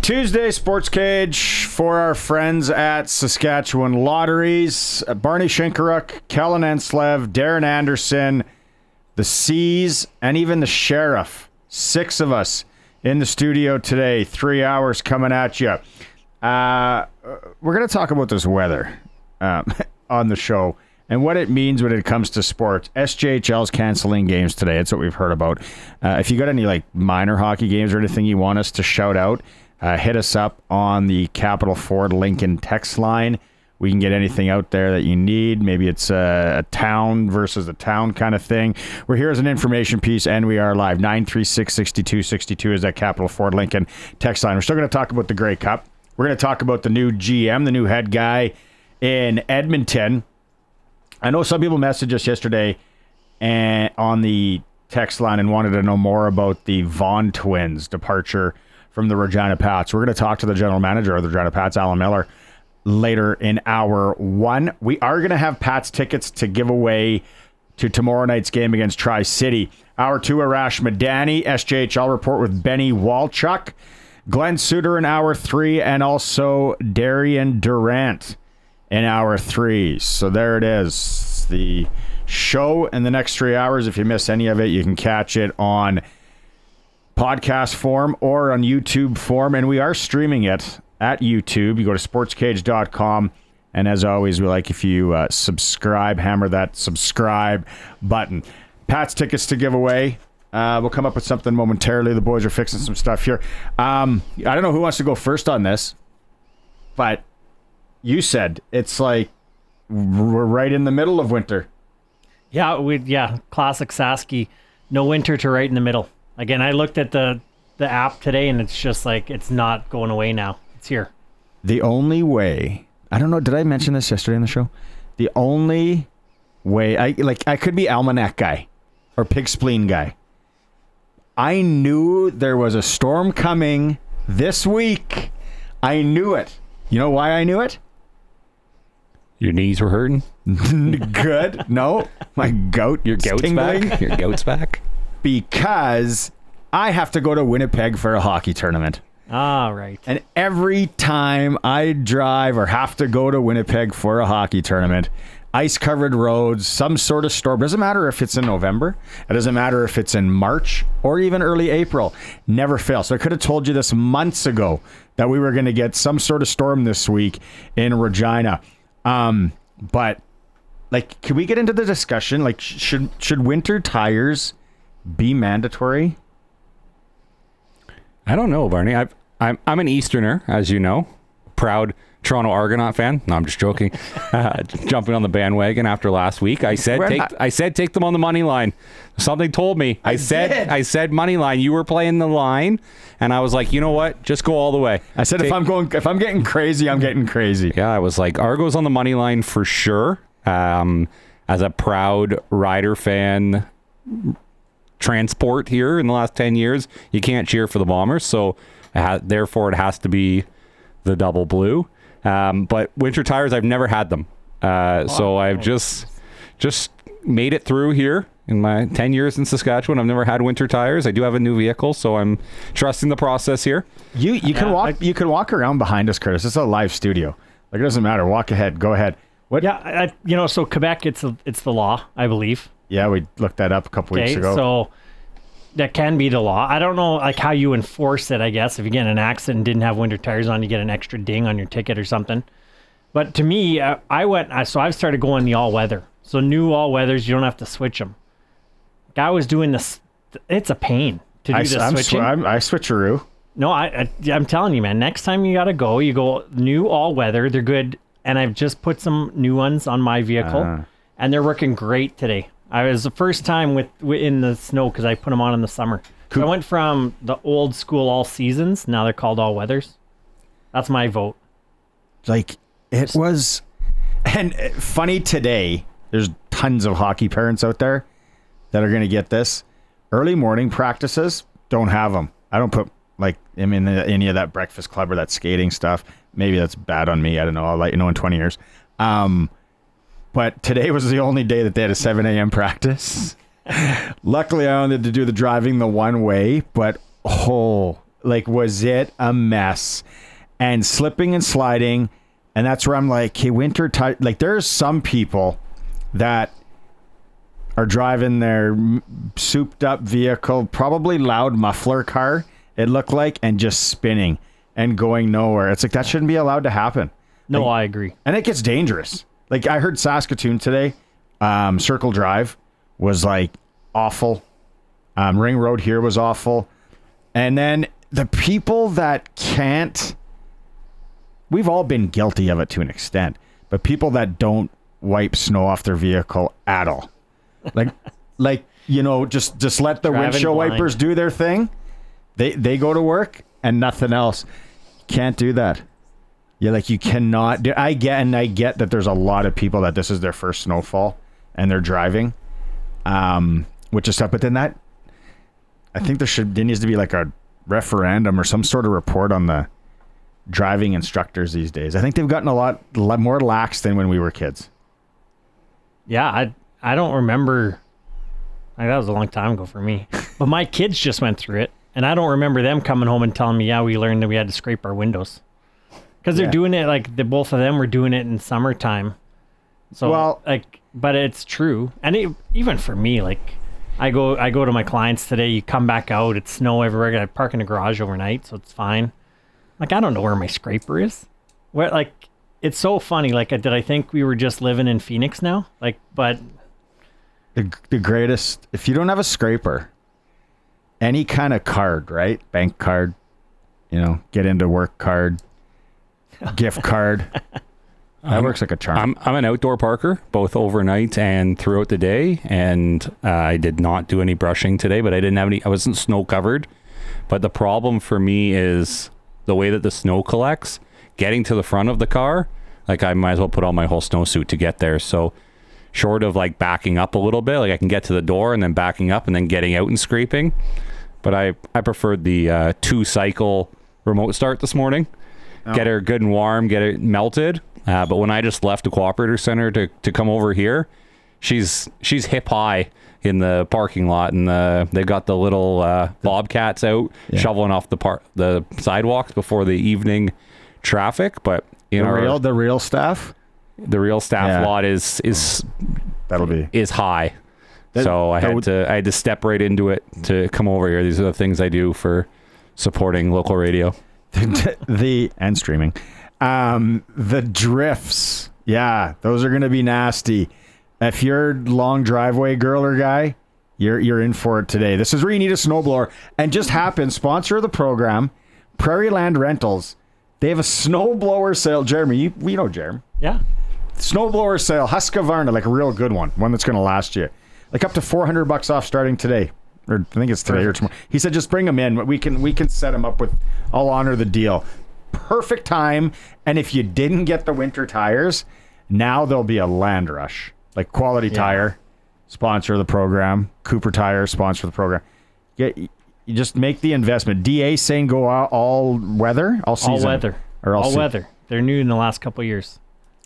Tuesday, SportsCage for our friends at Saskatchewan Lotteries. Barney Shinkaruk, Kellin and Daren Anderson, the C's, and even the Sheriff. 6 of us in the studio today. 3 hours coming at you. We're going to talk about this weather on the show and what it means when it comes to sports. SJHL's canceling games today. That's what we've heard about. If you got any minor hockey games or anything you want us to shout out, hit us up on the Capital Ford Lincoln text line. We can get anything out there that you need. Maybe it's a town versus a town kind of thing. We're here as an information piece, and we are live. 936-6262 is that Capital Ford Lincoln text line. We're still going to talk about the Grey Cup. We're going to talk about the new GM, the new head guy in Edmonton. I know some people messaged us yesterday on the text line and wanted to know more about the Vaughn twins' departure from the Regina Pats. We're going to talk to the general manager of the Regina Pats, Alan Millar, later in hour 1. We are going to have Pats tickets to give away to tomorrow night's game against Tri-City. Hour 2, Arash Madani, SJHL report with Benny Walchuk. Glen Suitor in hour 3, and also Darian Durant in hour 3. So there it is. The show in the next 3 hours. If you miss any of it, you can catch it on podcast form or on YouTube form, and we are streaming it at YouTube. You go to sportscage.com, and as always, we like if you subscribe, hammer that subscribe button. Pat's tickets to give away. We'll come up with something momentarily. The boys are fixing some stuff here. I don't know who wants to go first on this, but you said it's like we're right in the middle of winter. Yeah, classic Sasky. No winter to right in the middle. Again, I looked at the app today, and it's just like it's not going away now. It's here. The only way, I don't know, did I mention this yesterday on the show? The only way, I could be almanac guy or pig spleen guy. I knew there was a storm coming this week. I knew it. You know why I knew it? Your knees were hurting? Good. No, my goat. Your goat's tingling. back? Your goat's back? Because I have to go to Winnipeg for a hockey tournament. Ah, right. And every time I drive or have to go to Winnipeg for a hockey tournament, ice-covered roads, some sort of storm. Doesn't matter if it's in November. It doesn't matter if it's in March or even early April. Never fails. So I could have told you this months ago that we were going to get some sort of storm this week in Regina. But can we get into the discussion? Should winter tires be mandatory? I don't know, Barney. I'm an Easterner, as you know. Proud Toronto Argonaut fan. No, I'm just joking. Jumping on the bandwagon after last week. I said take them on the money line. Something told me. I said money line. You were playing the line, and I was like, you know what? Just go all the way. I said if I'm getting crazy, I'm getting crazy. Yeah, I was like, Argo's on the money line for sure. As a proud Rider fan, transport here in the last 10 years, you can't cheer for the Bombers, so therefore it has to be the double blue. But winter tires, I've never had them, so I've just made it through here in my 10 years in Saskatchewan. I've never had winter tires. I do have a new vehicle, so I'm trusting the process here. You can walk around behind us, Curtis. It's a live studio. It doesn't matter. Walk ahead. Go ahead. What? Yeah, so Quebec, it's the law, I believe. Yeah, we looked that up a couple weeks ago. So that can be the law. I don't know how you enforce it, I guess. If you get in an accident and didn't have winter tires on, you get an extra ding on your ticket or something. But to me, I've started going the all-weather. So new all-weathers, you don't have to switch them. I was doing this. It's a pain to do the switching. I switcheroo. No, I'm telling you, man, next time you got to go, you go new all-weather. They're good. And I've just put some new ones on my vehicle, and they're working great today. I was the first time in the snow because I put them on in the summer. So I went from the old school all seasons. Now they're called all weathers. That's my vote. It was, and funny today. There's tons of hockey parents out there that are going to get this. Early morning practices, don't have them. I don't put any of that breakfast club or that skating stuff. Maybe that's bad on me. I don't know. I'll let you know in 20 years. But today was the only day that they had a 7 a.m. practice. Luckily, I only had to do the driving the one way, but Like, was it a mess? And slipping and sliding. And that's where I'm like, hey, winter tire. Like, there's some people that are driving their souped up vehicle, probably loud muffler car, it looked like, and just spinning and going nowhere. It's like, that shouldn't be allowed to happen. No, like, I agree. And it gets dangerous. Like, I heard Saskatoon today, Circle Drive was like awful. Ring Road here was awful. And then the people that can't, we've all been guilty of it to an extent, but people that don't wipe snow off their vehicle at all. Like you know, just let the Driving windshield blind. wipers do their thing. They go to work and nothing else. Can't do that. Yeah, like you cannot do. I get that there's a lot of people that this is their first snowfall and they're driving, which is tough. But then that, I think there needs to be like a referendum or some sort of report on the driving instructors these days. I think they've gotten a lot more lax than when we were kids. Yeah, I don't remember. Like, that was a long time ago for me. But my kids just went through it, and I don't remember them coming home and telling me, yeah, we learned that we had to scrape our windows. Because they're doing it, like, both of them were doing it in summertime. So, well, like, but it's true. And even for me, like, I go to my clients today, you come back out, it's snow everywhere, I park in the garage overnight, so it's fine. Like, I don't know where my scraper is. Where, like, it's so funny. Like, did I think we were just living in Phoenix now? Like, but the greatest, if you don't have a scraper, any kind of card, right? Bank card, you know, get into work card, gift card. That works like a charm. I'm an outdoor parker, both overnight and throughout the day. And I did not do any brushing today, but I wasn't snow covered. But the problem for me is the way that the snow collects, getting to the front of the car, like I might as well put on my whole snowsuit to get there. So short of like backing up a little bit, like I can get to the door and then backing up and then getting out and scraping. But I preferred the 2-cycle remote start this morning. Get her good and warm, get it melted. But when I just left the Cooperator Center to come over here, she's hip high in the parking lot, and they've got the little bobcats out shoveling off the sidewalks before the evening traffic. But The real staff lot is high. So I had to step right into it to come over here. These are the things I do for supporting local radio. And streaming. The drifts. Yeah, those are going to be nasty. If you're long driveway girl or guy, you're in for it today. This is where you need a snowblower. And just happened, sponsor of the program, Prairie Land Rentals. They have a snowblower sale. Jeremy, we know Jeremy. yeah. Snowblower sale, Husqvarna, like a real good one that's going to last you. Like up to $400 off starting today. Or I think it's today or tomorrow. He said, just bring them in. We can set them up with, I'll honor the deal. Perfect time. And if you didn't get the winter tires, now there'll be a land rush. Like Quality Tire, sponsor of the program. Cooper Tire, sponsor of the program. You just make the investment. DA saying go all weather, all season. All weather. Or all weather. They're new in the last couple of years.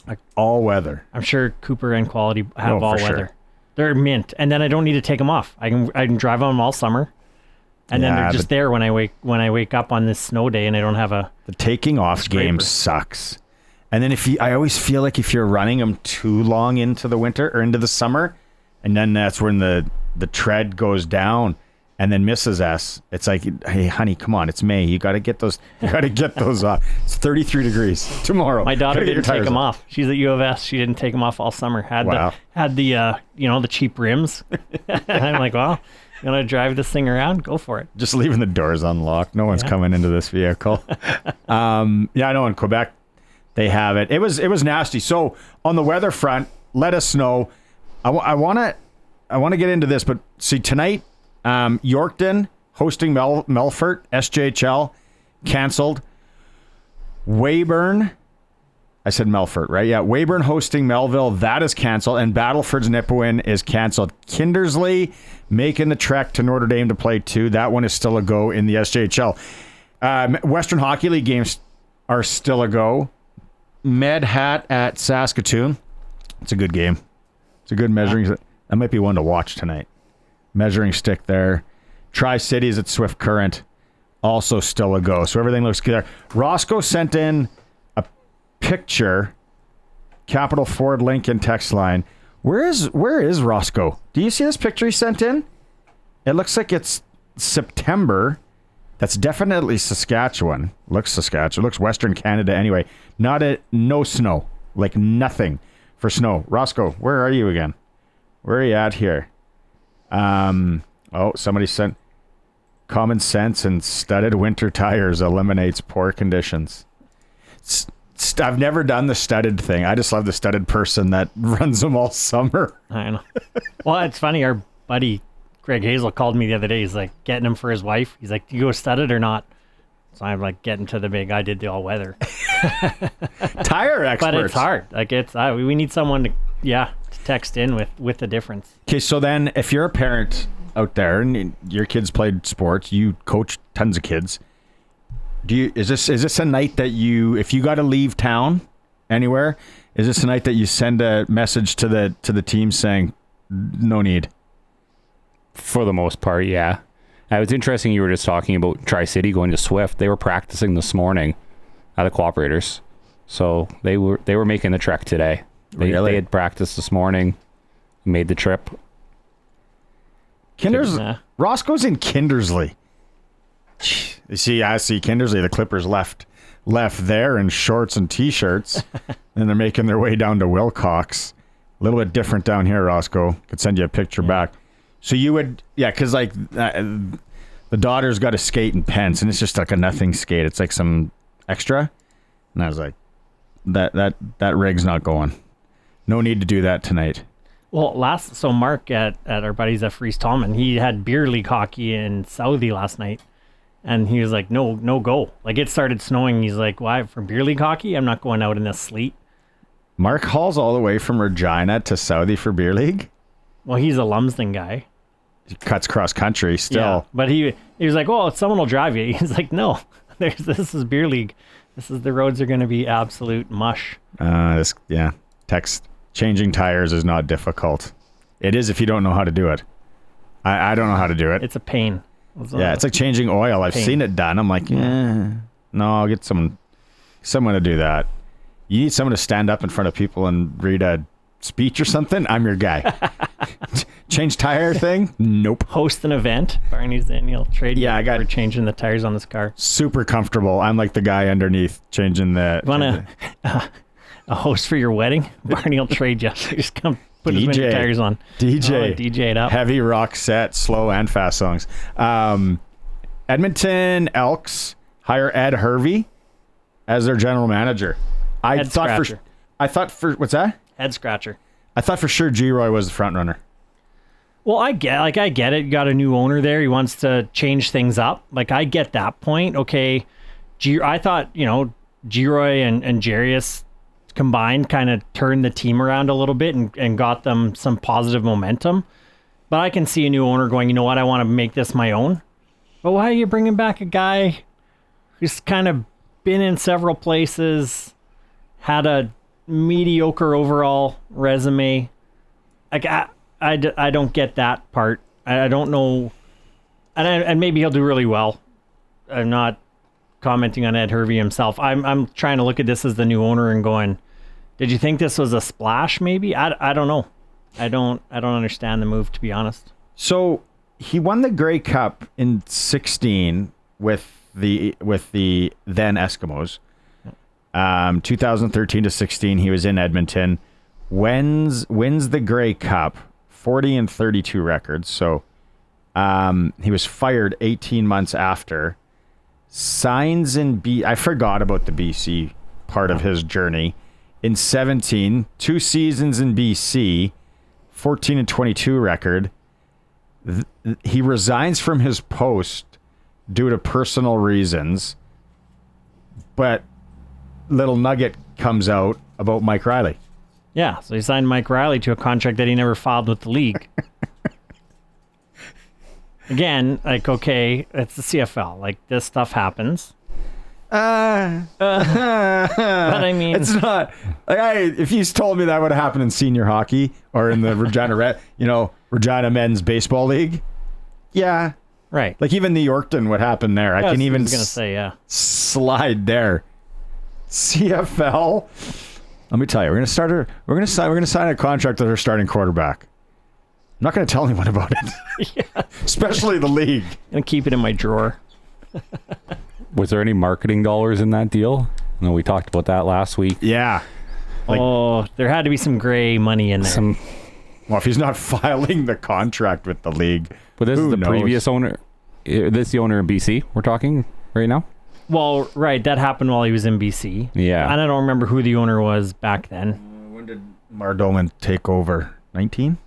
Like all weather. I'm sure Cooper and Quality have all for weather. sure. They're mint, and then I don't need to take them off. I can drive on them all summer, and then they're just there when I wake up on this snow day, and I don't have the taking off game sucks. And then I always feel like if you're running them too long into the winter or into the summer, and then that's when the tread goes down and then misses us. It's like, hey, honey, come on, it's May. You got to get those. You got to get those off. It's 33 degrees tomorrow. My daughter didn't take them off. She's at U of S. She didn't take them off all summer. Had the the cheap rims. I'm like, well, you want to drive this thing around? Go for it. Just leaving the doors unlocked. No one's coming into this vehicle. I know in Quebec they have it. It was nasty. So on the weather front, let us know. I want to get into this, but see tonight. Yorkton hosting Melfort, SJHL, canceled. Weyburn, I said Melfort, right? Yeah, Weyburn hosting Melville, that is canceled. And Battleford's Nipawin is canceled. Kindersley making the trek to Notre Dame to play 2. That one is still a go in the SJHL. Western Hockey League games are still a go. Med Hat at Saskatoon. It's a good game. It's a good measuring. That might be one to watch tonight. Measuring stick there. Tri-Cities at Swift Current. also still a go. So everything looks good there. Roscoe sent in a picture. Capital Ford Lincoln text line. Where is Roscoe? Do you see this picture he sent in? It looks like it's September. That's definitely Saskatchewan. Looks Saskatchewan. Looks Western Canada anyway. No snow. Like nothing for snow. Roscoe, where are you again? Where are you at here? Somebody sent common sense and studded winter tires eliminates poor conditions. I've never done the studded thing. I just love the studded person that runs them all summer. I know. Well, it's funny. Our buddy Greg Hazel called me the other day. He's like getting them for his wife. He's like, do you go studded or not? So I'm like getting to the big, I did the all weather. Tire experts. But it's hard. Like we need someone to text in with the difference. Okay, so then if you're a parent out there and your kids played sports, you coach tons of kids. Is this a night that if you got to leave town anywhere, is this a night that you send a message to the team saying no need? For the most part, yeah. It was interesting you were just talking about Tri-City going to Swift. They were practicing this morning at the Cooperators. So they were making the trek today. They had practiced this morning, made the trip. Roscoe's in Kindersley. You see, I see Kindersley. The Clippers left there in shorts and T-shirts, and they're making their way down to Wilcox. A little bit different down here, Roscoe. Could send you a picture back. So you would, because like the daughter's got a skate in Pence, and it's just like a nothing skate. It's like some extra, and I was like, that rig's not going. No need to do that tonight. Well, Mark at our buddies at Freeze Tallman, he had beer league hockey in Southie last night. And he was like, no go. Like, it started snowing. He's like, why? For beer league hockey? I'm not going out in this sleet. Mark hauls all the way from Regina to Southie for beer league? Well, he's a Lumsden guy. He cuts cross country still. Yeah, but he was like, well, someone will drive you. He's like, no, this is beer league. The roads are going to be absolute mush. Text. Changing tires is not difficult. It is if you don't know how to do it. I don't know how to do it. It's a pain. It's like changing oil. I've seen it done. I'm like, no, I'll get someone to do that. You need someone to stand up in front of people and read a speech or something? I'm your guy. Change tire thing? Nope. Host an event. Barney's in. He'll trade you for changing the tires on this car. Super comfortable. I'm like the guy underneath changing the... You want a host for your wedding? Barney will trade you. Just come put as many tires on. DJ it up. Heavy rock set, slow and fast songs. Edmonton Elks hire Ed Hervey as their general manager. What's that? Head scratcher. I thought for sure G-Roy was the front runner. Well, I get it. You got a new owner there. He wants to change things up. Like, I get that point. Okay. I thought, G-Roy and Jarius combined kind of turned the team around a little bit and got them some positive momentum. But I can see a new owner going, you know what? I want to make this my own. But why are you bringing back a guy who's kind of been in several places, had a mediocre overall resume? Like, I don't get that part. I don't know. And maybe he'll do really well. I'm not commenting on Ed Hervey himself. I'm trying to look at this as the new owner and going, did you think this was a splash maybe? I don't know. I don't understand the move, to be honest. So he won the Grey Cup in 2016 with the then Eskimos. 2013 to 16, he was in Edmonton. Wins the Grey Cup, 40-32 records. So he was fired 18 months after. Signs in I forgot about the BC part of his journey. In 17, 2 seasons in BC, 14-22 record. He resigns from his post due to personal reasons. But little nugget comes out about Mike Riley. Yeah, so he signed Mike Riley to a contract that he never filed with the league. Again, like, okay, it's the CFL. Like, this stuff happens. But I mean, it's not like if you told me that would have happened in senior hockey or in the Regina Regina Men's Baseball League, yeah, Right. Like even the Yorkton, what happened there? I can even was gonna say, yeah. slide there. CFL. Let me tell you, we're gonna sign a contract with our starting quarterback. I'm not gonna tell anyone about it. Yeah. Especially the league. Gonna keep it in my drawer. Was there any marketing dollars in that deal? No, we talked about that last week. Yeah. There had to be some gray money in there. Well, if he's not filing the contract with the league. But this is the knows? previous owner. This is the owner in BC we're talking right now? Well, right. That happened while he was in BC. Yeah. And I don't remember who the owner was back then. When did Mardoman take over? 19?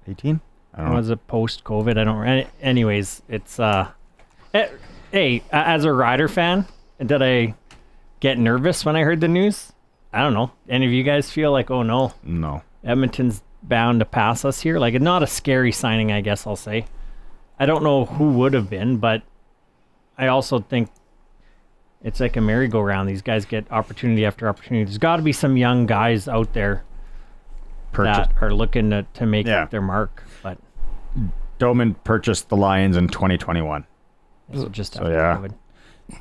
18? I don't know. Was it post-COVID? I don't. Anyways, it's hey, as a Rider fan, did I get nervous when I heard the news? I don't know. Any of you guys feel like, oh no, Edmonton's bound to pass us here? Like, not a scary signing, I guess I'll say. I don't know who would have been, but I also think it's like a merry-go-round. These guys get opportunity after opportunity. There's got to be some young guys out there that are looking to make their mark. But Doman purchased the Lions in 2021. So just after COVID.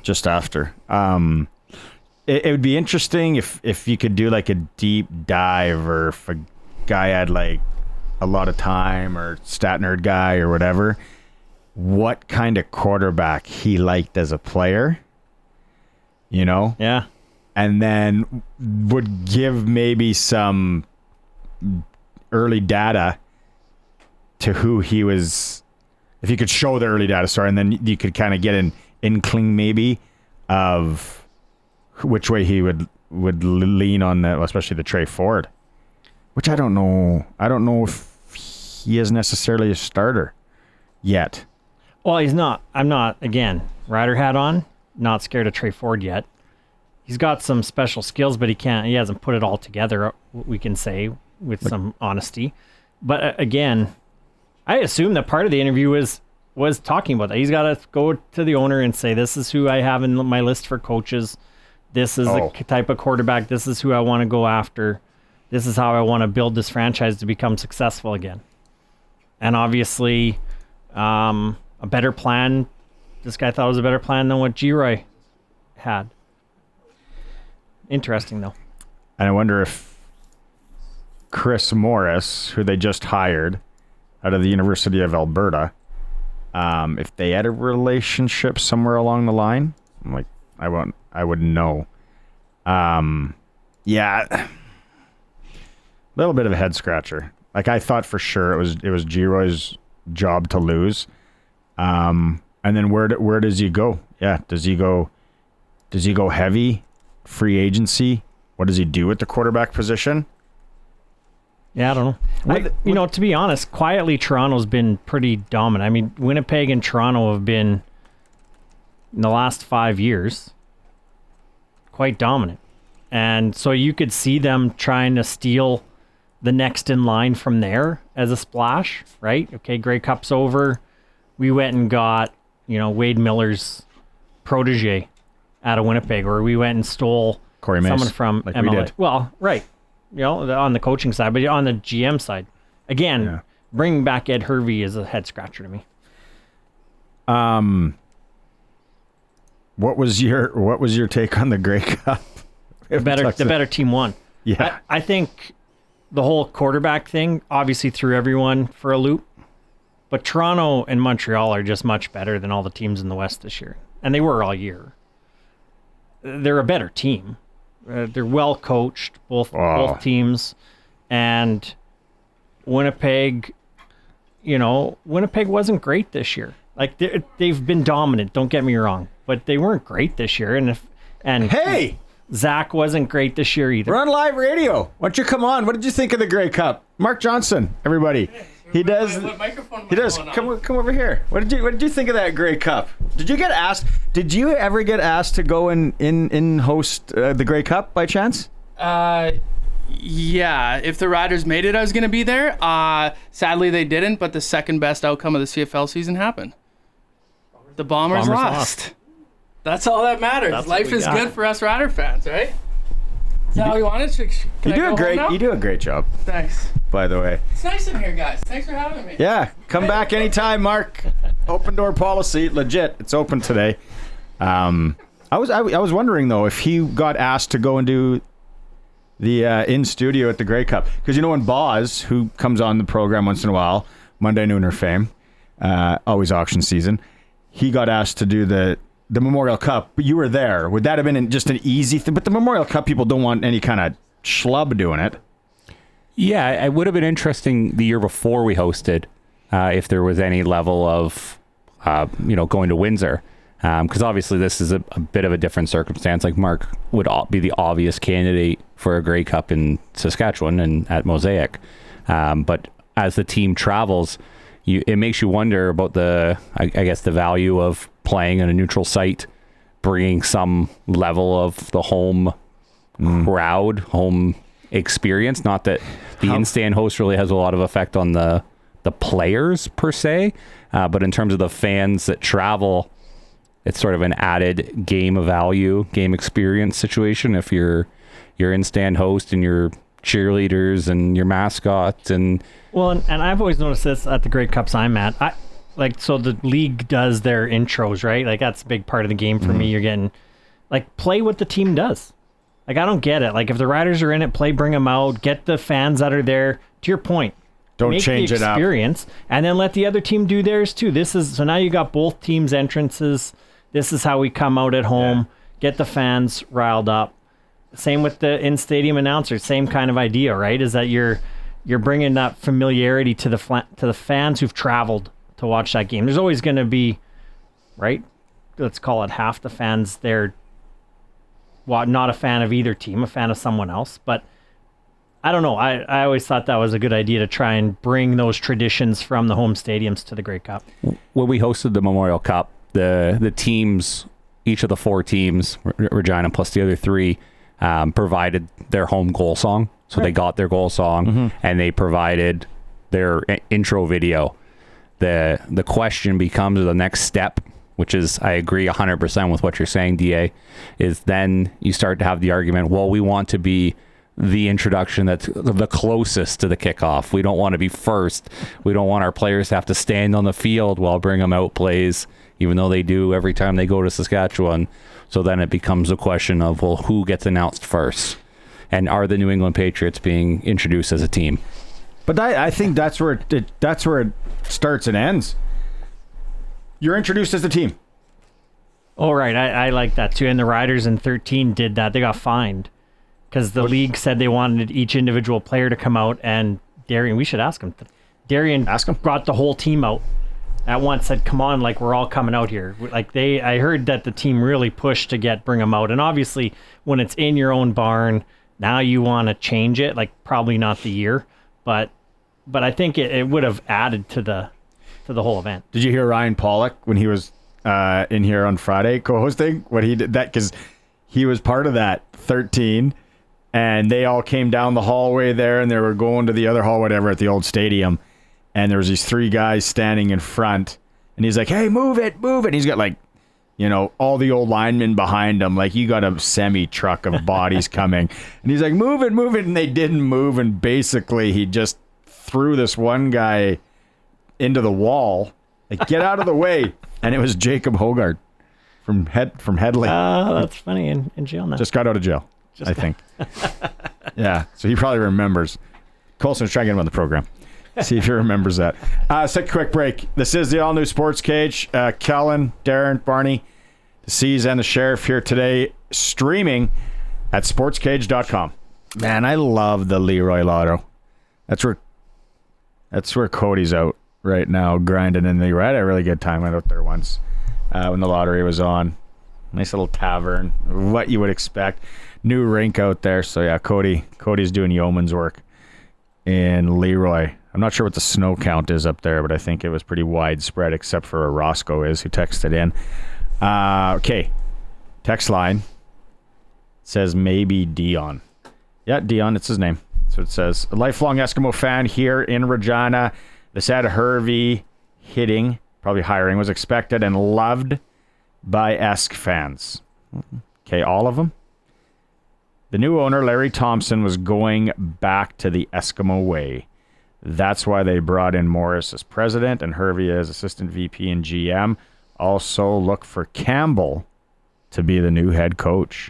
Just after. It would be interesting if you could do like a deep dive, or if a guy had like a lot of time, or stat nerd guy or whatever, what kind of quarterback he liked as a player, you know? Yeah. And then would give maybe some early data to who he was, if you could show the early data, and then you could kind of get an inkling maybe of which way he would lean on that, especially the Trey Ford, which I don't know. I don't know if he is necessarily a starter yet. Well, he's not. I'm not, again, Rider hat on, not scared of Trey Ford yet. He's got some special skills, but he hasn't put it all together, we can say, with some honesty. But again, I assume that part of the interview was talking about that. He's got to go to the owner and say, this is who I have in my list for coaches. This is the type of quarterback. This is who I want to go after. This is how I want to build this franchise to become successful again. And obviously, a better plan. This guy thought it was a better plan than what G-Roy had. Interesting, though. And I wonder if Chris Morris, who they just hired out of the University of Alberta, if they had a relationship somewhere along the line. I'm like, I wouldn't know. Yeah, a little bit of a head scratcher. Like, I thought for sure it was G-Roy's job to lose. And then where does he go? Yeah, does he go heavy free agency? What does he do with the quarterback position? Yeah, I don't know. To be honest, quietly Toronto's been pretty dominant. I mean, Winnipeg and Toronto have been, in the last 5 years, quite dominant. And so you could see them trying to steal the next in line from there as a splash, right? Okay, Grey Cup's over. We went and got, Wade Millar's protege out of Winnipeg, or we went and stole someone from like MLA. we did. Well, right. On the coaching side, but on the GM side, again, bringing back Ed Hervey is a head scratcher to me. What was your take on the Grey Cup? The better team won. Yeah, I think the whole quarterback thing obviously threw everyone for a loop, but Toronto and Montreal are just much better than all the teams in the West this year, and they were all year. They're a better team. They're well coached, both teams, and Winnipeg. Winnipeg wasn't great this year. Like they've been dominant. Don't get me wrong, but they weren't great this year. And hey, Zach wasn't great this year either. We're on live radio. Why don't you come on? What did you think of the Grey Cup? Mark Johnson, everybody. He does. Come over here. What did you think of that Grey Cup? Did you get asked? Did you ever get asked to go in host the Grey Cup by chance? Yeah. If the Riders made it, I was going to be there. Sadly, they didn't. But the second best outcome of the CFL season happened. The Bombers lost. That's all that matters. Life is good for us Rider fans, right? Is that how you want it? Can I go home now? You do a great job, Thanks. by the way. It's nice in here, guys. Thanks for having me. Yeah, come back anytime, Mark. Open door policy, legit. It's open today. I was wondering though if he got asked to go and do the in studio at the Grey Cup, because when Boz, who comes on the program once in a while, Monday Nooner fame, always auction season, he got asked to do the Memorial Cup, but you were there. Would that have been just an easy thing? But the Memorial Cup people don't want any kind of schlub doing it. Yeah, it would have been interesting the year before we hosted if there was any level of, going to Windsor. Because obviously this is a bit of a different circumstance. Like Mark would be the obvious candidate for a Grey Cup in Saskatchewan and at Mosaic. But as the team travels, it makes you wonder about the value of playing in a neutral site, bringing some level of the home crowd, home experience. Not that the in-stand host really has a lot of effect on the players per se, but in terms of the fans that travel, it's sort of an added game of value, game experience situation. If you're in-stand host and your cheerleaders and your mascots and I've always noticed this at the Grey Cups I'm at. So the league does their intros, right? Like that's a big part of the game for me. You're getting play what the team does. Like I don't get it. Like if the riders are in it, bring them out, get the fans that are there. To your point, don't change the it up. Experience, and then let the other team do theirs too. So now you got both teams' entrances. This is how we come out at home. Get the fans riled up. Same with the in-stadium announcers. Same kind of idea, right? Is that you're bringing that familiarity to the fans who've traveled to watch that game. There's always going to be, right? Let's call it half the fans there. Not a fan of either team, a fan of someone else. But I don't know. I always thought that was a good idea to try and bring those traditions from the home stadiums to the Grey Cup. When we hosted the Memorial Cup, the teams, each of the 4 teams, Regina plus the other 3, provided their home goal song. So they got their goal song and they provided their intro video. The question becomes the next step, which is, I agree 100% with what you're saying, DA, is then you start to have the argument, well, we want to be the introduction that's the closest to the kickoff. We don't want to be first. We don't want our players to have to stand on the field while Bring 'Em Out plays, even though they do every time they go to Saskatchewan. So then it becomes a question of, well, who gets announced first? And are the New England Patriots being introduced as a team? But I think that's where it starts and ends. You're introduced as a team. Oh, right. I like that too. And the Riders in 13 did that. They got fined because the league said they wanted each individual player to come out. And Darian, we should ask him. Darian brought the whole team out at once, said, come on, we're all coming out here. I heard that the team really pushed to bring them out. And obviously when it's in your own barn, now you want to change it, probably not the year, but I think it would have added to the whole event. Did you hear Ryan Pollock when he was in here on Friday co-hosting? What he did, that because he was part of that 13, and they all came down the hallway there, and they were going to the other hall, whatever, at the old stadium, and there was these 3 guys standing in front, and he's like, "Hey, move it!" And he's got all the old linemen behind him, you got a semi-truck of bodies coming, and he's like, "Move it!" And they didn't move, and basically he just threw this one guy into the wall, get out of the way, and it was Jacob Hogard from Headley. That's funny. In jail now. Just got out of jail, I think. Yeah, so he probably remembers. Colson's trying to get him on the program. See if he remembers that. Let's take a quick break. This is the All-New SportsCage. Kellin, Daren, Barney, the C's and the Sheriff here today, streaming at sportscage.com. Man, I love the Leroy Lotto. That's where Cody's out right now, grinding in Leroy. I had a really good time. I went out there once when the lottery was on. Nice little tavern, what you would expect. New rink out there. So yeah, Cody's doing yeoman's work in Leroy. I'm not sure what the snow count is up there, but I think it was pretty widespread, except for Roscoe who texted in. Okay, text line says maybe Dion. Yeah, Dion, it's his name. That's what it says. A lifelong Eskimo fan here in Regina. The sad Hervey hitting, probably hiring, was expected and loved by Esk fans. Okay, all of them? The new owner, Larry Thompson, was going back to the Eskimo way. That's why they brought in Morris as president and Hervey as assistant VP and GM. Also look for Campbell to be the new head coach.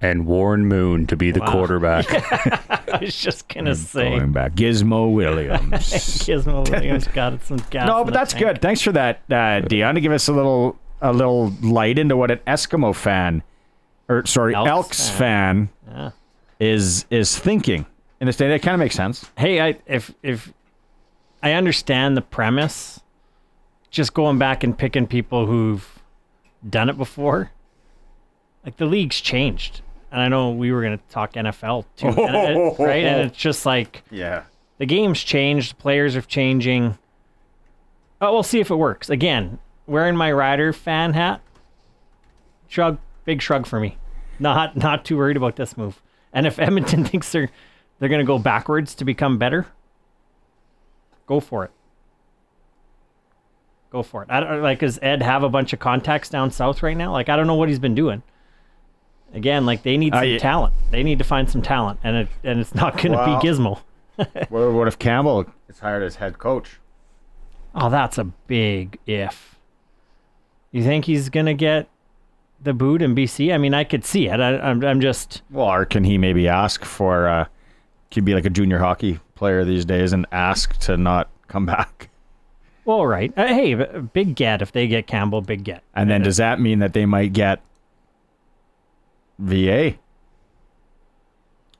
And Warren Moon to be the quarterback. I was just going to say. Going back. Gizmo Williams. Gizmo Williams got some gas. No, but that's good. Thanks for that, Dion, to give us a little light into what an Eskimo fan, Elks fan is thinking in this day. That kind of makes sense. Hey, if I understand the premise, just going back and picking people who've done it before, like the league's changed. And I know we were going to talk NFL too, right? And it's just like, the game's changed, the players are changing. Oh, we'll see if it works. Again, wearing my Rider fan hat, big shrug for me. Not too worried about this move. And if Edmonton thinks they're going to go backwards to become better, go for it. Go for it. I don't, does Ed have a bunch of contacts down south right now? I don't know what he's been doing. Again, they need some talent. They need to find some talent, and it's not going to be Gizmo. What if Campbell is hired as head coach? Oh, that's a big if. You think he's going to get the boot in BC? I mean, I could see it. I'm just... Well, or can he maybe ask for... could be like a junior hockey player these days and ask to not come back? Well, right. Hey, big get if they get Campbell, big get. And then does that mean that they might get VA?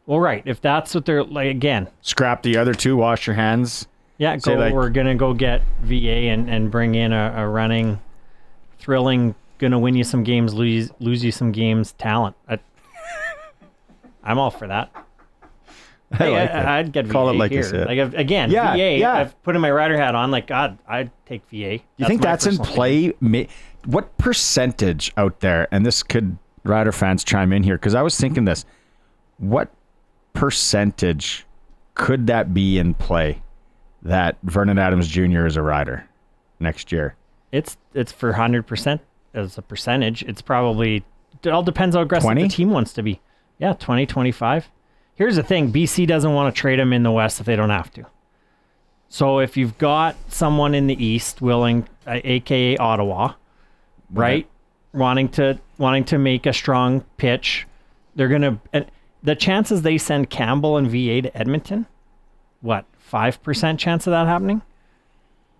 Well, right. If that's what they're again, scrap the other two, wash your hands. Yeah, we're going to go get VA and bring in a running, thrilling, going to win you some games, lose you some games talent. I'm all for that. I'd get VA. Call it like here. You said. Again, VA, I've put in my Rider hat on. God, I'd take VA. You think that's in play? What percentage out there, and this could Rider fans chime in here, because I was thinking this, what percentage could that be in play that Vernon Adams Jr. is a Rider next year? It's for 100% as a percentage. It's probably, it all depends how aggressive 20? The team wants to be. Yeah, 20, 25. Here's the thing, BC doesn't want to trade him in the West if they don't have to. So if you've got someone in the East willing, aka Ottawa, right, wanting to make a strong pitch, they're gonna. The chances they send Campbell and VA to Edmonton, 5% chance of that happening?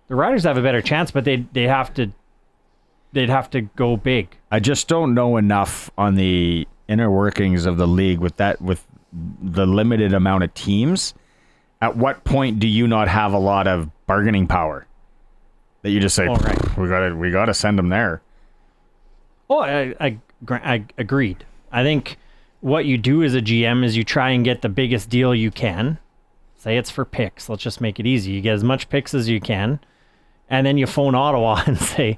The Riders have a better chance, but they'd have to go big. I just don't know enough on the inner workings of the league with the limited amount of teams. At what point do you not have a lot of bargaining power that you just say, we gotta send them there? Oh, I agreed. I think what you do as a GM is you try and get the biggest deal you can. Say it's for picks. Let's just make it easy. You get as much picks as you can, and then you phone Ottawa and say,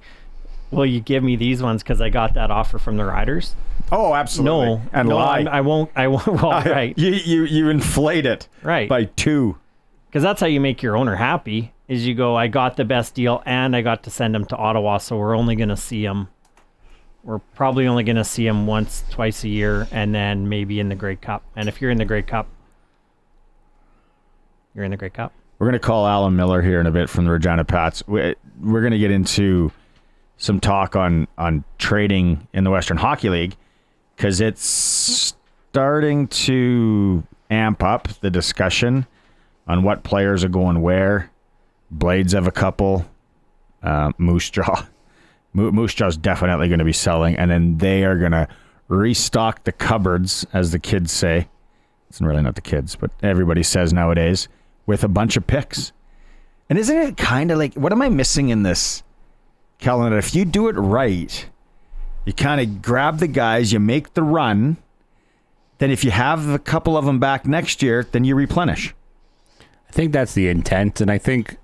will you give me these ones because I got that offer from the Riders? Oh, absolutely. Lie. I won't. Well, right. You inflate it by 2. Because that's how you make your owner happy, is you go, I got the best deal and I got to send him to Ottawa, so we're only going to see him. We're probably only going to see him once, twice a year, and then maybe in the Grey Cup. And if you're in the Grey Cup, you're in the Grey Cup. We're going to call Alan Millar here in a bit from the Regina Pats. We're going to get into some talk on trading in the Western Hockey League, because it's starting to amp up the discussion on what players are going where. Blades have a couple. Moose Jaw is definitely going to be selling, and then they are going to restock the cupboards, as the kids say. It's really not the kids, but everybody says nowadays, with a bunch of picks. And isn't it kind of like, what am I missing in this, Kellin? If you do it right, you kind of grab the guys, you make the run, then if you have a couple of them back next year, then you replenish. I think that's the intent, and I think,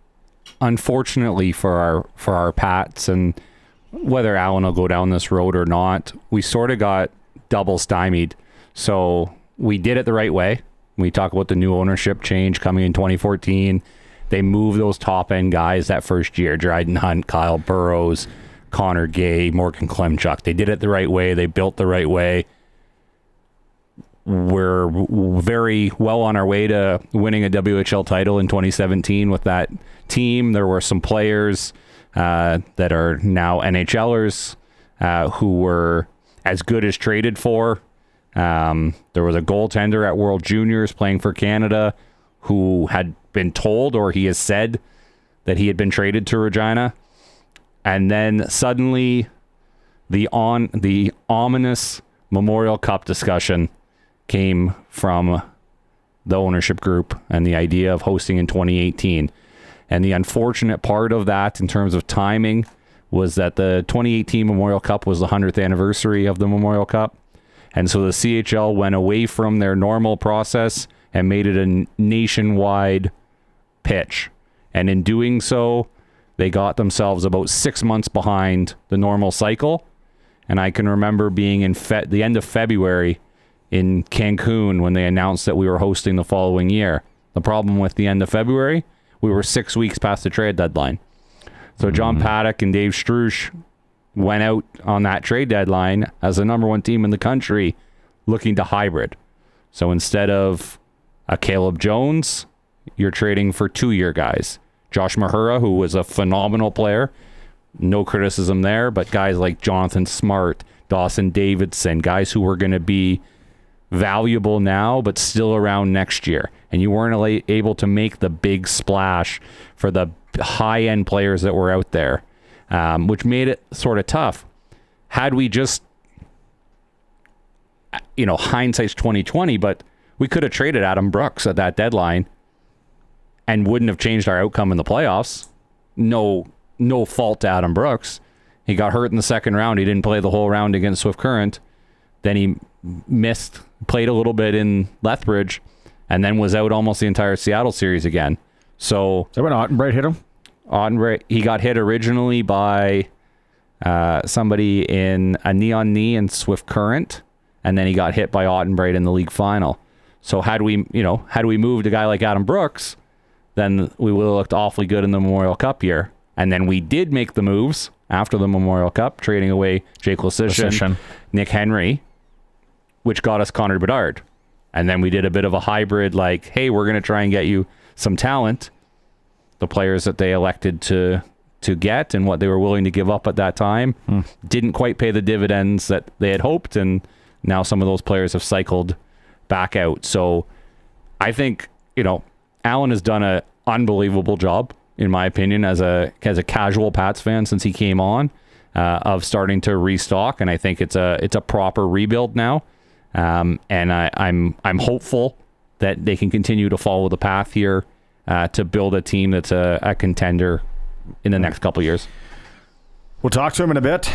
unfortunately for our Pats, and whether Alan will go down this road or not, we sort of got double stymied. So we did it the right way. We talk about the new ownership change coming in 2014. They moved those top end guys that first year: Dryden Hunt, Kyle Burrows, Connor Gay, Morgan Klemchuk. They did it the right way. They built the right way. we're very well on our way to winning a WHL title in 2017 with that team. There were some players that are now NHLers who were as good as traded for. There was a goaltender at World Juniors playing for Canada who had been told, or he has said, that he had been traded to Regina. And then suddenly the ominous Memorial Cup discussion came from the ownership group and the idea of hosting in 2018. And the unfortunate part of that in terms of timing was that the 2018 Memorial Cup was the 100th anniversary of the Memorial Cup. And so the CHL went away from their normal process and made it a nationwide pitch. And in doing so, they got themselves about 6 months behind the normal cycle. And I can remember being in the end of February in Cancun when they announced that we were hosting the following year. The problem with the end of February, we were 6 weeks past the trade deadline. So John Paddock and Dave Struch went out on that trade deadline as the number one team in the country looking to hybrid. So instead of a Caleb Jones, you're trading for 2-year guys. Josh Mahura, who was a phenomenal player, no criticism there, but guys like Jonathan Smart, Dawson Davidson, guys who were going to be valuable now, but still around next year. And you weren't able to make the big splash for the high-end players that were out there, which made it sort of tough. Had we just, hindsight's 2020, but we could have traded Adam Brooks at that deadline and wouldn't have changed our outcome in the playoffs. No fault to Adam Brooks. He got hurt in the second round. He didn't play the whole round against Swift Current. Then he played a little bit in Lethbridge, and then was out almost the entire Seattle series again. So is that when Ottenbright hit him? Ottenbright, he got hit originally by somebody in a knee-on knee in Swift Current, and then he got hit by Ottenbright in the league final. So had we moved a guy like Adam Brooks, then we would have looked awfully good in the Memorial Cup year. And then we did make the moves after the Memorial Cup, trading away Jake Lasician, Nick Henry, which got us Connor Bedard. And then we did a bit of a hybrid, like, hey, we're going to try and get you some talent. The players that they elected to get and what they were willing to give up at that time didn't quite pay the dividends that they had hoped, and now some of those players have cycled back out. So I think, Alan has done an unbelievable job, in my opinion, as a casual Pats fan since he came on, of starting to restock, and I think it's a proper rebuild now. And I'm hopeful that they can continue to follow the path here to build a team that's a contender in the next couple of years. We'll talk to him in a bit.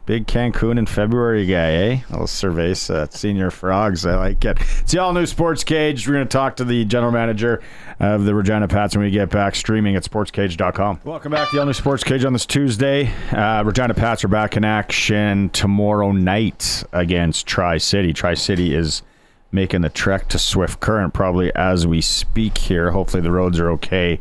Big Cancun in February guy, eh? Little Cerveza, Senior Frogs. I like it. It's the All-New SportsCage. We're going to talk to the general manager of the Regina Pats when we get back, streaming at sportscage.com. Welcome back to the All-New SportsCage on this Tuesday. Regina Pats are back in action tomorrow night against Tri-City. Tri-City is making the trek to Swift Current probably as we speak here. Hopefully the roads are okay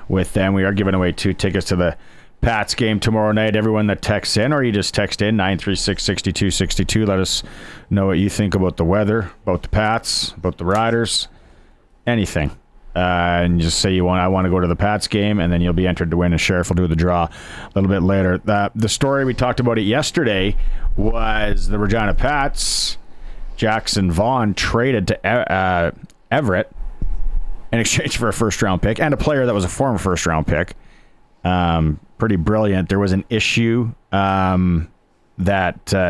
with them. We are giving away 2 tickets to the Pats game tomorrow night. Everyone that texts in, or you just text in 936-6262. Let us know what you think about the weather, about the Pats, about the Riders, anything. And just say I want to go to the Pats game, and then you'll be entered to win. And Sheriff will do the draw a little bit later. The story, we talked about it yesterday, was the Regina Pats, Jackson Vaughn traded to Everett in exchange for a first-round pick and a player that was a former first-round pick. Pretty brilliant. There was an issue that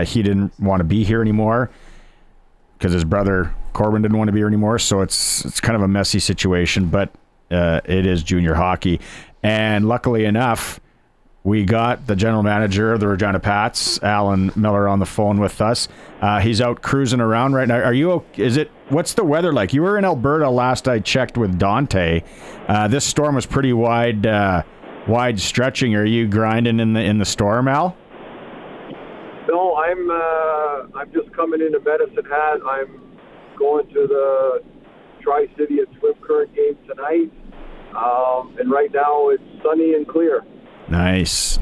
he didn't want to be here anymore because his brother Corbin didn't want to be here anymore. So it's kind of a messy situation, but it is junior hockey. And luckily enough, we got the general manager of the Regina Pats, Alan Millar, on the phone with us. He's out cruising around right now. What's the weather like? You were in Alberta last I checked with Dante. This storm was pretty wide stretching. Are you grinding in the storm, Al? No, I'm just coming into Medicine Hat. I'm going to the Tri-City and Swift Current game tonight, and right now it's sunny and clear. Nice.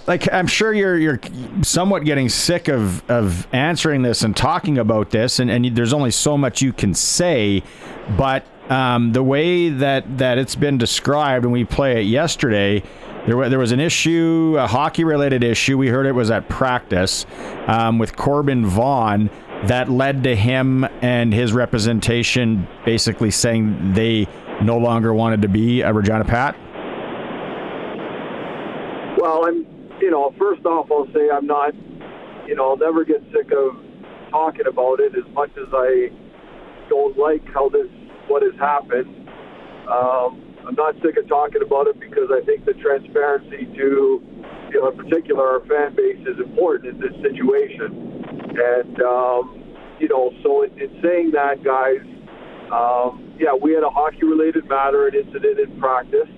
Like, I'm sure you're somewhat getting sick of answering this and talking about this, and there's only so much you can say, but the way that it's been described, and we played it yesterday, there was an issue, a hockey-related issue. We heard it was at practice with Corbin Vaughn that led to him and his representation basically saying they no longer wanted to be a Regina Pat. Well, first off, I'll say I'm not, I'll never get sick of talking about it, as much as I don't like what has happened. I'm not sick of talking about it because I think the transparency to, in particular, our fan base is important in this situation. And, so in saying that, guys, we had a hockey-related matter, an incident in practice.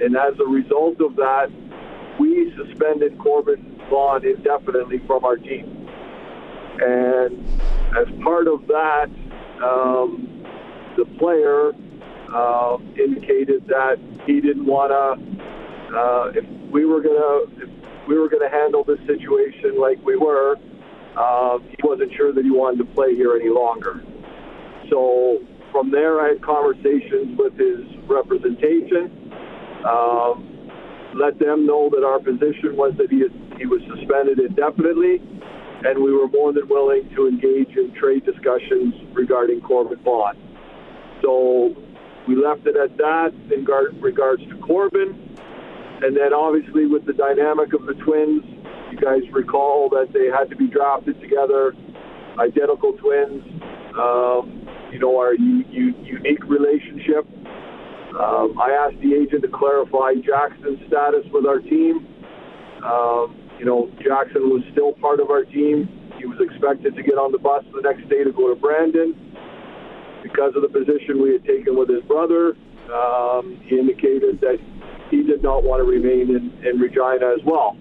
And as a result of that, we suspended Corbin Vaughn indefinitely from our team. And as part of that, the player indicated that he didn't want to. If we were gonna handle this situation like we were, he wasn't sure that he wanted to play here any longer. So from there, I had conversations with his representation. Let them know that our position was that he was suspended indefinitely, and we were more than willing to engage in trade discussions regarding Corbin Vaughn. So we left it at that in regards to Corbin. And then obviously with the dynamic of the twins, you guys recall that they had to be drafted together, identical twins, our unique relationship. I asked the agent to clarify Jackson's status with our team. Jackson was still part of our team. He was expected to get on the bus the next day to go to Brandon. Because of the position we had taken with his brother, he indicated that he did not want to remain in Regina as well.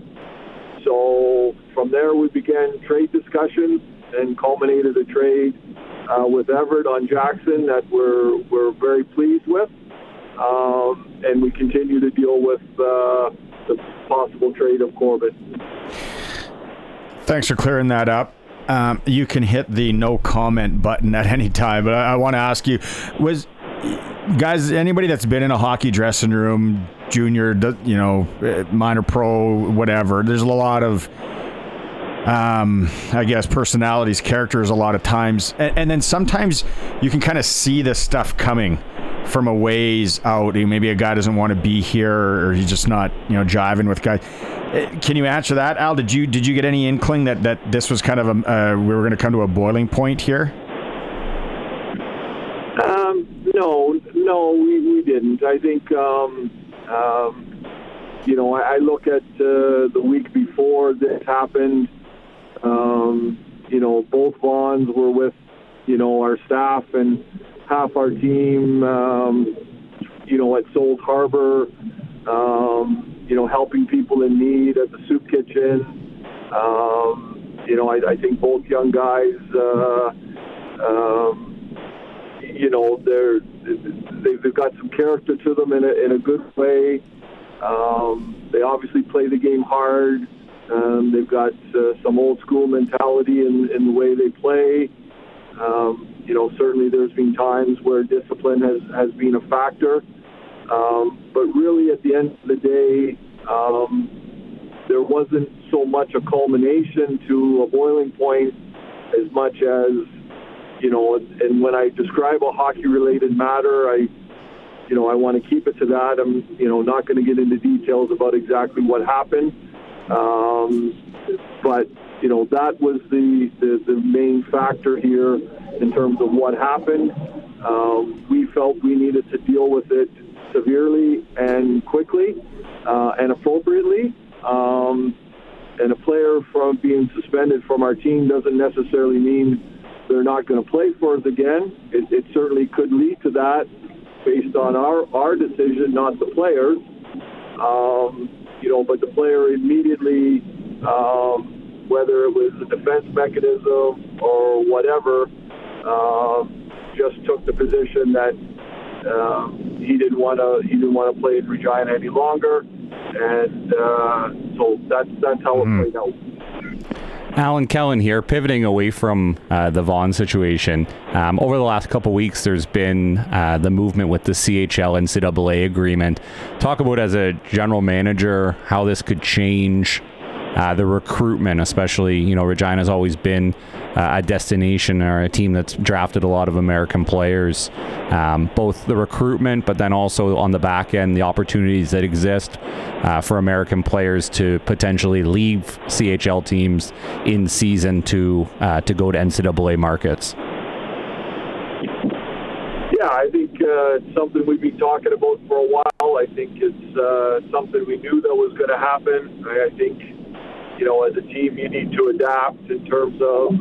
So from there we began trade discussions and culminated a trade with Everett on Jackson that we're very pleased with. And we continue to deal with the possible trade of Corbin. Thanks for clearing that up. You can hit the no comment button at any time, but I want to ask you, guys, anybody that's been in a hockey dressing room, junior, minor pro, whatever, there's a lot of, personalities, characters a lot of times. And then sometimes you can kind of see this stuff coming from a ways out. Maybe a guy doesn't want to be here, or he's just not, jiving with guys. Can you answer that, Al? Did you get any inkling that this was kind of we were going to come to a boiling point here? No, we didn't. I think, I look at the week before this happened. Both Vaughns were with, our staff and half our team, at Sold Harbor, helping people in need at the soup kitchen. I think both young guys, they've got some character to them in a good way. They obviously play the game hard. They've got some old school mentality in the way they play. Certainly there's been times where discipline has been a factor. But really at the end of the day, there wasn't so much a culmination to a boiling point as much as, and when I describe a hockey-related matter, I want to keep it to that. I'm, not going to get into details about exactly what happened. But, that was the main factor here in terms of what happened. We felt we needed to deal with it severely and quickly and appropriately. And a player from being suspended from our team doesn't necessarily mean they're not going to play for us again. It certainly could lead to that based on our decision, not the players. But the player immediately, whether it was a defense mechanism or whatever, just took the position that he didn't want to play in Regina any longer, and so that's how it played out. Alan, Kellin here, pivoting away from the Vaughan situation. Over the last couple weeks, there's been the movement with the CHL NCAA agreement. Talk about, as a general manager, how this could change the recruitment, especially, Regina's always been a destination or a team that's drafted a lot of American players. Both the recruitment, but then also on the back end, the opportunities that exist for American players to potentially leave CHL teams in season to go to NCAA markets. Yeah, I think it's something we've been talking about for a while. I think it's something we knew that was going to happen. I think, as a team, you need to adapt in terms of,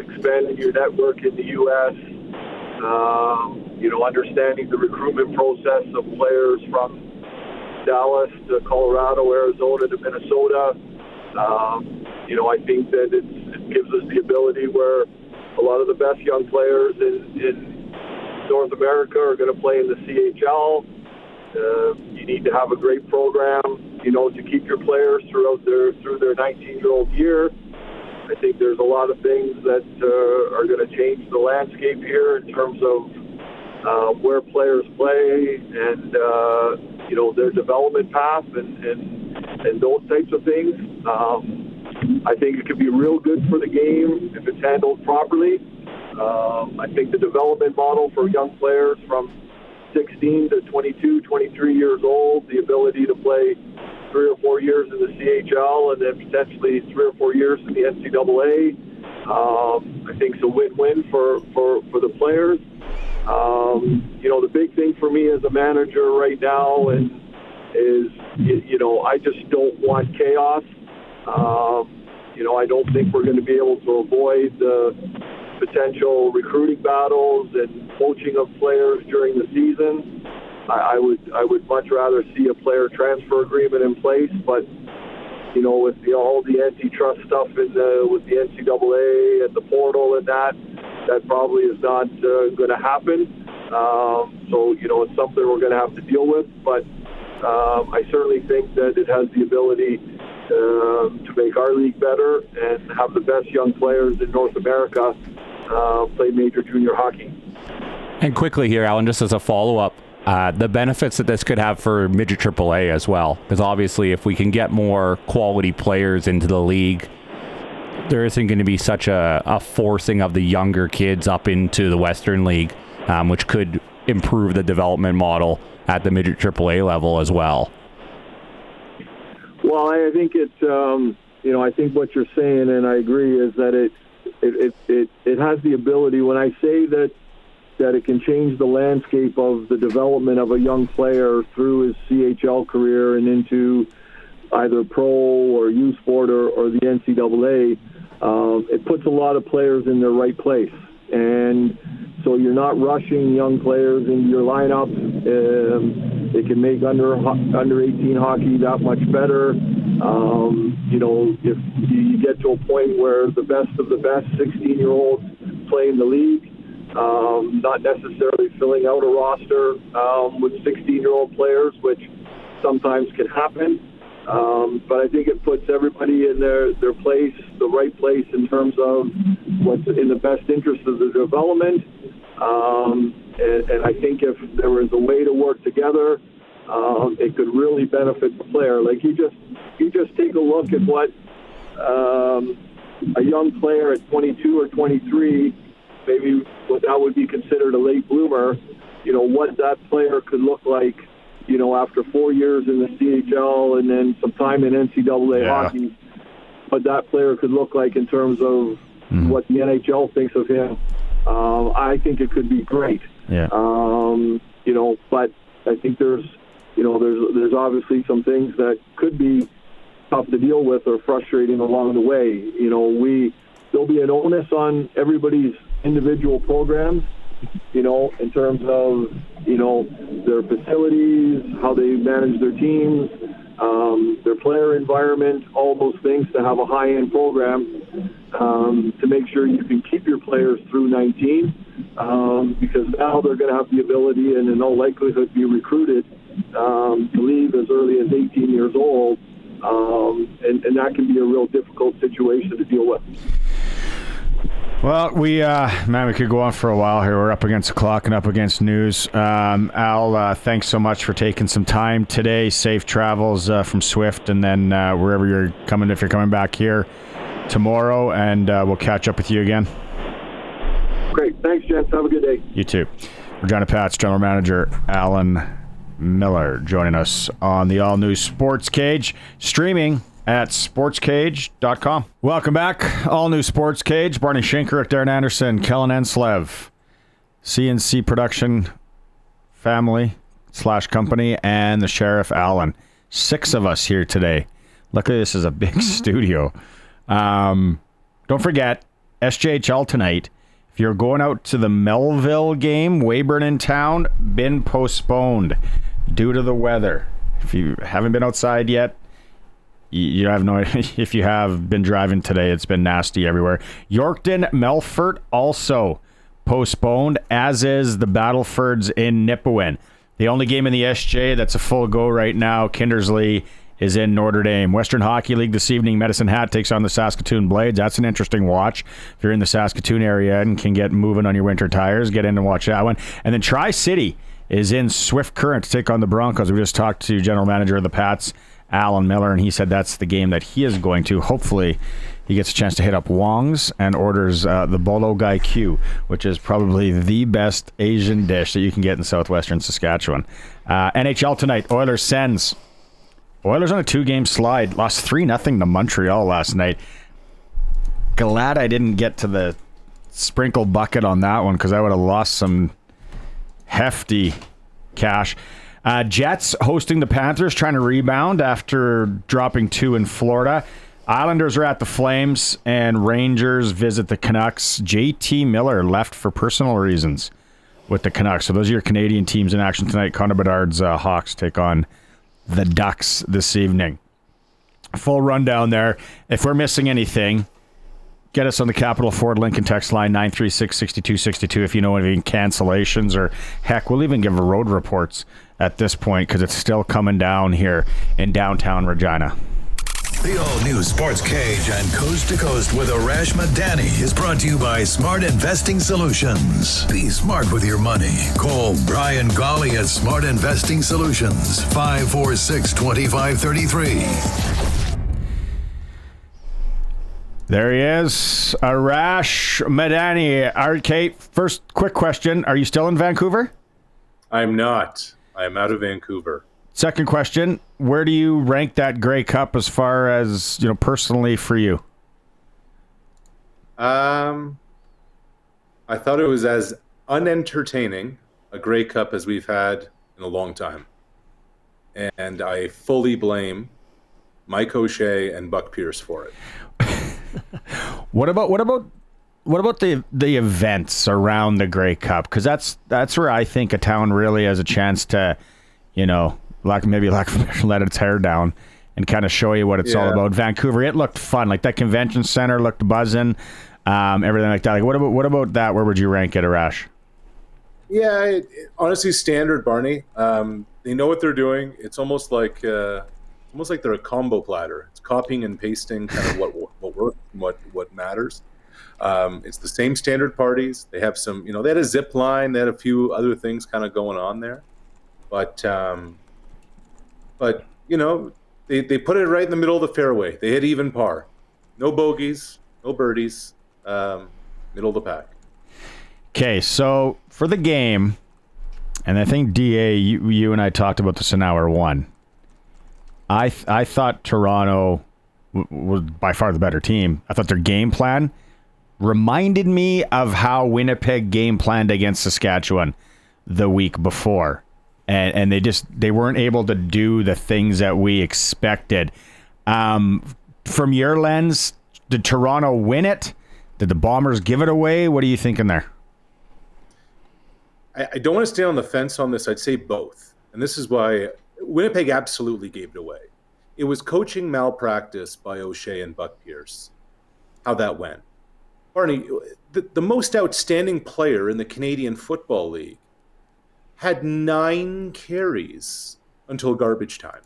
expanding your network in the U.S., understanding the recruitment process of players from Dallas to Colorado, Arizona to Minnesota. I think that it gives us the ability where a lot of the best young players in North America are going to play in the CHL. You need to have a great program, to keep your players through their 19-year-old year. I think there's a lot of things that are going to change the landscape here in terms of where players play and their development path and those types of things. I think it could be real good for the game if it's handled properly. I think the development model for young players from 16 to 22, 23 years old, the ability to play 3 or 4 years in the CHL and then potentially 3 or 4 years in the NCAA, I think it's a win-win for the players. The big thing for me as a manager right now is I just don't want chaos. I don't think we're going to be able to avoid the potential recruiting battles and poaching of players during the season. I would much rather see a player transfer agreement in place, but with all the antitrust stuff with the NCAA and the portal and that probably is not going to happen. So it's something we're going to have to deal with, but I certainly think that it has the ability to make our league better and have the best young players in North America play major junior hockey. And quickly here, Alan, just as a follow-up, the benefits that this could have for midget AAA as well, because obviously if we can get more quality players into the league, there isn't going to be such a forcing of the younger kids up into the Western League, which could improve the development model at the midget AAA level as well. Well, I think it's, I think what you're saying, and I agree, is that it has the ability. When I say that it can change the landscape of the development of a young player through his CHL career and into either pro or U Sport or the NCAA, it puts a lot of players in their right place. And so you're not rushing young players into your lineup. It can make under 18 hockey that much better. If you get to a point where the best of the best 16-year-olds play in the league, not necessarily filling out a roster with 16-year-old players, which sometimes can happen. But I think it puts everybody in their place, the right place in terms of what's in the best interest of the development. And I think if there was a way to work together, it could really benefit the player. Like you just take a look at what a young player at 22 or 23, maybe what that would be considered a late bloomer, what that player could look like, after 4 years in the CHL and then some time in NCAA hockey, what that player could look like in terms of what the NHL thinks of him. I think it could be great. Yeah. But I think there's obviously some things that could be tough to deal with or frustrating along the way. There'll be an onus on everybody's individual programs, in terms of, their facilities, how they manage their teams, their player environment, all those things to have a high-end program to make sure you can keep your players through 19. because now they're going to have the ability and in all likelihood be recruited to leave as early as 18 years old, and that can be a real difficult situation to deal with. Well, we could go on for a while here. We're up against the clock and up against news. Al, thanks so much for taking some time today. Safe travels from Swift, and then wherever you're coming, if you're coming back here tomorrow, and we'll catch up with you again. Great. Thanks, gents. Have a good day. You too. Regina Pat's General Manager Alan Millar joining us on the All-New SportsCage, streaming at SportsCage.com. Welcome back. All-New SportsCage. Barney Shinkaruk, Daren Anderson, Kellin and Daren, CNC Production family / company, and the Sheriff Alan. 6 of us here today. Luckily, this is a big studio. Don't forget, SJHL tonight. If you're going out to the Melville game, Weyburn in town, been postponed due to the weather. If you haven't been outside yet, you have no idea. If you have been driving today, it's been nasty everywhere. Yorkton, Melfort also postponed, as is the Battlefords in Nipawin. The only game in the SJ that's a full go right now, Kindersley is in Notre Dame. Western Hockey League this evening, Medicine Hat takes on the Saskatoon Blades. That's an interesting watch. If you're in the Saskatoon area and can get moving on your winter tires, get in and watch that one. And then Tri-City is in Swift Current to take on the Broncos. We just talked to General Manager of the Pats, Alan Millar, and he said that's the game that he is going to. Hopefully he gets a chance to hit up Wong's and orders the Bolo Gai Q, which is probably the best Asian dish that you can get in southwestern Saskatchewan. NHL tonight, Oilers Sens. Oilers on a 2-game slide. Lost 3-0 to Montreal last night. Glad I didn't get to the sprinkle bucket on that one because I would have lost some hefty cash. Jets hosting the Panthers, trying to rebound after dropping 2 in Florida. Islanders are at the Flames, and Rangers visit the Canucks. JT Miller left for personal reasons with the Canucks. So those are your Canadian teams in action tonight. Connor Bedard's Hawks take on the Ducks this evening. Full rundown there. If we're missing anything, get us on the Capital Ford Lincoln text line 936-6262 if you know any cancellations, or heck, we'll even give road reports at this point because it's still coming down here in downtown Regina. The all-new Sports Cage and Coast to Coast with Arash Madani is brought to you by Smart Investing Solutions. Be smart with your money. Call Brian Golly at Smart Investing Solutions, 546-2533. There he is, Arash Madani. Okay, first quick question. Are you still in Vancouver? I'm not. I'm out of Vancouver. Second question, where do you rank that Grey Cup as far as, personally for you? I thought it was as unentertaining a Grey Cup as we've had in a long time. And I fully blame Mike O'Shea and Buck Pierce for it. What about the events around the Grey Cup? Because that's where I think a town really has a chance to, let its hair down and kind of show you what it's all about. Vancouver, it looked fun. Like that convention center looked buzzing, everything like that. Like what about that? Where would you rank it, Arash? Yeah, honestly, standard, Barney. They know what they're doing. It's almost like they're a combo platter. It's copying and pasting kind of what works and what matters. It's the same standard parties. They have some, they had a zip line. They had a few other things kind of going on there, but they put it right in the middle of the fairway. They hit even par, no bogeys, no birdies, middle of the pack. Okay, so for the game, and I think DA, you and I talked about this in hour one. I thought Toronto was by far the better team. I thought their game plan reminded me of how Winnipeg game planned against Saskatchewan the week before. And they weren't able to do the things that we expected. From your lens, did Toronto win it? Did the Bombers give it away? What are you thinking there? I don't want to stay on the fence on this. I'd say both. And this is why Winnipeg absolutely gave it away. It was coaching malpractice by O'Shea and Buck Pierce, how that went. Barney, the most outstanding player in the Canadian Football League had 9 carries until garbage time.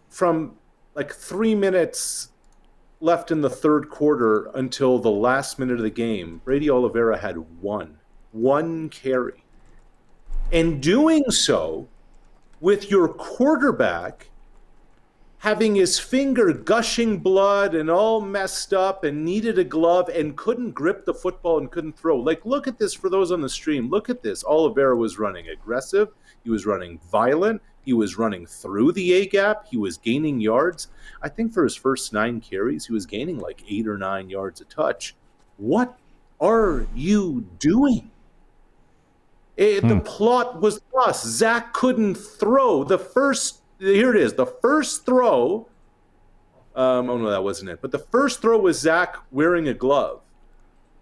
From like 3 minutes left in the third quarter until the last minute of the game, Brady Oliveira had one carry. And doing so with your quarterback having his finger gushing blood and all messed up and needed a glove and couldn't grip the football and couldn't throw. Like, look at this for those on the stream. Look at this. Oliveira was running aggressive. He was running violent. He was running through the A-gap. He was gaining yards. I think for his first 9 carries, he was gaining like 8 or 9 yards a touch. What are you doing? The plot was lost. Zach couldn't throw. Here it is. The first throw. Oh, no, that wasn't it. But the first throw was Zach wearing a glove.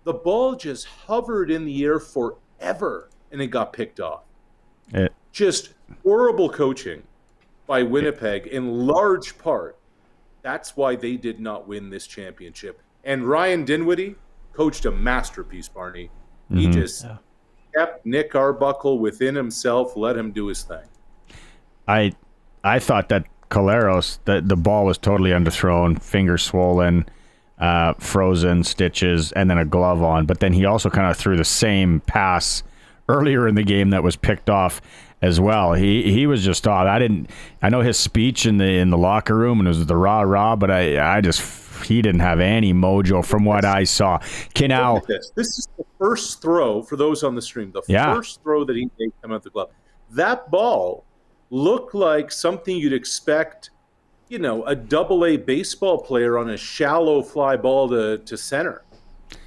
The ball just hovered in the air forever, and it got picked off. Just horrible coaching by Winnipeg in large part. That's why they did not win this championship. And Ryan Dinwiddie coached a masterpiece, Barney. He just kept Nick Arbuckle within himself, let him do his thing. I thought that Caleros, the ball was totally underthrown, fingers swollen, frozen, stitches, and then a glove on. But then he also kind of threw the same pass earlier in the game that was picked off as well. He was just off. I know his speech in the locker room, and it was the rah-rah, but he didn't have any mojo from what I saw. This is the first throw, for those on the stream, first throw that he made come out the glove. That ball looked like something you'd expect, a double-A baseball player on a shallow fly ball to center.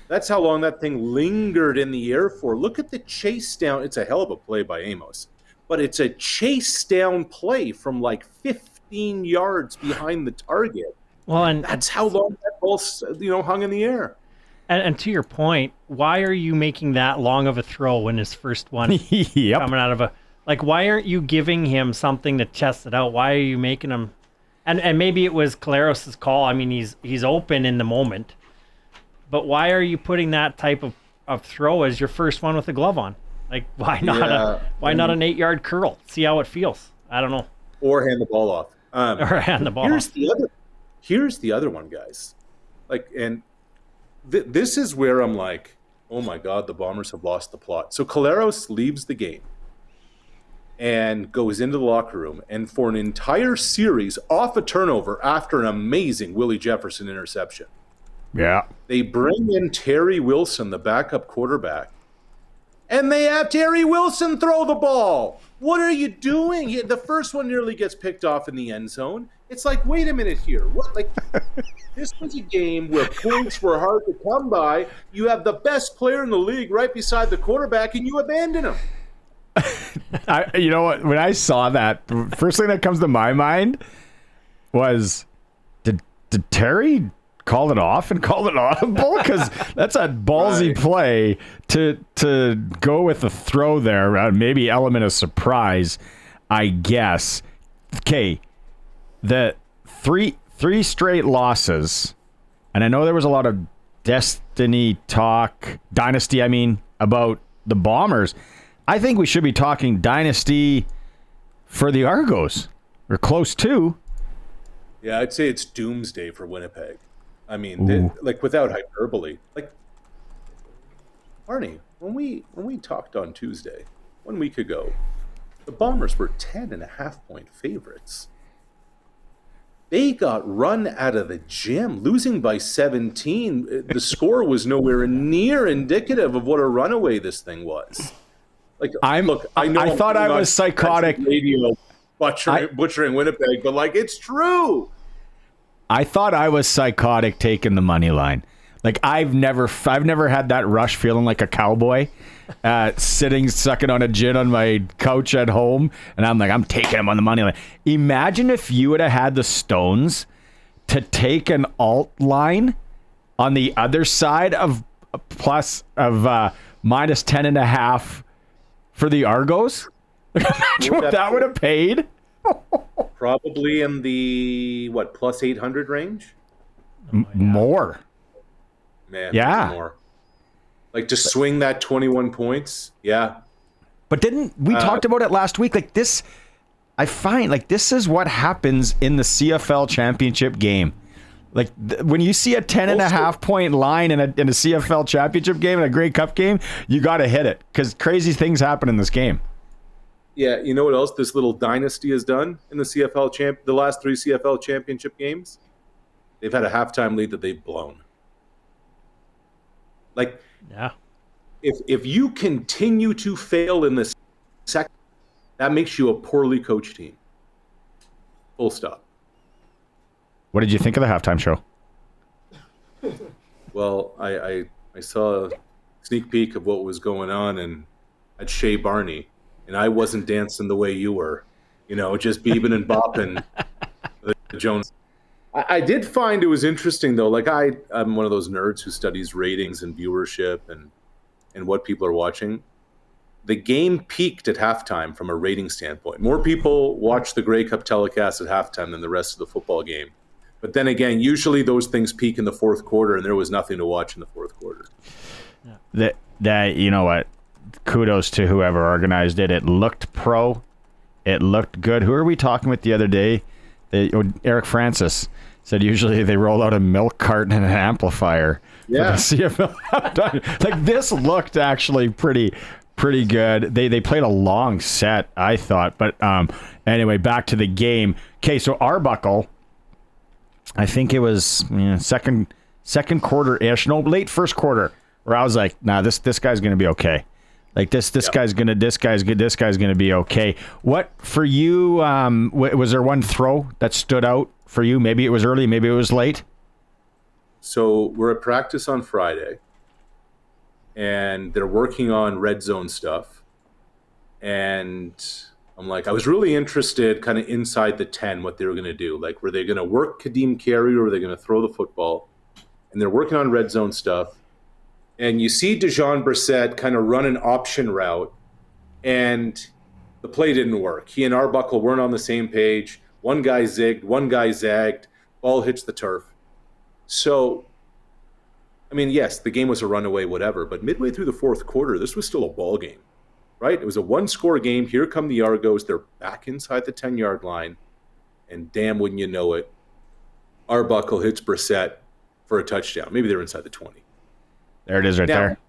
That's how long that thing lingered in the air for. Look at the chase down. It's a hell of a play by Amos. But it's a chase down play from like 15 yards behind the target. Well, and that's how long that ball, hung in the air. And to your point, why are you making that long of a throw when his first one coming out of a... Like, why aren't you giving him something to test it out? Why are you making him... And maybe it was Caleros' call. I mean, he's open in the moment. But why are you putting that type of throw as your first one with a glove on? Like, why not not an 8-yard curl? See how it feels. I don't know. Or hand the ball off. Or hand the ball off. Here's the other one, guys. Like, and this is where I'm like, oh my God, the Bombers have lost the plot. So Caleros leaves the game and goes into the locker room, and for an entire series off a turnover after an amazing Willie Jefferson interception. Yeah. They bring in Terry Wilson, the backup quarterback, and they have Terry Wilson throw the ball. What are you doing? The first one nearly gets picked off in the end zone. It's like, wait a minute here. What? Like, this was a game where points were hard to come by. You have the best player in the league right beside the quarterback, and you abandon him. You know what? When I saw that, the first thing that comes to my mind was, did Terry call it off and call it audible? Because that's a ballsy play to go with the throw there. Maybe element of surprise, I guess. Okay, the three straight losses, and I know there was a lot of dynasty about the Bombers. I think we should be talking dynasty for the Argos. We're close to. Yeah, I'd say it's doomsday for Winnipeg. I mean, without hyperbole. Like, Barney, when we talked on Tuesday, 1 week ago, the Bombers were 10.5-point favorites. They got run out of the gym, losing by 17. The score was nowhere near indicative of what a runaway this thing was. Like, I thought I was psychotic. Radio butchering Winnipeg, but like, it's true. I thought I was psychotic taking the money line. Like, I've never had that rush feeling like a cowboy, sitting sucking on a gin on my couch at home, and I'm like, I'm taking him on the money line. Imagine if you would have had the stones to take an alt line on the other side of minus 10.5 for the Argos. Imagine what that would have paid. Probably in the plus 800 range. More. man. Yeah. More. Like to swing that 21 points. Yeah. But didn't we talked about it last week? Like this, I find like this is what happens in the CFL championship game. Like when you see a 10.5 point line in a CFL championship game, in a Grey Cup game, you got to hit it because crazy things happen in this game. Yeah, you know what else this little dynasty has done in the CFL the last 3 CFL championship games? They've had a halftime lead that they've blown. Like, Yeah. if you continue to fail in this second, that makes you a poorly coached team. Full stop. What did you think of the halftime show? Well, I saw a sneak peek of what was going on and at Shea Barney, and I wasn't dancing the way you were, just beebing and bopping the Jones. I did find it was interesting though. Like I'm one of those nerds who studies ratings and viewership and what people are watching. The game peaked at halftime from a rating standpoint. More people watch the Grey Cup telecast at halftime than the rest of the football game. But then again, usually those things peak in the fourth quarter, and there was nothing to watch in the fourth quarter. That you know what? Kudos to whoever organized it. It looked pro. It looked good. Who are we talking with the other day? Eric Francis said usually they roll out a milk carton and an amplifier. Yeah. For the CFL. Like this looked actually pretty good. They played a long set, I thought. But anyway, back to the game. Okay, so Arbuckle, I think it was second quarter-ish. No, late first quarter, where I was like, nah, this guy's gonna be okay. Like this guy's gonna be okay. What for you? Was there one throw that stood out for you? Maybe it was early, maybe it was late. So we're at practice on Friday, and they're working on red zone stuff. And I'm like, I was really interested kind of inside the 10, what they were going to do. Like, were they going to work Kadeem Carey or were they going to throw the football? And they're working on red zone stuff. And you see Dejon Brissett kind of run an option route, and the play didn't work. He and Arbuckle weren't on the same page. One guy zigged, one guy zagged, ball hits the turf. So, I mean, yes, the game was a runaway, whatever, but midway through the fourth quarter, this was still a ball game, right? It was a one-score game. Here come the Argos. They're back inside the 10-yard line, and damn, wouldn't you know it, Arbuckle hits Brissett for a touchdown. Maybe they're inside the 20. There it is right there.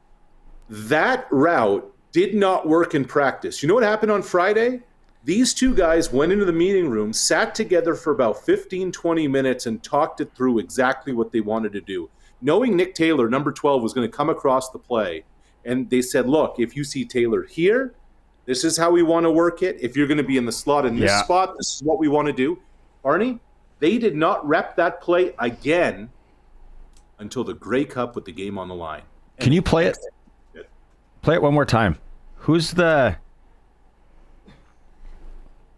That route did not work in practice. You know what happened on Friday? These two guys went into the meeting room, sat together for about 15, 20 minutes and talked it through exactly what they wanted to do. Knowing Nick Taylor, number 12, was going to come across the play. And they said, look, if you see Taylor here, this is how we want to work it. If you're going to be in the slot in this spot, this is what we want to do. Barney, they did not rep that play again until the Grey Cup with the game on the line. Can you play it? Play it one more time. Who's the...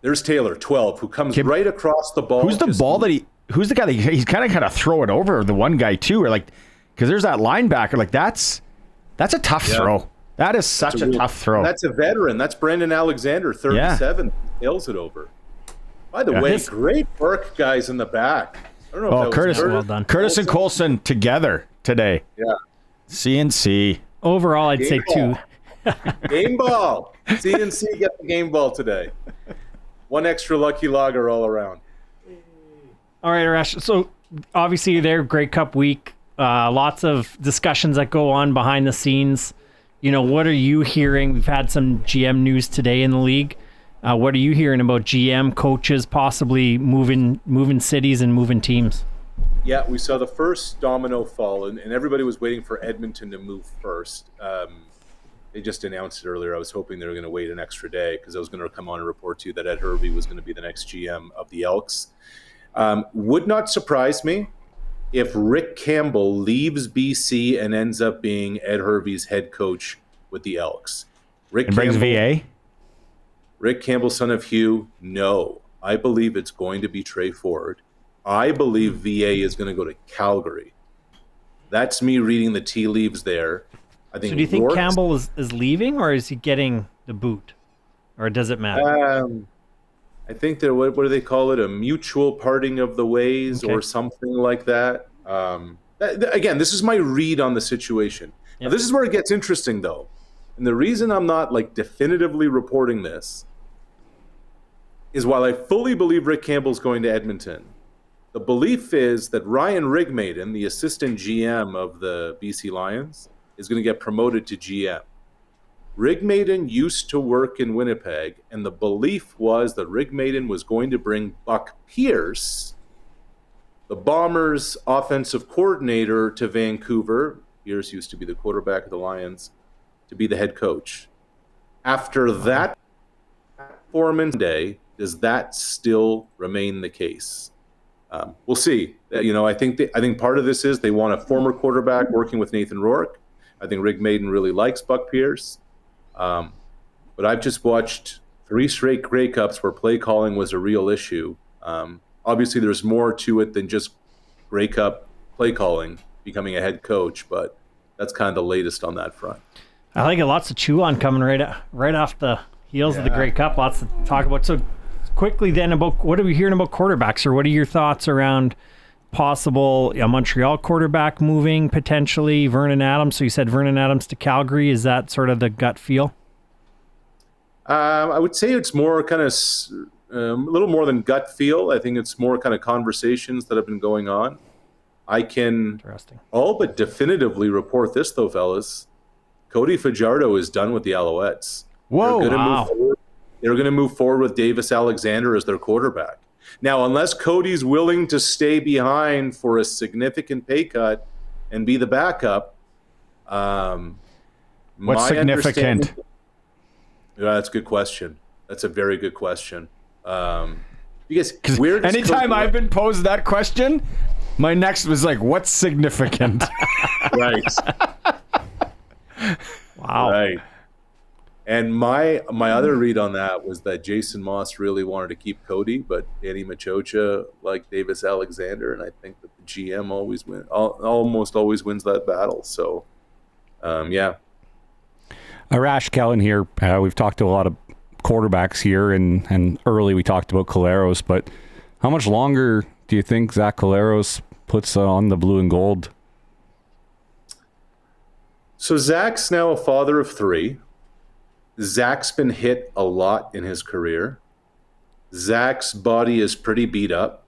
There's Taylor, 12, who comes right across the ball. Who's the ball that who's the guy that he's kind of throw it over the one guy too, or like, because there's that linebacker. Like that's a tough throw. That is such a tough throw. That's a veteran. That's Brandon Alexander, 37. Nails it over. By the way, great work, guys in the back. I don't know if that was well done. Curtis and Colson together today. Yeah. CNC. Overall, I'd say 2. Game ball. CNC get the game ball today. One extra lucky logger all around. All right, Arash. So obviously they're Grey Cup week. Lots of discussions that go on behind the scenes. What are you hearing? We've had some GM news today in the league. What are you hearing about GM coaches possibly moving cities and moving teams? Yeah, we saw the first domino fall, and everybody was waiting for Edmonton to move first. They just announced it earlier. I was hoping they were going to wait an extra day because I was going to come on and report to you that Ed Hervey was going to be the next GM of the Elks. Would not surprise me if Rick Campbell leaves BC and ends up being Ed Hervey's head coach with the Elks. And brings VA? Rick Campbell, son of Hugh, no. I believe it's going to be Trey Ford. I believe VA is going to go to Calgary. That's me reading the tea leaves there. I think. So do you think Campbell is leaving, or is he getting the boot, or does it matter? I think what do they call it? A mutual parting of the ways, or something like that. Again, this is my read on the situation. Yep. Now, this is where it gets interesting, though. And the reason I'm not like definitively reporting this is while I fully believe Rick Campbell's going to Edmonton, the belief is that Ryan Rigmaiden, the assistant GM of the BC Lions, is going to get promoted to GM. Rigmaiden used to work in Winnipeg, and the belief was that Rigmaiden was going to bring Buck Pierce, the Bombers' offensive coordinator, to Vancouver. Pierce used to be the quarterback of the Lions, to be the head coach. After that performance day, does that still remain the case? We'll see. I think part of this is they want a former quarterback working with Nathan Rourke. I think Rigmaiden really likes Buck Pierce. But I've just watched 3 straight Grey Cups where play calling was a real issue. Obviously, there's more to it than just Grey Cup play calling, becoming a head coach, but that's kind of the latest on that front. I like it. Lots of chew on coming right off the heels of the Grey Cup. Lots to talk about. So quickly then, about what are we hearing about quarterbacks, or what are your thoughts around possible Montreal quarterback moving potentially? Vernon Adams. So you said Vernon Adams to Calgary. Is that sort of the gut feel? I would say it's more kind of a little more than gut feel. I think it's more kind of conversations that have been going on. I can all but definitively report this, though, fellas. Cody Fajardo is done with the Alouettes. Whoa! They're going to move forward with Davis Alexander as their quarterback. Now, unless Cody's willing to stay behind for a significant pay cut and be the backup, what's significant? Yeah, that's a good question. That's a very good question. Because anytime I've been posed that question, my next was like, what's significant? Right. Wow. Right. And my other read on that was that Jason Moss really wanted to keep Cody, but Danny Machocha liked Davis Alexander, and I think that the GM almost always wins that battle. So, yeah. Arash, Kellin here. We've talked to a lot of quarterbacks here, and early we talked about Collaros, but how much longer do you think Zach Collaros puts on the blue and gold? So Zach's now a father of 3. Zach's been hit a lot in his career. Zach's body is pretty beat up.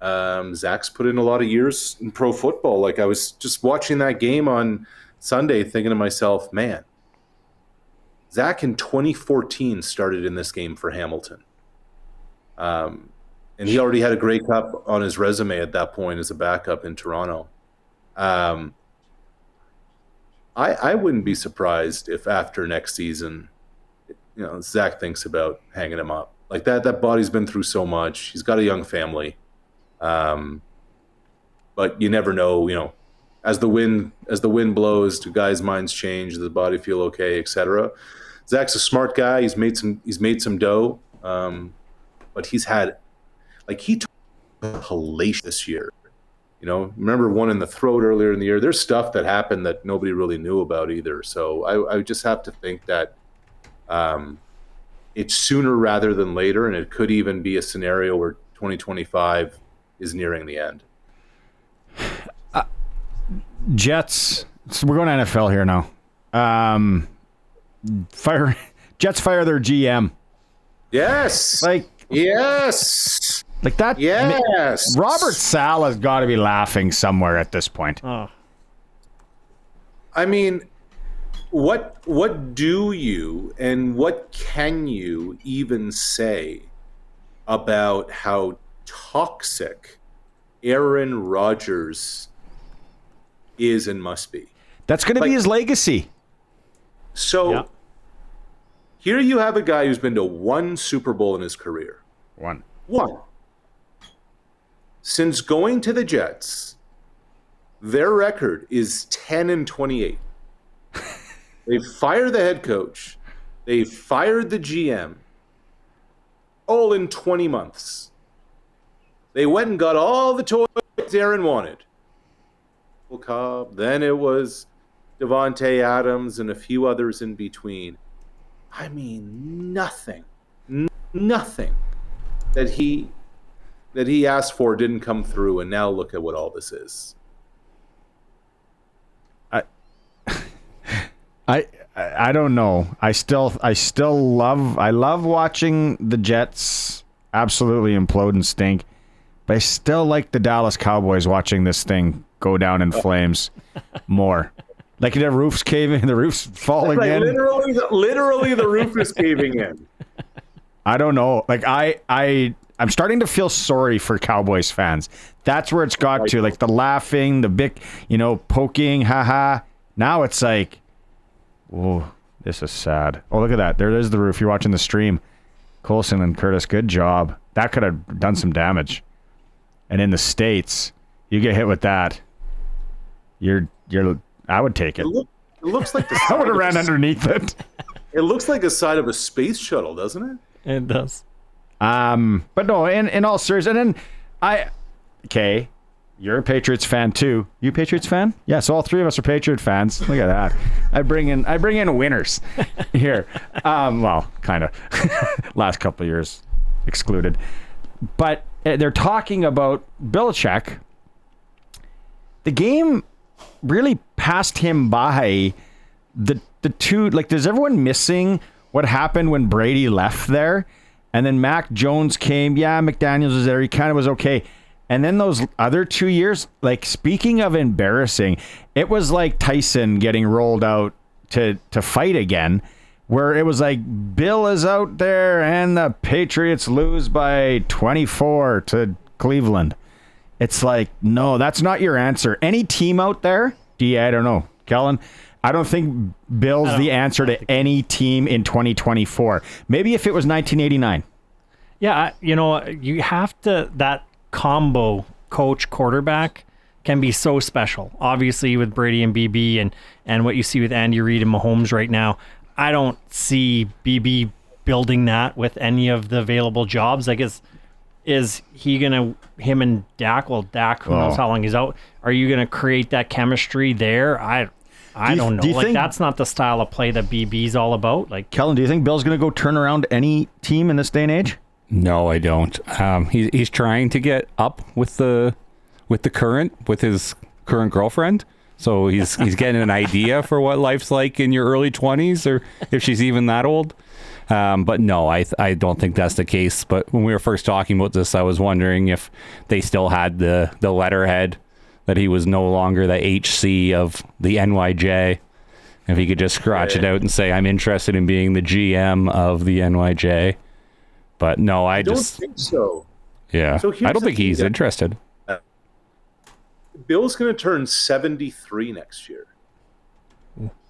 Zach's put in a lot of years in pro football. Like, I was just watching that game on Sunday thinking to myself, man, Zach in 2014 started in this game for Hamilton. And he already had a Grey Cup on his resume at that point as a backup in Toronto. I wouldn't be surprised if after next season, Zach thinks about hanging him up. Like that body's been through so much. He's got a young family. But you never know, as the wind blows, do guys' minds change? Does the body feel okay, etc.? Zach's a smart guy. He's made some dough. But he took hellacious this year. Remember one in the throat earlier in the year. There's stuff that happened that nobody really knew about either. So I just have to think that it's sooner rather than later, and it could even be a scenario where 2025 is nearing the end. Jets. So we're going to NFL here now. Jets fire their GM. Yes. Yes. Like that. Yes. Robert Saleh's got to be laughing somewhere at this point. Oh. I mean, what do you and what can you even say about how toxic Aaron Rodgers is and must be? That's going to be his legacy. So here you have a guy who's been to 1 Super Bowl in his career. One. Since going to the Jets, their record is 10-28. They fired the head coach. They fired the GM. All in 20 months. They went and got all the toys Aaron wanted. Cobb, then it was Devontae Adams and a few others in between. I mean, nothing that he asked for didn't come through, and now look at what all this is. I don't know. I love watching the Jets absolutely implode and stink, but I still like the Dallas Cowboys watching this thing go down in flames more. Like the roof's caving, the roof's falling in. Literally, the roof is caving in. I don't know. Like I'm starting to feel sorry for Cowboys fans. That's where it's got to. Like the laughing, the big, poking, haha. Now it's like, whoa, this is sad. Oh, look at that. There is the roof. You're watching the stream. Colson and Curtis, good job. That could have done some damage. And in the States, you get hit with that. I would take it. It looks like I would have ran underneath it. It looks like the side of a space shuttle, doesn't it? It does. But no, in all seriousness, and then you're a Patriots fan too. You a Patriots fan? Yeah, so all three of us are Patriot fans. Look at that. I bring in winners here. Well, kind of. Last couple of years excluded. But they're talking about Belichick. The game really passed him by. The two, like, is everyone missing what happened when Brady left there? And then Mac Jones came. Yeah, McDaniels was there. He kind of was okay. And then those other 2 years, like, speaking of embarrassing, it was like Tyson getting rolled out to fight again, where it was like Bill is out there and the Patriots lose by 24 to Cleveland. It's like, no, that's not your answer. Any team out there? I don't know. Kellin, I don't think Bill's the answer to any team in 2024. Maybe if it was 1989. Yeah, you have to, that combo coach quarterback can be so special. Obviously with Brady and BB and what you see with Andy Reid and Mahomes right now, I don't see BB building that with any of the available jobs. Like, is he gonna, him and Dak, who knows how long he's out, are you gonna create that chemistry there? I don't know. Like, that's not the style of play that BB's all about. Like, Kellin, do you think Bill's gonna go turn around any team in this day and age? No, I don't. He's trying to get up with his current girlfriend. So he's getting an idea for what life's like in your early 20s, or if she's even that old. But no, I don't think that's the case. But when we were first talking about this, I was wondering if they still had the letterhead that he was no longer the HC of the NYJ. If he could just scratch it out and say, I'm interested in being the GM of the NYJ. But no, I don't think so. Yeah, so I don't think he's interested. Bill's going to turn 73 next year.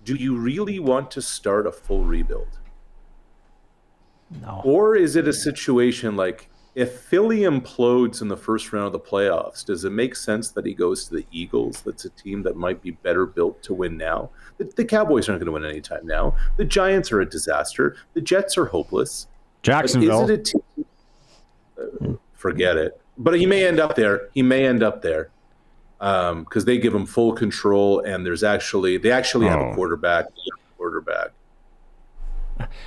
Do you really want to start a full rebuild? No. Or is it a situation like, if Philly implodes in the first round of the playoffs, does it make sense that he goes to the Eagles? That's a team that might be better built to win now. The Cowboys aren't going to win anytime now. The Giants are a disaster. The Jets are hopeless. Jacksonville. Like, is it a team? Forget it. But he may end up there. Because they give him full control, and they actually have a quarterback.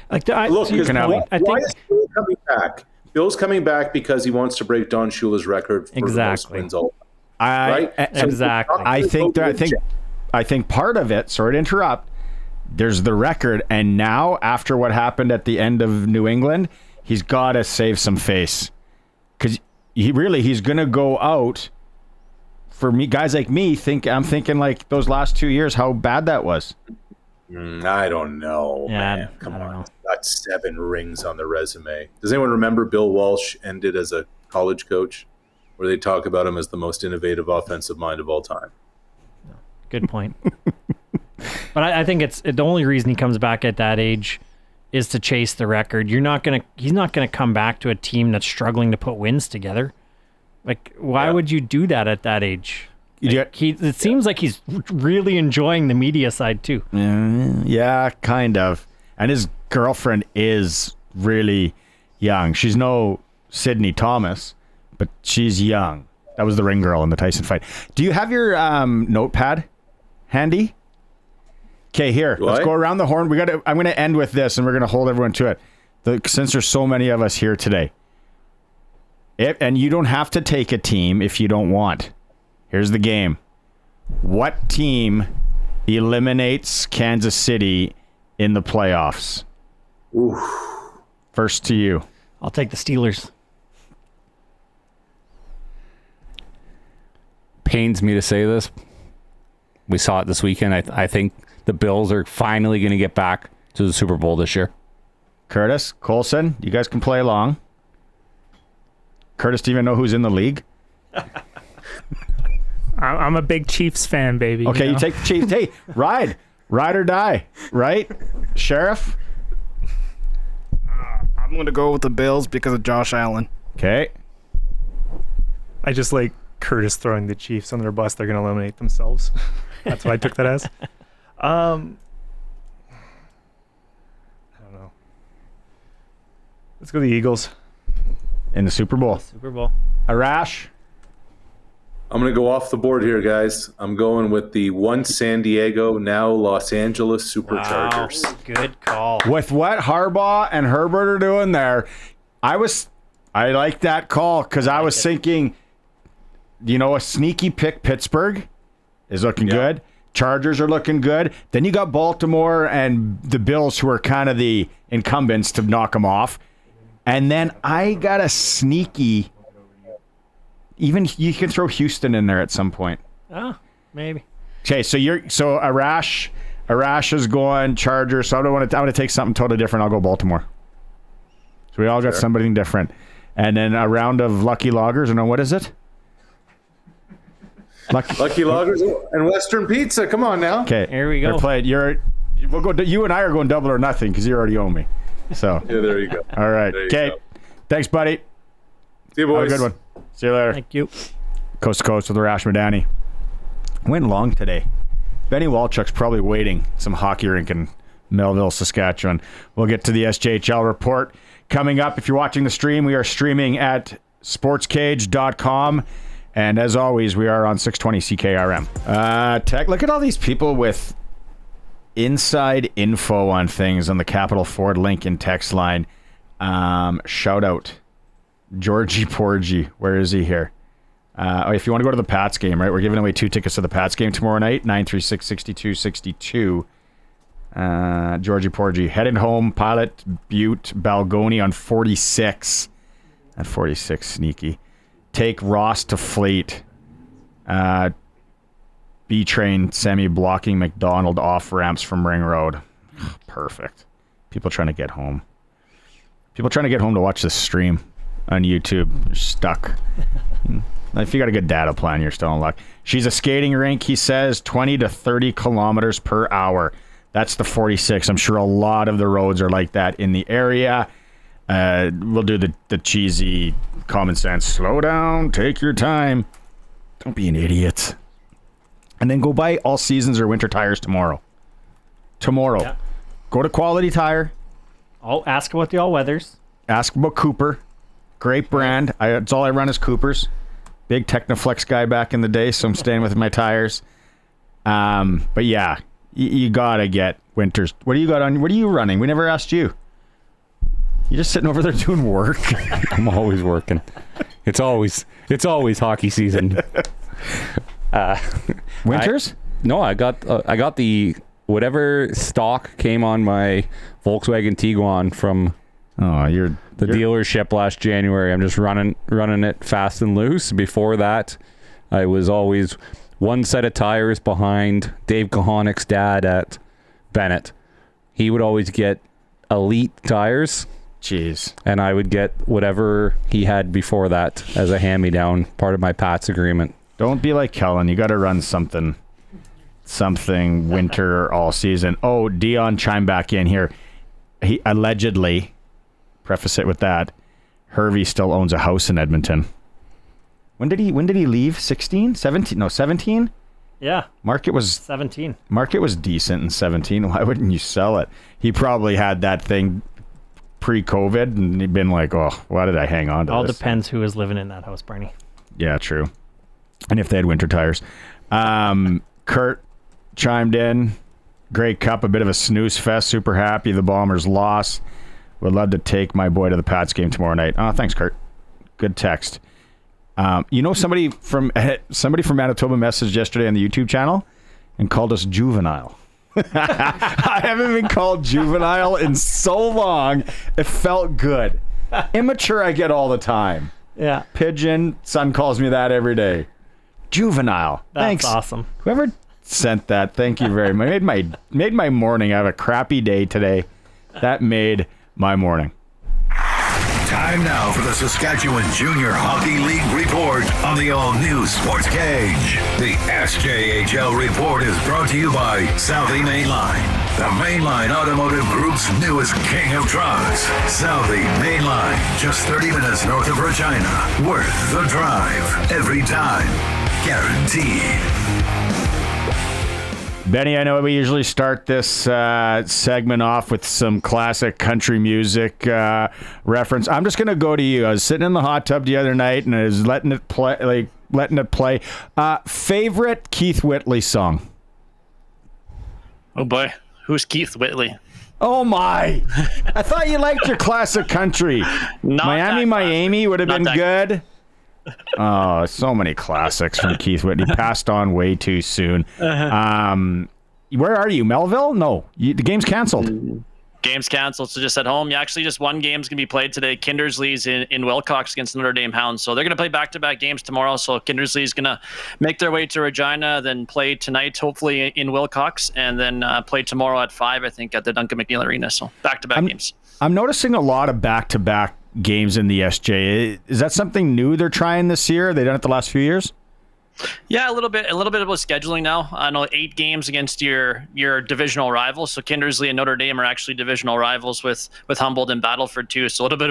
Like, look, so why is Bill coming back? Bill's coming back because he wants to break Don Shula's record for the most wins all time. Right? Exactly. I think part of it, sorry to interrupt, there's the record, and now after what happened at the end of New England, he's got to save some face, because he's going to go out. For me, guys like me, I'm thinking like those last 2 years, how bad that was. I don't know, man. Come on. Know. Got 7 rings on the resume. Does anyone remember Bill Walsh ended as a college coach, where they talk about him as the most innovative offensive mind of all time? Good point. But I think it's the only reason he comes back at that age is to chase the record. He's not gonna come back to a team that's struggling to put wins together. Like, why would you do that at that age? Like, it seems like he's really enjoying the media side too. Yeah, kind of. And his girlfriend is really young. She's no Sydney Thomas, but she's young. That was the ring girl in the Tyson fight. Do you have your notepad handy? Okay, here. Let's go around the horn. I'm going to end with this, and we're going to hold everyone to it. Since there's so many of us here today. And you don't have to take a team if you don't want. Here's the game. What team eliminates Kansas City in the playoffs? Oof. First to you. I'll take the Steelers. Pains me to say this. We saw it this weekend. I think the Bills are finally going to get back to the Super Bowl this year. Curtis, Colson, you guys can play along. Curtis, do you even know who's in the league? I'm a big Chiefs fan, baby. Okay, you you take the Chiefs. Hey, ride or die, right? Sheriff? I'm going to go with the Bills because of Josh Allen. Okay. I just like Curtis throwing the Chiefs on their bus. They're going to eliminate themselves. That's what I took that as. I don't know. Let's go the Eagles. In the Super Bowl. Super Bowl. Arash? I'm going to go off the board here, guys. I'm going with the once San Diego, now Los Angeles Superchargers. Wow, good call. With what Harbaugh and Herbert are doing there, I like that call because I was thinking, a sneaky pick. Pittsburgh is looking good. Chargers are looking good. Then you got Baltimore and the Bills, who are kind of the incumbents to knock them off. And then I got a sneaky. Even you can throw Houston in there at some point. Oh, maybe. Okay, so Arash is going Chargers. So I want to take something totally different. I'll go Baltimore. So we all got something different, and then a round of Lucky Loggers. And what is it? Lucky Loggers and Western Pizza. Come on now. Okay, here we go. We'll go. You and I are going double or nothing because you already owe me. So yeah, there you go. All right. Okay. Thanks, buddy. See you, boys. Have a good one. See you later. Thank you. Coast to Coast with Arash Madani. Went long today. Benny Walchuk's probably waiting some hockey rink in Melville, Saskatchewan. We'll get to the SJHL report coming up. If you're watching the stream, we are streaming at sportscage.com. And as always, we are on 620 CKRM. Tech, look at all these people with inside info on things on the Capital Ford Lincoln text line. Shout out. Georgie Porgy, where is he here? If you want to go to the Pats game, right? We're giving away 2 tickets to the Pats game tomorrow night, 936-6262. Georgie Porgy headed home. Pilot Butte Balgoni on 46. At 46, sneaky. Take Ross to Fleet. B-Train semi-blocking McDonald off ramps from Ring Road. Perfect. People trying to get home. People trying to get home to watch this stream on YouTube. You're stuck. If you got a good data plan, you're still in luck. She's a skating rink, he says, 20 to 30 kilometers per hour. That's the 46. I'm sure a lot of the roads are like that in the area. We'll do the cheesy common sense. Slow down. Take your time. Don't be an idiot. And then go buy all seasons or winter tires tomorrow. Yeah. Go to Quality Tire. Oh, ask about the all-weathers. Ask about Cooper. Great brand. It's all I run is Coopers. Big Technoflex guy back in the day, so I'm staying with my tires. But yeah, you gotta get winters. What do you got on? What are you running? We never asked you. You're just sitting over there doing work. I'm always working. It's always hockey season. Winters? I got the whatever stock came on my Volkswagen Tiguan from the dealership last January. I'm just running it fast and loose. Before that, I was always one set of tires behind Dave Kahonik's dad at Bennett. He would always get elite tires. Jeez. And I would get whatever he had before that as a hand-me-down, part of my Pats agreement. Don't be like Kellin. You got to run something winter all season. Oh, Dion chimed back in here. He allegedly, preface it with that, Hervey still owns a house in Edmonton. When did he leave? 16? 17? No, 17? Yeah. Market was 17. Market was decent in 17. Why wouldn't you sell it? He probably had that thing pre-COVID and he'd been like, oh, why did I hang on to All this? depends who is living in that house, Barney. Yeah, true. And if they had winter tires. Kurt chimed in. Grey Cup, a bit of a snooze fest. Super happy the Bombers lost. Would love to take my boy to the Pats game tomorrow night. Oh, thanks, Kurt. Good text. Somebody from Manitoba messaged yesterday on the YouTube channel and called us juvenile. I haven't been called juvenile in so long. It felt good. Immature I get all the time. Yeah. Pigeon, son calls me that every day. Juvenile. That's Thanks. awesome. Whoever sent that, thank you very much. Made my morning. I have a crappy day today. That made my morning. Time now for the Saskatchewan Junior Hockey League report on the all-new SportsCage. The SJHL report is brought to you by Southie Mainline, the Mainline Automotive Group's newest king of trucks. Southie Mainline, just 30 minutes north of Regina. Worth the drive, every time, guaranteed. Benny, I know we usually start this segment off with some classic country music reference. I'm just going to go to you. I was sitting in the hot tub the other night and I was letting it play. Favorite Keith Whitley song? Oh boy, who's Keith Whitley? Oh my! I thought you liked your classic country. Miami would have been good. Oh, so many classics from Keith Whitley. Passed on way too soon. Where are you? Melville? No, the game's canceled. Game's canceled, so just at home. Actually, just one game's going to be played today. Kindersley's in Wilcox against Notre Dame Hounds. So they're going to play back-to-back games tomorrow. So Kindersley's going to make their way to Regina, then play tonight, hopefully in Wilcox, and then play tomorrow at 5, I think, at the Duncan McNeil Arena. So back-to-back games. I'm noticing a lot of back-to-back games in the SJ. Is that something new they're trying this year? They done it the last few years? Yeah, a little bit about scheduling now. I know 8 games against your divisional rivals. So Kindersley and Notre Dame are actually divisional rivals with Humboldt and Battleford too. So a little bit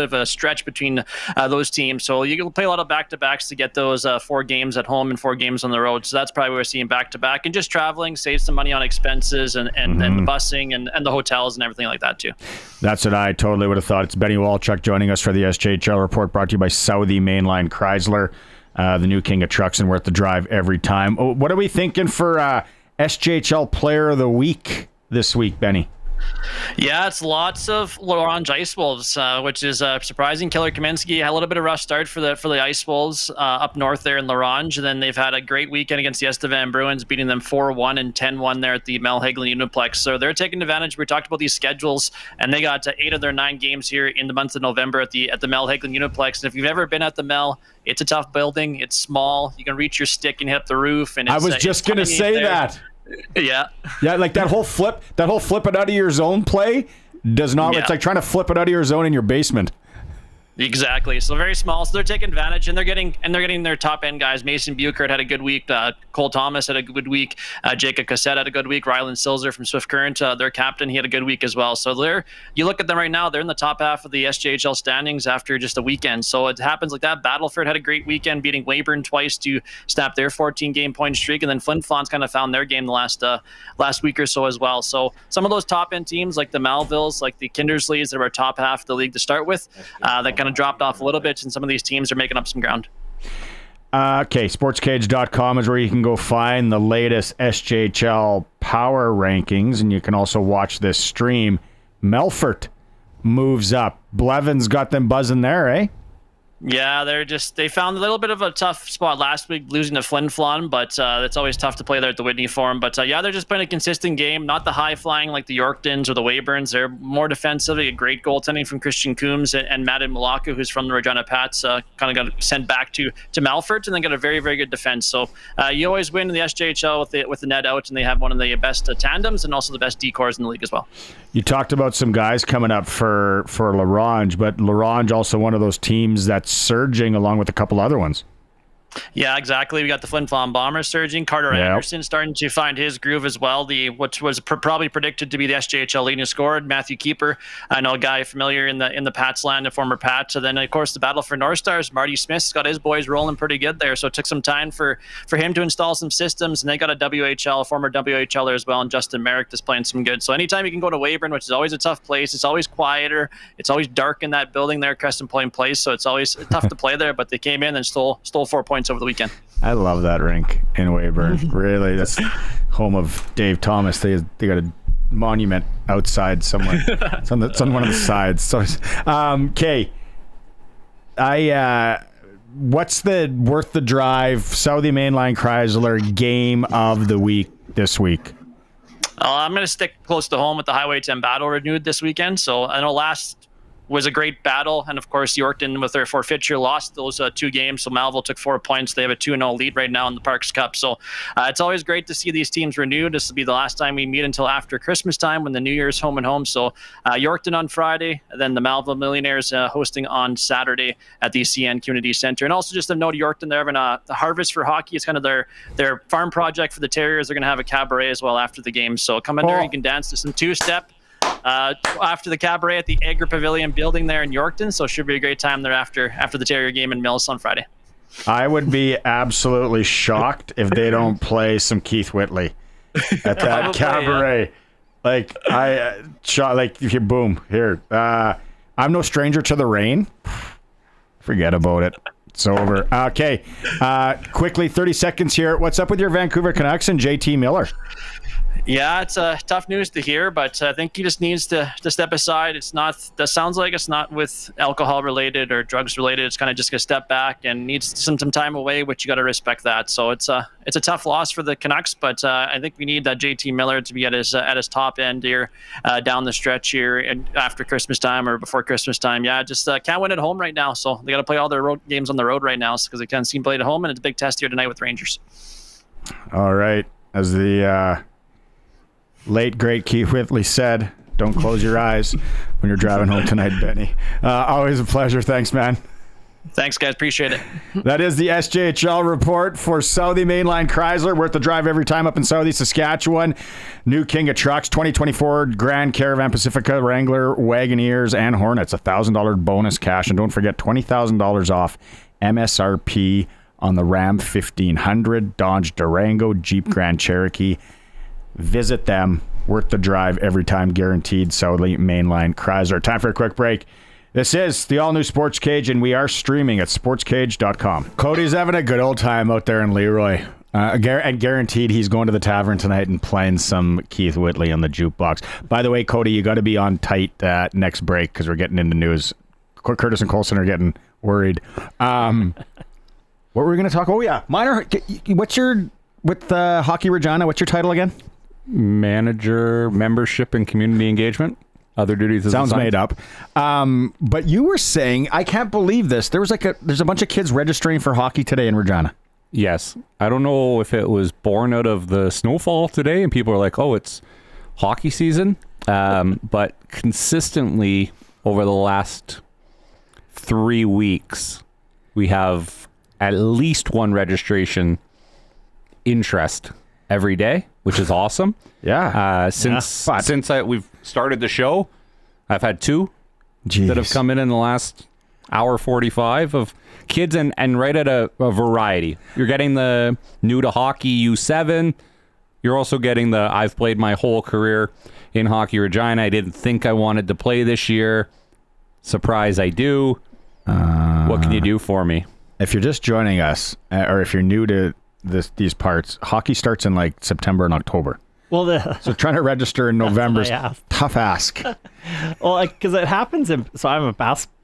of a stretch between those teams. So you can play a lot of back-to-backs to get those 4 games at home and 4 games on the road. So that's probably what we're seeing back-to-back, and just traveling, save some money on expenses and the busing and the hotels and everything like that too. That's what I totally would have thought. It's Benny Walchuk joining us for the SJHL report, brought to you by Southie Mainline Chrysler. The new king of trucks and worth the drive every time. Oh, what are we thinking for SJHL Player of the Week this week, Benny? Yeah, it's lots of Laurent Ice Wolves, which is surprising. Keller Kaminsky had a little bit of a rough start for the Ice Wolves up north there in Larange. And then they've had a great weekend against the Estevan Bruins, beating them 4-1 and 10-1 there at the Mel Hagelin Uniplex. So they're taking advantage. We talked about these schedules, and they got 8 of their 9 games here in the month of November at the Mel Hagelin Uniplex. And if you've ever been at the Mel, it's a tough building. It's small. You can reach your stick and hit up the roof. And it's, I was just going to say that. Yeah, like that whole flip it out of your zone play does not. Yeah. It's like trying to flip it out of your zone in your basement. Exactly. So very small. So they're taking advantage, and they're getting their top end guys. Mason Buchert had a good week. Cole Thomas had a good week. Jacob Cassette had a good week. Rylan Silzer from Swift Current, their captain, he had a good week as well. So you look at them right now, they're in the top half of the SJHL standings after just a weekend. So it happens like that. Battleford had a great weekend, beating Weyburn twice to snap their 14-game point streak, and then Flin Flon's kind of found their game the last week or so as well. So some of those top end teams, like the Malvilles, like the Kindersleys, that were top half of the league to start with, that kind of dropped off a little bit, and some of these teams are making up some ground. Okay, sportscage.com is where you can go find the latest SJHL power rankings, and you can also watch this stream. Melfort moves up. Blevins got them buzzing there, eh? Yeah, they found a little bit of a tough spot last week, losing to Flin Flon, but it's always tough to play there at the Whitney Forum. But they're just playing a consistent game, not the high flying like the Yorktons or the Weyburns. They're more defensive. They get great goaltending from Christian Coombs and Madden Malaka, who's from the Regina Pats, kind of got sent back to Melfort, and then got a very, very good defense. So you always win in the SJHL with the net out, and they have one of the best tandems and also the best decors in the league as well. You talked about some guys coming up for Larange, but Larange also one of those teams that's surging along with a couple other ones. Yeah, exactly. We got the Flin Flon Bombers surging. Carter Anderson starting to find his groove as well. What was probably predicted to be the SJHL leading scorer, Matthew Keeper. I know a guy familiar in the Pats land, a former Pat. So then, of course, the battle for North Stars. Marty Smith's got his boys rolling pretty good there. So it took some time for him to install some systems. And they got a former WHLer as well, and Justin Merrick that's playing some good. So anytime you can go to Weyburn, which is always a tough place, it's always quieter. It's always dark in that building there, Crescent Point Place. So it's always tough to play there. But they came in and stole 4 points over the weekend. I love that rink in Weyburn. Really, that's home of Dave Thomas. They got a monument outside somewhere. It's on one of the sides. So, okay. what's the worth the drive Southie Mainline Chrysler game of the week this week? I'm going to stick close to home with the Highway 10 battle renewed this weekend. So I know last was a great battle. And of course, Yorkton with their forfeiture lost those 2 games. So Malville took 4 points. They have a 2-0 lead right now in the Parks Cup. So it's always great to see these teams renewed. This will be the last time we meet until after Christmas time when the New Year's home and home. So Yorkton on Friday, and then the Malville Millionaires hosting on Saturday at the CN Community Center. And also just a note, Yorkton, they're having a harvest for hockey. It's kind of their farm project for the Terriers. They're going to have a cabaret as well after the game. So come in there, you can dance to some two-step. After the cabaret at the Agri Pavilion building there in Yorkton, so it should be a great time there after the Terrier game in Mills on Friday. I would be absolutely shocked if they don't play some Keith Whitley at that cabaret. Yeah. Boom, here. I'm no stranger to the rain. Forget about it. It's over. Okay. Quickly, 30 seconds here. What's up with your Vancouver Canucks and JT Millar? Yeah, it's tough news to hear, but I think he just needs to step aside. That sounds like it's not with alcohol related or drugs related. It's kind of just a step back and needs some time away, which you got to respect that. So it's a tough loss for the Canucks, but I think we need that JT Millar to be at his top end here down the stretch here and after Christmas time or before Christmas time. Yeah, just can't win at home right now. So they got to play all their road games on the road right now because they can't seem to play at home, and it's a big test here tonight with Rangers. All right, as the late, great Keith Whitley said, don't close your eyes when you're driving home tonight, Benny. Always a pleasure. Thanks, man. Thanks, guys. Appreciate it. That is the SJHL report for Southie Mainline Chrysler. Worth the drive every time up in Southie, Saskatchewan. New king of trucks, 2024 Grand Caravan Pacifica, Wrangler, Wagoneers, and Hornets. $1,000 bonus cash. And don't forget, $20,000 off MSRP on the Ram 1500, Dodge Durango, Jeep Grand Cherokee. Visit them. Worth the drive every time, guaranteed. Southie Mainline Chrysler. Time for a quick break. This is the all-new SportsCage, and we are streaming at sportscage.com. Cody's having a good old time out there in Leroy. And guaranteed he's going to the tavern tonight and playing some Keith Whitley on the jukebox. By the way, Cody, you got to be on tight next break because we're getting into news. Curtis and Colson are getting worried. What were we going to talk? Oh, yeah. Minor. With Hockey Regina, what's your title again? Manager, membership, and community engagement. Other duties as sounds made up. But you were saying, I can't believe this. There's a bunch of kids registering for hockey today in Regina. Yes. I don't know if it was born out of the snowfall today and people are like, oh, it's hockey season. But consistently over the last 3 weeks, we have at least one registration interest every day, which is awesome. Yeah. Since we've started the show, I've had 2 that have come in the last hour 45 of kids and right at a variety. You're getting the new to hockey U7. You're also getting the I've played my whole career in Hockey Regina. I didn't think I wanted to play this year. Surprise, I do. What can you do for me? If you're just joining us, or if you're new to these parts, hockey starts in like September and October. Well, so trying to register in November is tough ask. Well, because it happens so I'm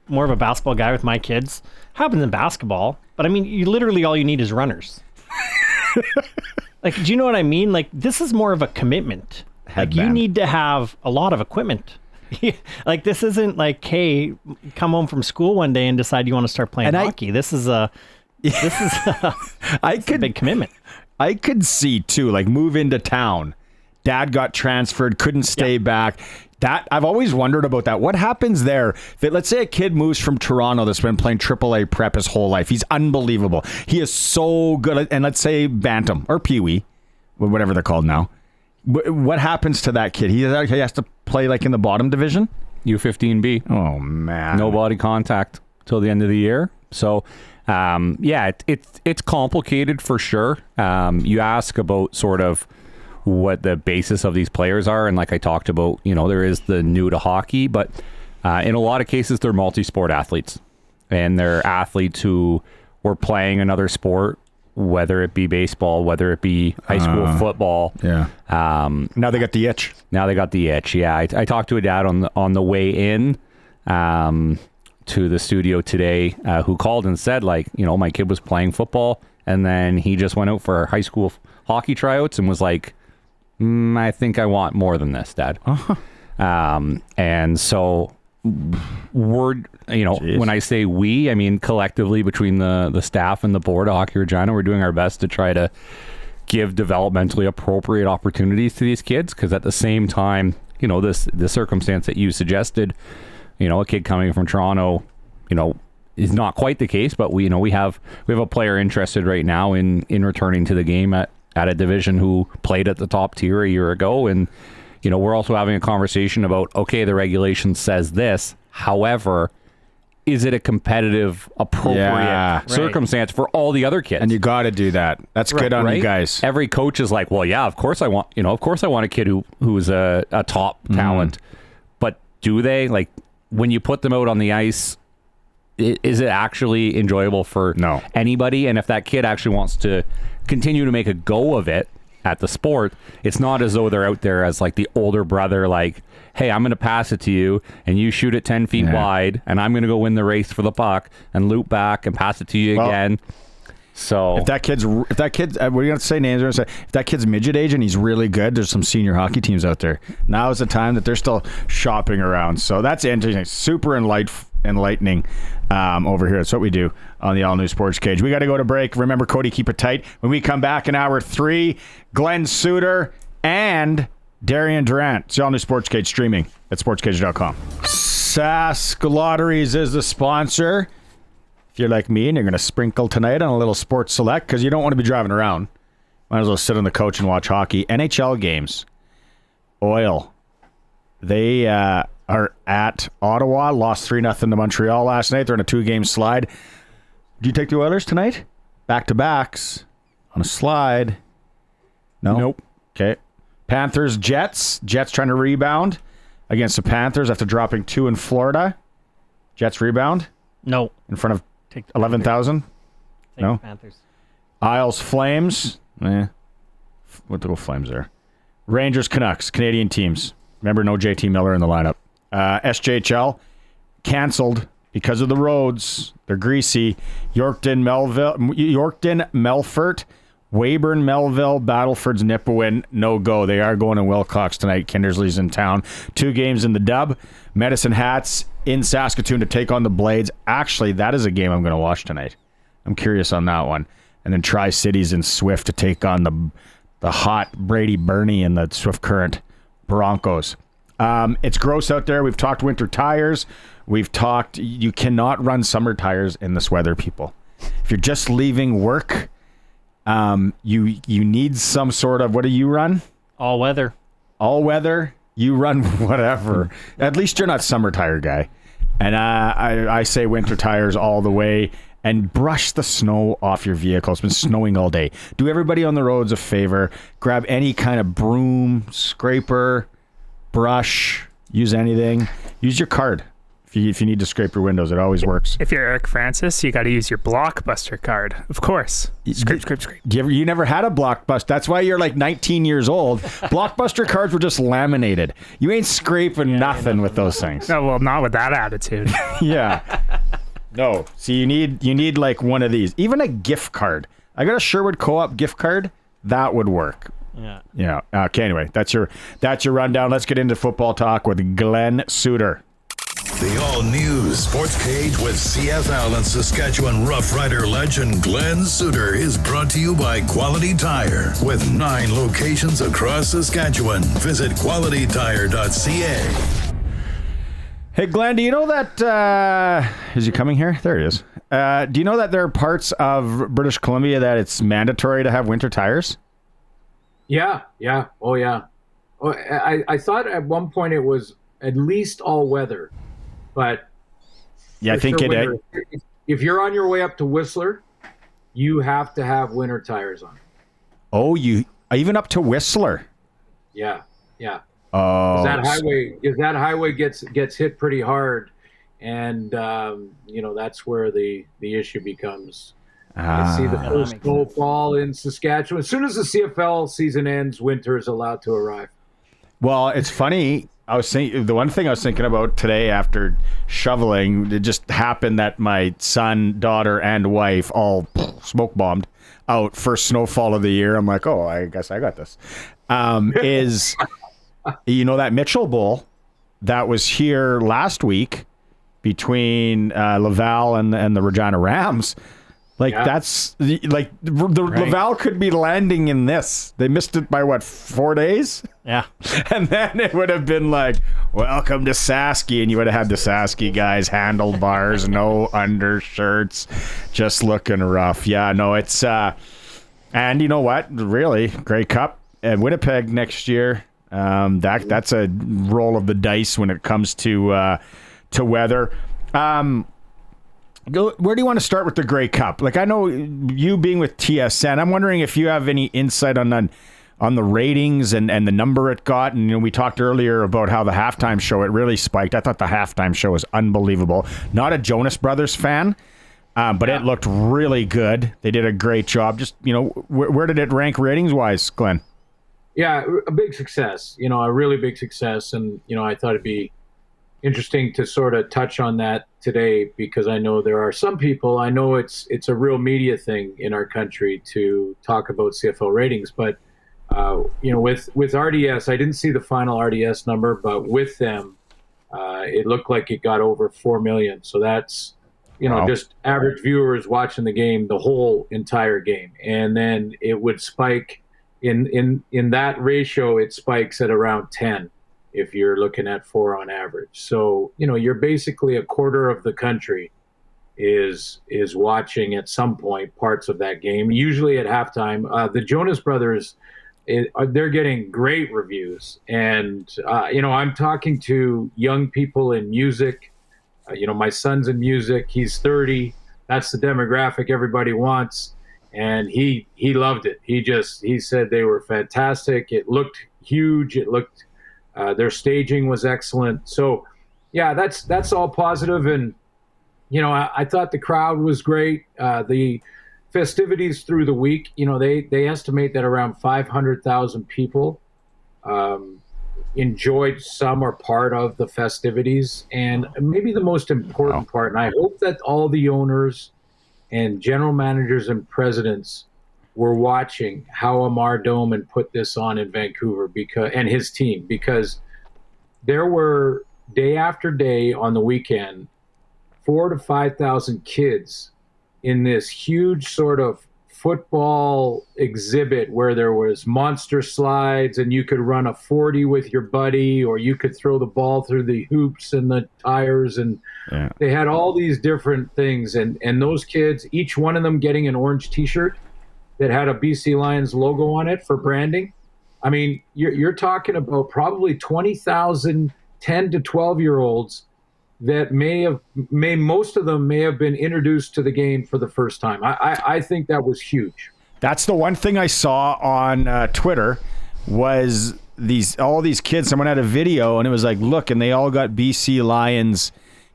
more of a basketball guy with my kids. Happens in basketball, but I mean, all you need is runners. Like, do you know what I mean? Like, this is more of a commitment. Like, you need to have a lot of equipment. Like, this isn't like, hey, come home from school one day and decide you want to start playing hockey. This is a big commitment. I could see too, like, move into town. Dad got transferred, couldn't stay back. That I've always wondered about that. What happens there? That let's say a kid moves from Toronto that's been playing AAA prep his whole life. He's unbelievable. He is so good. And let's say Bantam or Pee Wee, whatever they're called now. What happens to that kid? He has to play like in the bottom division? U15B. Oh, man. No body contact till the end of the year. So, it's complicated for sure. You ask about sort of what the basis of these players are. And like I talked about, there is the new to hockey, but in a lot of cases, they're multi-sport athletes. And they're athletes who were playing another sport, whether it be baseball, whether it be high school football. Yeah. Now they got the itch. Yeah. I talked to a dad on the way in to the studio today who called and said, like, you know, my kid was playing football and then he just went out for high school hockey tryouts and was like, I think I want more than this, Dad. And so we're, you know, when I say we, I mean collectively between the staff and the board of Hockey Regina, we're doing our best to try to give developmentally appropriate opportunities to these kids, because at the same time, you know, the circumstance that you suggested, you know, a kid coming from Toronto, you know, is not quite the case, but we have a player interested right now in returning to the game at a division who played at the top tier a year ago. And, you know, we're also having a conversation about, okay, the regulation says this. However, is it a competitive, appropriate circumstance for all the other kids? And you got to do that. That's good on you guys. Every coach is like, well, yeah, of course I want a kid who's a top talent. But do they? Like, when you put them out on the ice, is it actually enjoyable for anybody? And if that kid actually wants to continue to make a go of it at the sport, it's not as though they're out there as like the older brother, like, hey, I'm going to pass it to you and you shoot it 10 feet wide and I'm going to go win the race for the puck and loop back and pass it to you again. So if that kid's we're going to say names, if that kid's midget age and he's really good, there's some senior hockey teams out there. Now is the time that they're still shopping around. So that's interesting. Super enlightening over here. That's what we do on the All-New SportsCage. We got to go to break. Remember, Cody, keep it tight. When we come back in hour 3, Glen, Suitor, and Darian, Durant. It's the All-New SportsCage, streaming at sportscage.com. Sask Lotteries is the sponsor. If you're like me and you're going to sprinkle tonight on a little Sports Select because you don't want to be driving around, might as well sit on the couch and watch hockey. NHL games. Oil. They are at Ottawa. Lost 3-0 to Montreal last night. They're in a 2-game slide. Do you take the Oilers tonight? Back-to-backs on a slide. No? Nope. Okay. Panthers, Jets. Jets trying to rebound against the Panthers after dropping 2 in Florida. Jets rebound? No. In front of 11,000? No? Panthers. Isles, Flames. What the Flames there? Rangers, Canucks. Canadian teams. Remember, no JT Millar in the lineup. SJHL canceled because of the roads. They're greasy. Yorkton, Melfort, Weyburn, Melville, Battleford's Nipawin, no go. They are going to Wilcox tonight. Kindersley's in town. 2 games in the dub. Medicine Hats in Saskatoon to take on the Blades. Actually, that is a game I'm going to watch tonight. I'm curious on that one. And then Tri-Cities in Swift to take on the hot Brady Barney and the Swift Current Broncos. It's gross out there. We've talked winter tires. We've talked you cannot run summer tires in this weather, people. If you're just leaving work, you need some sort of, what do you run? All weather. All weather. You run whatever. At least you're not summer tire guy. And I say winter tires all the way. And brush the snow off your vehicle. It's been snowing all day. Do everybody on the roads a favor. Grab any kind of broom, scraper, brush. Use anything. Use your card. If you need to scrape your windows, it always works. If you're Eric Francis, you got to use your Blockbuster card. Of course. Scrape. You never had a Blockbuster. That's why you're like 19 years old. Blockbuster cards were just laminated. You ain't scraping nothing with those things. No, well, not with that attitude. Yeah. No. See, you need like one of these. Even a gift card. I got a Sherwood Co-op gift card. That would work. Yeah. Okay, anyway, that's your rundown. Let's get into football talk with Glen, Suitor. The all-new SportsCage with CFL and Saskatchewan Rough Rider legend Glen Suitor is brought to you by Quality Tire. With 9 locations across Saskatchewan, visit qualitytire.ca. Hey, Glen, do you know that... is he coming here? There he is. Do you know that there are parts of British Columbia that it's mandatory to have winter tires? Yeah. Oh, yeah. Oh, I thought at one point it was at least all weather. But yeah, I think winter, if you're on your way up to Whistler, you have to have winter tires on. Oh, you even up to Whistler? Yeah. Oh, that highway gets hit pretty hard, and that's where the issue becomes. I see the first snowfall in Saskatchewan. As soon as the CFL season ends, winter is allowed to arrive. Well, it's funny. the one thing I was thinking about today after shoveling, it just happened that my son, daughter, and wife all smoke bombed out first snowfall of the year. I'm like, oh, I guess I got this. Is that Mitchell Bowl that was here last week between Laval and the Regina Rams? That's like Laval could be landing in this. They missed it by 4 days? Yeah. And then it would have been like, welcome to Sasky. And you would have had the Sasky guys, handlebars, no undershirts, just looking rough. Yeah, no, it's, and you know what? Really, Grey Cup at Winnipeg next year. That's a roll of the dice when it comes to weather. Where do you want to start with the Grey Cup? Like, I know you being with TSN, I'm wondering if you have any insight on the ratings and the number it got. And we talked earlier about how the halftime show, it really spiked. I thought the halftime show was unbelievable. Not a Jonas Brothers fan, but it looked really good. They did a great job. Just, where did it rank ratings-wise, Glen? Yeah, a big success. A really big success. And, I thought it'd be interesting to sort of touch on that today, because I know there are some people, I know it's a real media thing in our country to talk about CFL ratings, but with RDS, I didn't see the final RDS number, but with them, it looked like it got over 4 million. So that's, wow. Just average viewers watching the game, the whole entire game. And then it would spike in that ratio, it spikes at around 10. If you're looking at 4 on average. So, you're basically a quarter of the country is watching at some point parts of that game, usually at halftime. The Jonas Brothers, they're getting great reviews. And, I'm talking to young people in music. My son's in music. He's 30. That's the demographic everybody wants. And he loved it. He said they were fantastic. It looked huge. It looked... their staging was excellent. So, yeah, that's all positive. And, I thought the crowd was great. The festivities through the week, they estimate that around 500,000 people enjoyed some or part of the festivities. And maybe the most important part, and I hope that all the owners and general managers and presidents were watching how Amar Doman put this on in Vancouver and his team, because there were day after day on the weekend, 4,000 to 5,000 kids in this huge sort of football exhibit where there was monster slides and you could run a 40 with your buddy, or you could throw the ball through the hoops and the tires. And they had all these different things. And those kids, each one of them getting an orange T-shirt that had a BC Lions logo on it for branding. I mean, you're talking about probably 20,000 10 to 12-year-olds that most of them may have been introduced to the game for the first time. I think that was huge. That's the one thing I saw on Twitter was all these kids. Someone had a video and it was like, look, and they all got BC Lions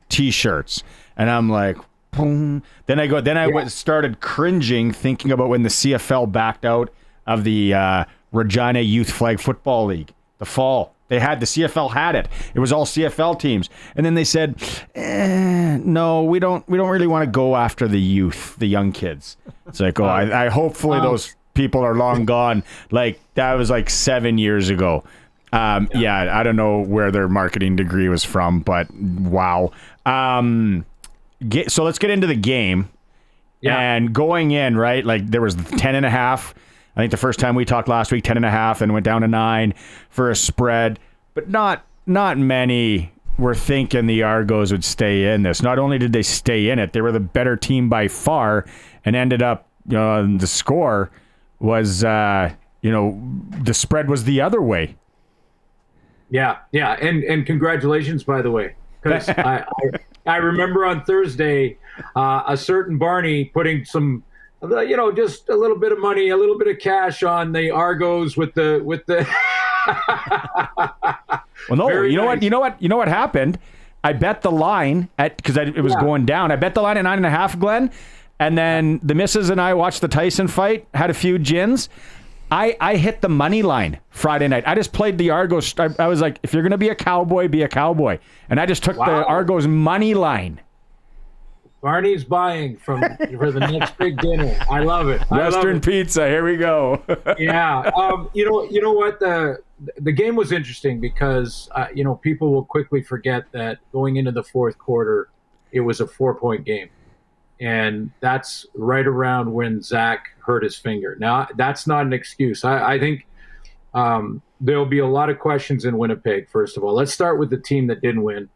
T-shirts, and I'm like, boom. Then I started cringing thinking about when the CFL backed out of the Regina Youth Flag Football League. The fall, the CFL had it. It was all CFL teams, and then they said, "No, we don't really want to go after the youth, the young kids." It's like, I hopefully those people are long gone. Like that was like 7 years ago. Yeah, I don't know where their marketing degree was from, but wow. So let's get into the game. Yeah. And going in, right, like there was 10.5. I think the first time we talked last week, 10.5, and went down to 9 for a spread. But not many were thinking the Argos would stay in this. Not only did they stay in it, they were the better team by far, and ended up, the score was, the spread was the other way. Yeah, and congratulations, by the way, because I remember on Thursday, a certain Barney putting some, just a little bit of money, a little bit of cash on the Argos with the. Well, no, you know what happened? I bet the line because it was going down. I bet the line at 9.5, Glenn, and then the missus and I watched the Tyson fight, had a few gins. I hit the money line Friday night. I just played the Argos. I was like, if you're going to be a Cowboy, be a Cowboy. And I just took the Argos money line. Barney's buying for the next big dinner. I love it. Western Pizza. Here we go. Yeah. You know what? The game was interesting because, people will quickly forget that going into the fourth quarter, it was a 4-point game. And that's right around when Zach hurt his finger. Now, that's not an excuse. I think there'll be a lot of questions in Winnipeg, first of all. Let's start with the team that didn't win.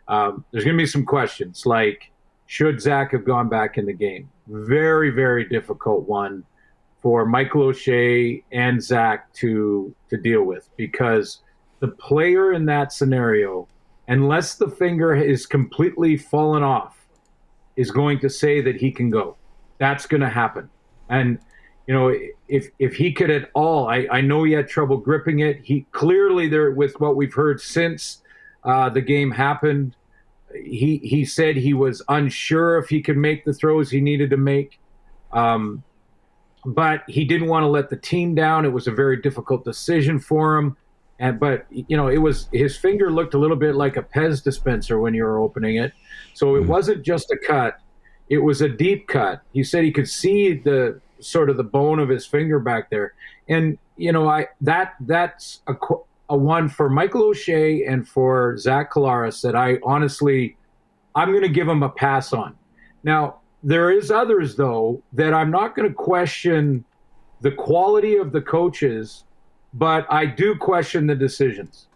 There's going to be some questions like, should Zach have gone back in the game? Very, very difficult one for Michael O'Shea and Zach to deal with, because the player in that scenario, unless the finger is completely fallen off, is going to say that he can go. That's going to happen. And, if he could at all, I know he had trouble gripping it. He clearly, there, with what we've heard since the game happened, he said he was unsure if he could make the throws he needed to make. But he didn't want to let the team down. It was a very difficult decision for him. But it was, his finger looked a little bit like a Pez dispenser when you were opening it. So it wasn't just a cut; it was a deep cut. He said he could see the sort of the bone of his finger back there, and that's a one for Michael O'Shea and for Zach Collaros that I'm going to give him a pass on. Now there is others though that I'm not going to question the quality of the coaches, but I do question the decisions.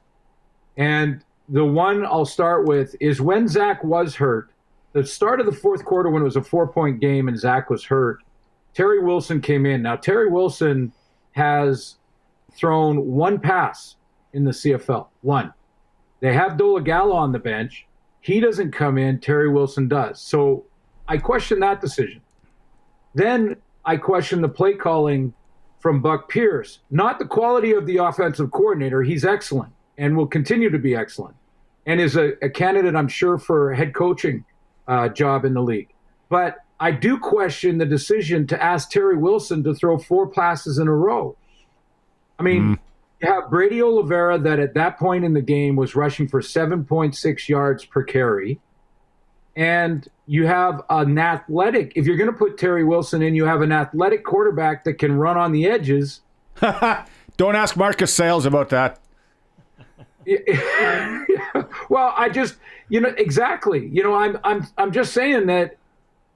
And the one I'll start with is when Zach was hurt, the start of the fourth quarter when it was a 4-point game and Zach was hurt, Terry Wilson came in. Now, Terry Wilson has thrown one pass in the CFL, one. They have Dolagallo on the bench. He doesn't come in, Terry Wilson does. So I question that decision. Then I question the play calling from Buck Pierce. Not the quality of the offensive coordinator. He's excellent and will continue to be excellent, and is a candidate, I'm sure, for a head coaching job in the league. But I do question the decision to ask Terry Wilson to throw 4 passes in a row. I mean, you have Brady Oliveira that at that point in the game was rushing for 7.6 yards per carry. And you have an athletic, if you're going to put Terry Wilson in, you have an athletic quarterback that can run on the edges. Don't ask Marcus Sales about that. Well, I just, exactly. I'm just saying that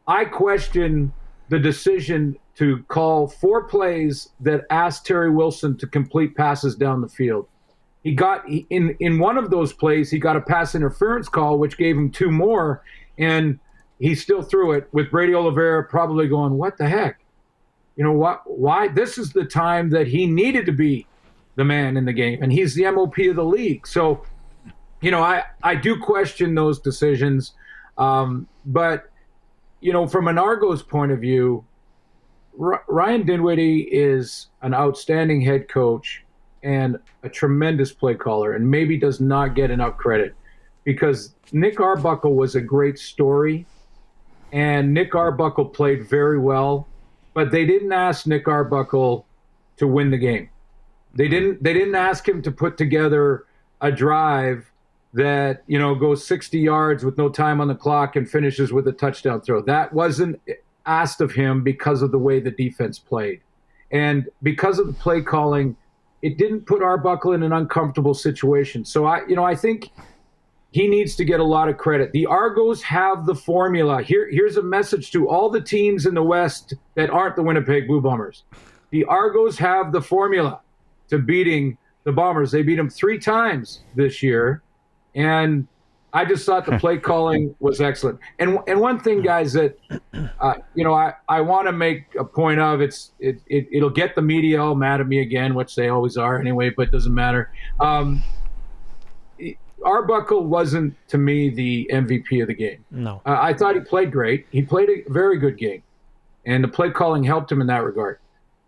I question the decision to call 4 plays that asked Terry Wilson to complete passes down the field. He got in one of those plays, he got a pass interference call, which gave him 2 more, and he still threw it with Brady Oliveira probably going, what the heck? Why? This is the time that he needed to be the man in the game, and he's the MOP of the league. So, I do question those decisions. But, from an Argos point of view, Ryan Dinwiddie is an outstanding head coach and a tremendous play caller, and maybe does not get enough credit, because Nick Arbuckle was a great story, and Nick Arbuckle played very well, but they didn't ask Nick Arbuckle to win the game. They didn't ask him to put together a drive that, goes 60 yards with no time on the clock and finishes with a touchdown throw. That wasn't asked of him because of the way the defense played. And because of the play calling, it didn't put Arbuckle in an uncomfortable situation. So I think he needs to get a lot of credit. The Argos have the formula. Here's a message to all the teams in the West that aren't the Winnipeg Blue Bombers. The Argos have the formula to beating the Bombers. They beat them 3 times this year, and I just thought the play calling was excellent. And one thing, guys, that I want to make a point of, it'll get the media all mad at me again, which they always are anyway, but it doesn't matter. Arbuckle wasn't, to me, the MVP of the game. No. I thought he played great. He played a very good game, and the play calling helped him in that regard.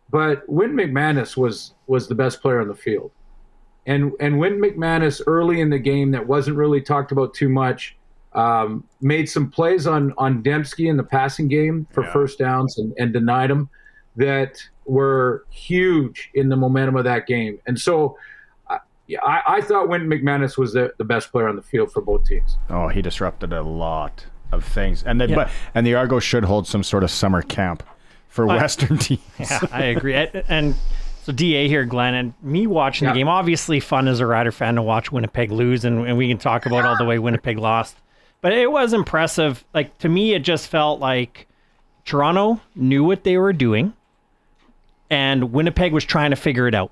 But Wynn McManus was the best player on the field. And Wynn McManus early in the game, that wasn't really talked about too much, made some plays on Dembski in the passing game for first downs and denied him. that were huge in the momentum of that game. And so I thought Wynton McManus was the best player on the field for both teams. Oh, he disrupted a lot of things. And the Argos should hold some sort of summer camp for Western teams. Yeah, I agree. And so DA here, Glen, and me watching the game, obviously fun as a Rider fan to watch Winnipeg lose, and we can talk about all the way Winnipeg lost. But it was impressive. Like, to me, it just felt like Toronto knew what they were doing, and Winnipeg was trying to figure it out.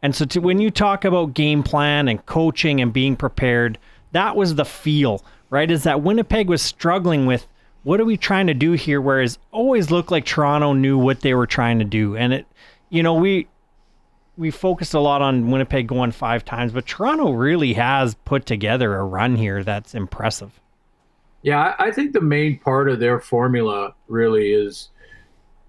And so when you talk about game plan and coaching and being prepared, that was the feel, right? Is that Winnipeg was struggling with, what are we trying to do here? Whereas always looked like Toronto knew what they were trying to do. And it, we focused a lot on Winnipeg going 5 times, but Toronto really has put together a run here that's impressive. Yeah, I think the main part of their formula really is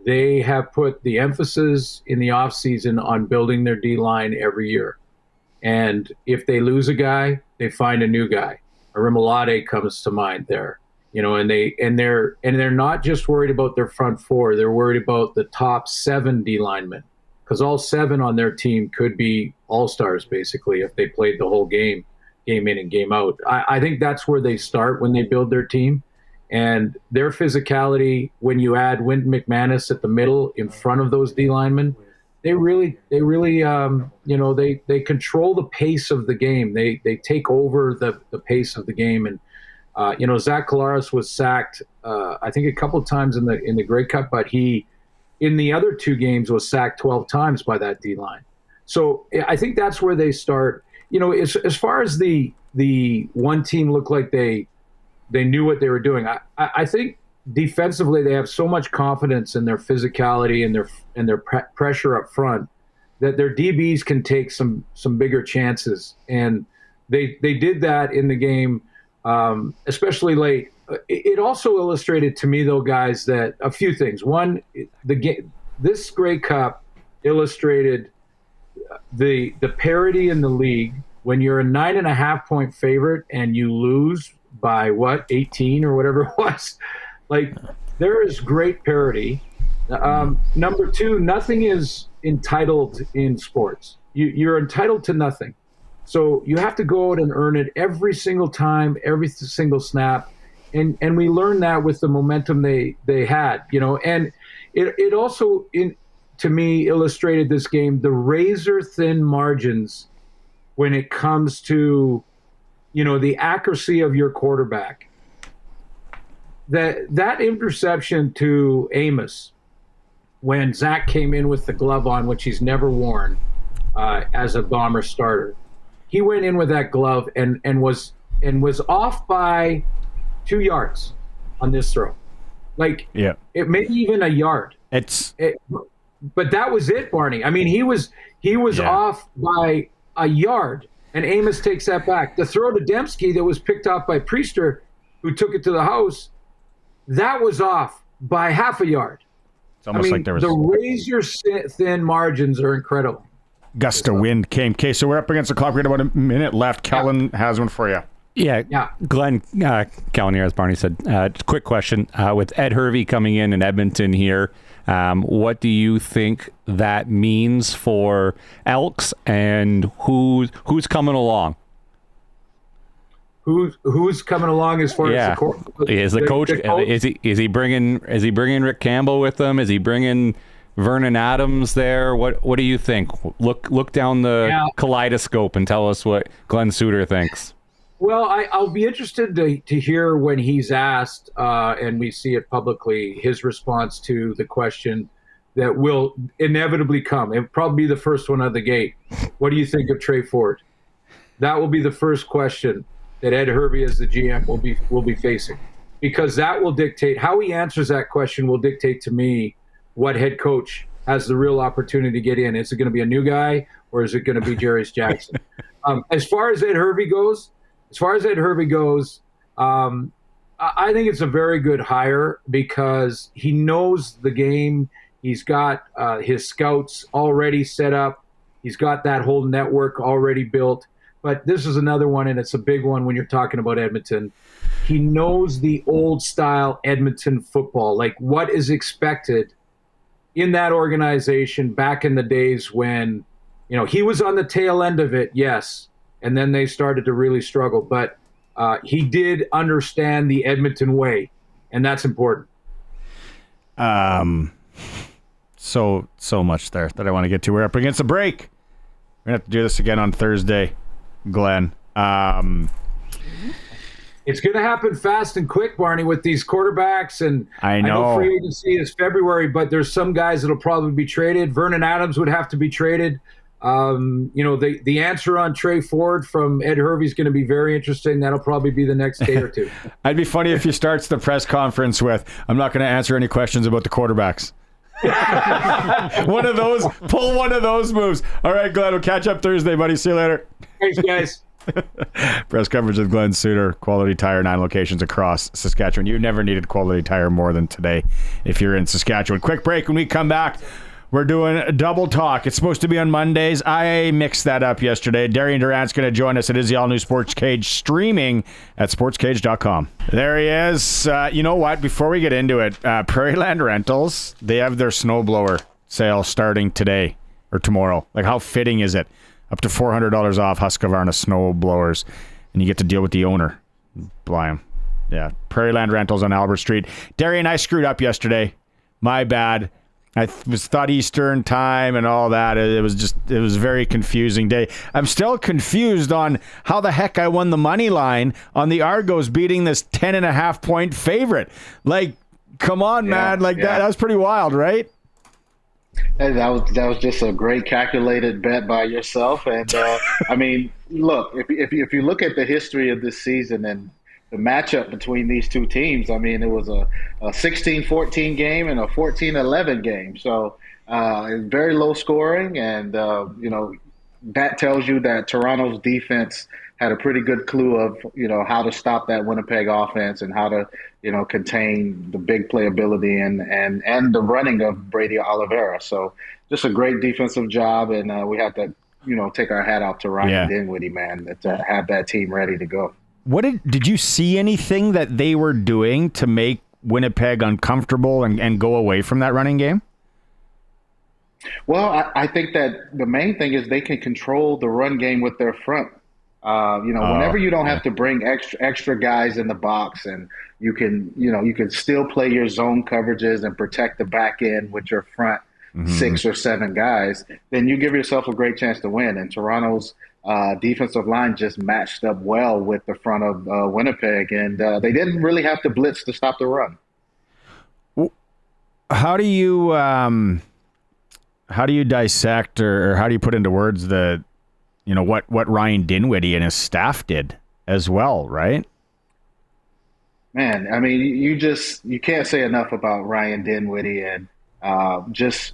they have put the emphasis in the offseason on building their D-line every year. And if they lose a guy, they find a new guy. Arimolade comes to mind there. And they're not just worried about their front 4, they're worried about the top 7 D linemen, because all 7 on their team could be all-stars basically if they played the whole game in and game out. I think that's where they start when they build their team, and their physicality. When you add Wynton McManus at the middle in front of those D linemen, they really they control the pace of the game. They take over the pace of the game. And Zach Collaros was sacked, I think, a couple of times in the Grey Cup, but he, in the other 2 games, was sacked 12 times by that D-line. So I think that's where they start. As far as the one team looked like they knew what they were doing, I think defensively they have so much confidence in their physicality and their pressure up front that their DBs can take some bigger chances. And they did that in the game. Especially late. It also illustrated to me, though, guys, that a few things. One, this Grey Cup illustrated the parity in the league. When you're a 9.5-point favorite and you lose by 18 or whatever it was, like, there is great parity. Number 2, nothing is entitled in sports. You're entitled to nothing. So you have to go out and earn it every single time, every single snap. And we learned that with the momentum they had, and it also, to me, illustrated this game, the razor thin margins when it comes to, the accuracy of your quarterback. That interception to Amos when Zach came in with the glove on, which he's never worn as a Bomber starter. He went in with that glove and was off by 2 yards on this throw. Like, it may even a yard. But that was it, Barney. I mean, he was off by a yard, and Amos takes that back. The throw to Dembski that was picked off by Priester, who took it to the house, that was off by half a yard. It's almost like there was... The razor-thin margins are incredible. Gust of wind came. Okay, so we're up against the clock. We got about a minute left. Kellin has one for you. Yeah. Glen, Kellin here, as Barney said. Quick question. With Ed Hervey coming in Edmonton here, what do you think that means for Elks, and who's coming along? Who's coming along as far as the coach? Is he bringing Rick Campbell with him? Is he bringing Vernon Adams there? What do you think? Look down the kaleidoscope and tell us what Glen Suitor thinks. Well, I'll be interested to hear when he's asked, and we see it publicly, his response to the question that will inevitably come. It'll probably be the first one out of the gate. What do you think of Trey Ford? That will be the first question that Ed Hervey as the GM will be facing, because that will dictate how he answers that question. Will dictate to me what head coach has the real opportunity to get in. Is it going to be a new guy, or is it going to be Jarius Jackson? As far as Ed Hervey goes, I think it's a very good hire because he knows the game. He's got his scouts already set up. He's got that whole network already built. But this is another one, and it's a big one when you're talking about Edmonton. He knows the old style Edmonton football, like what is expected in that organization back in the days when, he was on the tail end of it, yes, and then they started to really struggle. But he did understand the Edmonton way, and that's important. So much there that I want to get to. We're up against a break. We're going to have to do this again on Thursday, Glenn. It's going to happen fast and quick, Barney, with these quarterbacks. And I know free agency is February, but there's some guys that'll probably be traded. Vernon Adams would have to be traded. The answer on Trey Ford from Ed Hervey is going to be very interesting. That'll probably be the next day or two. I'd be funny if he starts the press conference with, "I'm not going to answer any questions about the quarterbacks." Pull one of those moves. All right, Glenn, we'll catch up Thursday, buddy. See you later. Thanks, guys. Press coverage with Glen Suitor, Quality Tire, 9 locations across Saskatchewan. You never needed Quality Tire more than today if you're in Saskatchewan. Quick break. When we come back, we're doing a double talk. It's supposed to be on Mondays. I mixed that up yesterday. Darian Durant's going to join us. It is the All-New SportsCage streaming at sportscage.com. There he is. You know what? Before we get into it, Prairieland Rentals, they have their snowblower sale starting today or tomorrow. Like, how fitting is it? Up to $400 off Husqvarna snow blowers, and you get to deal with the owner. Blam. Yeah, Prairieland Rentals on Albert Street. Darian, I screwed up yesterday. My bad. I thought Eastern time and all that. It was a very confusing day. I'm still confused on how the heck I won the money line on the Argos beating this 10.5 point favorite. Like, come on, man. That was pretty wild, right? And that was just a great calculated bet by yourself. And I mean, look, if you look at the history of this season and the matchup between these two teams, I mean, it was a 16-14 game and a 14-11 game. So it's very low scoring, and that tells you that Toronto's defense had a pretty good clue of how to stop that Winnipeg offense and how to contain the big playability and the running of Brady Oliveira. So just a great defensive job, and we have to take our hat off to Ryan Dinwiddie, man, to have that team ready to go. What did you see anything that they were doing to make Winnipeg uncomfortable and go away from that running game? Well, I think that the main thing is they can control the run game with their front. Whenever you don't have to bring extra guys in the box, and you can still play your zone coverages and protect the back end with your front 6 or 7 guys, then you give yourself a great chance to win. And Toronto's defensive line just matched up well with the front of Winnipeg, and they didn't really have to blitz to stop the run. How do you dissect or how do you put into words what Ryan Dinwiddie and his staff did as well, right? Man, I mean, you can't say enough about Ryan Dinwiddie and just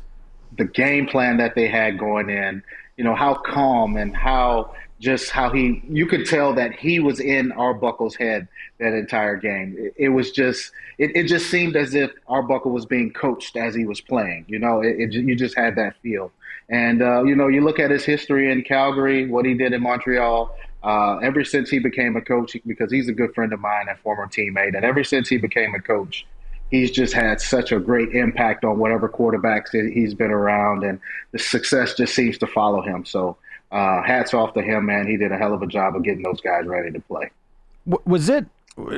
the game plan that they had going in. How calm and how you could tell that he was in Arbuckle's head that entire game. It was just it just seemed as if Arbuckle was being coached as he was playing. You just had that feel. And you look at his history in Calgary, what he did in Montreal. Ever since he became a coach, because he's a good friend of mine and former teammate, and ever since he became a coach, he's just had such a great impact on whatever quarterbacks he's been around, and the success just seems to follow him. So hats off to him, man. He did a hell of a job of getting those guys ready to play.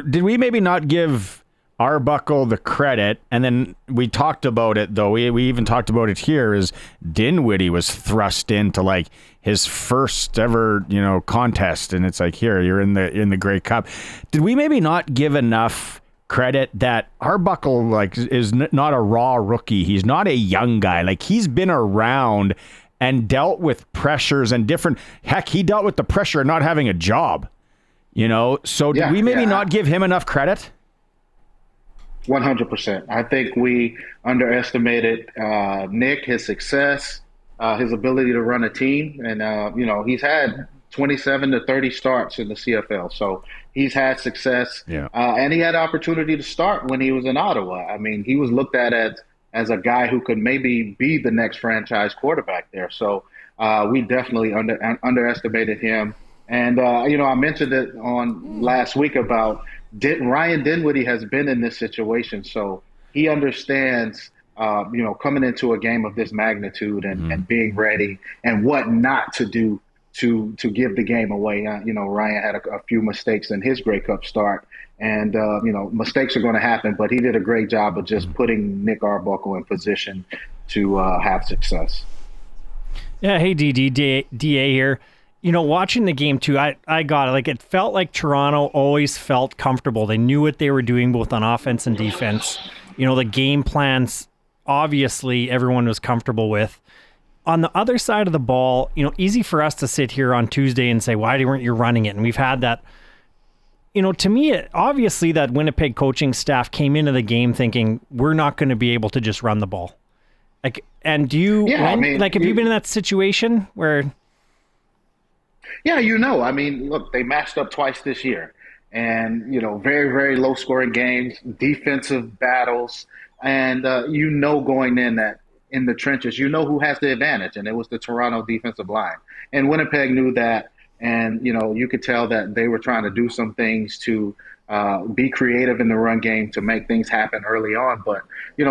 Did we maybe not give Arbuckle the credit? And then we talked about it, though. We even talked about it here, is Dinwiddie was thrust into like his first ever, contest. And it's like, here, you're in the Grey Cup. Did we maybe not give enough credit that Arbuckle is not a raw rookie? He's not a young guy. Like, he's been around and dealt with pressures and different. Heck, he dealt with the pressure of not having a job. So did we maybe not give him enough credit? 100%. I think we underestimated Nick, his success, his ability to run a team, and he's had 27 to 30 starts in the CFL. So he's had success, and he had opportunity to start when he was in Ottawa. I mean, he was looked at as a guy who could maybe be the next franchise quarterback there. So we definitely underestimated him. And, I mentioned it on last week about Ryan Dinwiddie has been in this situation. So he understands coming into a game of this magnitude and being ready and what not to do to give the game away. Ryan had a few mistakes in his Grey Cup start, and mistakes are going to happen, but he did a great job of just putting Nick Arbuckle in position to have success. Yeah, hey, DA here. Watching the game too, I got it. Like, it felt like Toronto always felt comfortable. They knew what they were doing both on offense and defense. The game plans, obviously, everyone was comfortable with. On the other side of the ball, easy for us to sit here on Tuesday and say, why weren't you running it? And we've had that. To me, obviously that Winnipeg coaching staff came into the game thinking we're not going to be able to just run the ball. Like, and do you, have you been in that situation where? Yeah, look, they matched up twice this year, and, very, very low scoring games, defensive battles, and, going in that in the trenches, who has the advantage, and it was the Toronto defensive line. And Winnipeg knew that, and, you could tell that they were trying to do some things to be creative in the run game to make things happen early on. But,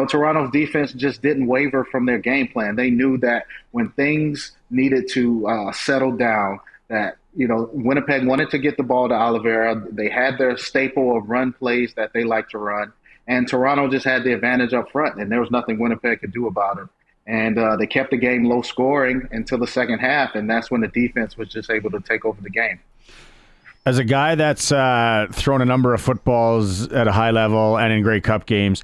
Toronto's defense just didn't waver from their game plan. They knew that when things needed to settle down, that, Winnipeg wanted to get the ball to Oliveira. They had their staple of run plays that they like to run. And Toronto just had the advantage up front, and there was nothing Winnipeg could do about it. And they kept the game low scoring until the second half, and that's when the defense was just able to take over the game. As a guy that's thrown a number of footballs at a high level and in Grey Cup games,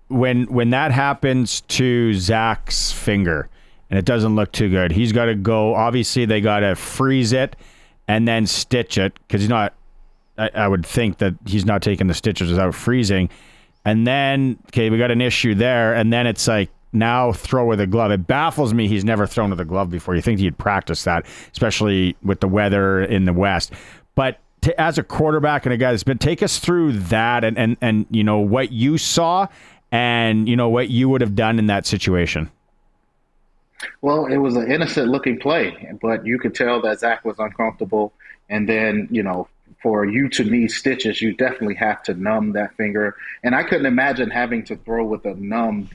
when that happens to Zach's finger and it doesn't look too good, he's got to go. Obviously, they got to freeze it and then stitch it because he's not. I would think that he's not taking the stitches without freezing. And then, we got an issue there. And then it's like, now throw with a glove. It baffles me he's never thrown with a glove before. You think he'd practice that, especially with the weather in the West. But as a quarterback and a guy that's been, take us through that and what you saw and, what you would have done in that situation. Well, it was an innocent-looking play, but you could tell that Zach was uncomfortable. And then, for you to need stitches, you definitely have to numb that finger. And I couldn't imagine having to throw with a numb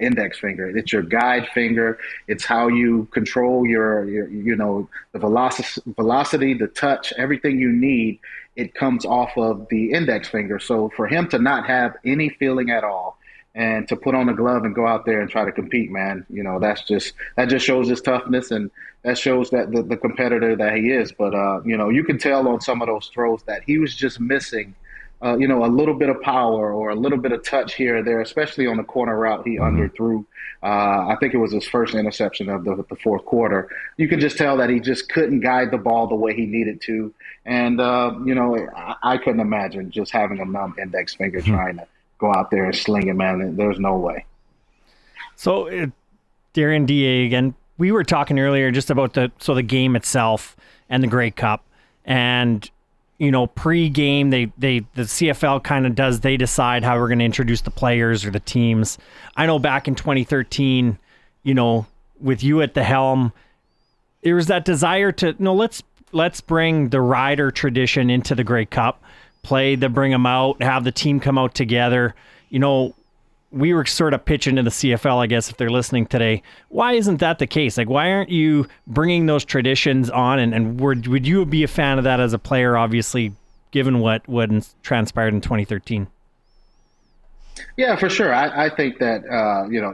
index finger. It's your guide finger. It's how you control your the velocity, the touch, everything you need. It comes off of the index finger. So for him to not have any feeling at all and to put on a glove and go out there and try to compete, man, that just shows his toughness, and that shows that the competitor that he is. But, you can tell on some of those throws that he was just missing, a little bit of power or a little bit of touch here or there, especially on the corner route he underthrew. I think it was his first interception of the fourth quarter. You can just tell that he just couldn't guide the ball the way he needed to. And, I couldn't imagine just having a numb index finger trying to go out there and sling it, man. There's no way. So, Darian, DA again, we were talking earlier just about the game itself and the Grey Cup, and pre-game the CFL kind of they decide how we're going to introduce the players or the teams. I know back in 2013, with you at the helm, there was that desire to let's bring the rider tradition into the Grey Cup, bring them out, have the team come out together. We were sort of pitching to the CFL, I guess, if they're listening today. Why isn't that the case? Like, why aren't you bringing those traditions on? And would you be a fan of that as a player, obviously, given what transpired in 2013? Yeah, for sure. I think that,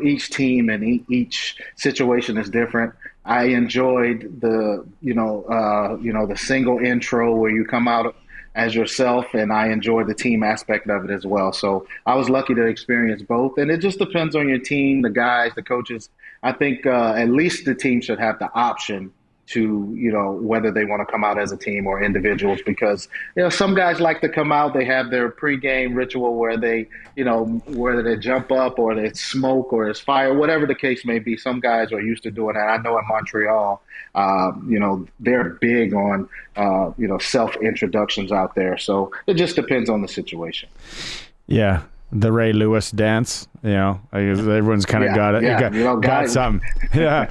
each team and each situation is different. I enjoyed the single intro where you come out as yourself, and I enjoy the team aspect of it as well. So I was lucky to experience both, and it just depends on your team, the guys, the coaches. I think at least the team should have the option to, whether they want to come out as a team or individuals, because, some guys like to come out, they have their pregame ritual where they, whether they jump up or it's smoke or it's fire, whatever the case may be. Some guys are used to doing that. I know in Montreal, they're big on, self-introductions out there. So it just depends on the situation. Yeah. The Ray Lewis dance, everyone's kind of got it. Got something. Yeah.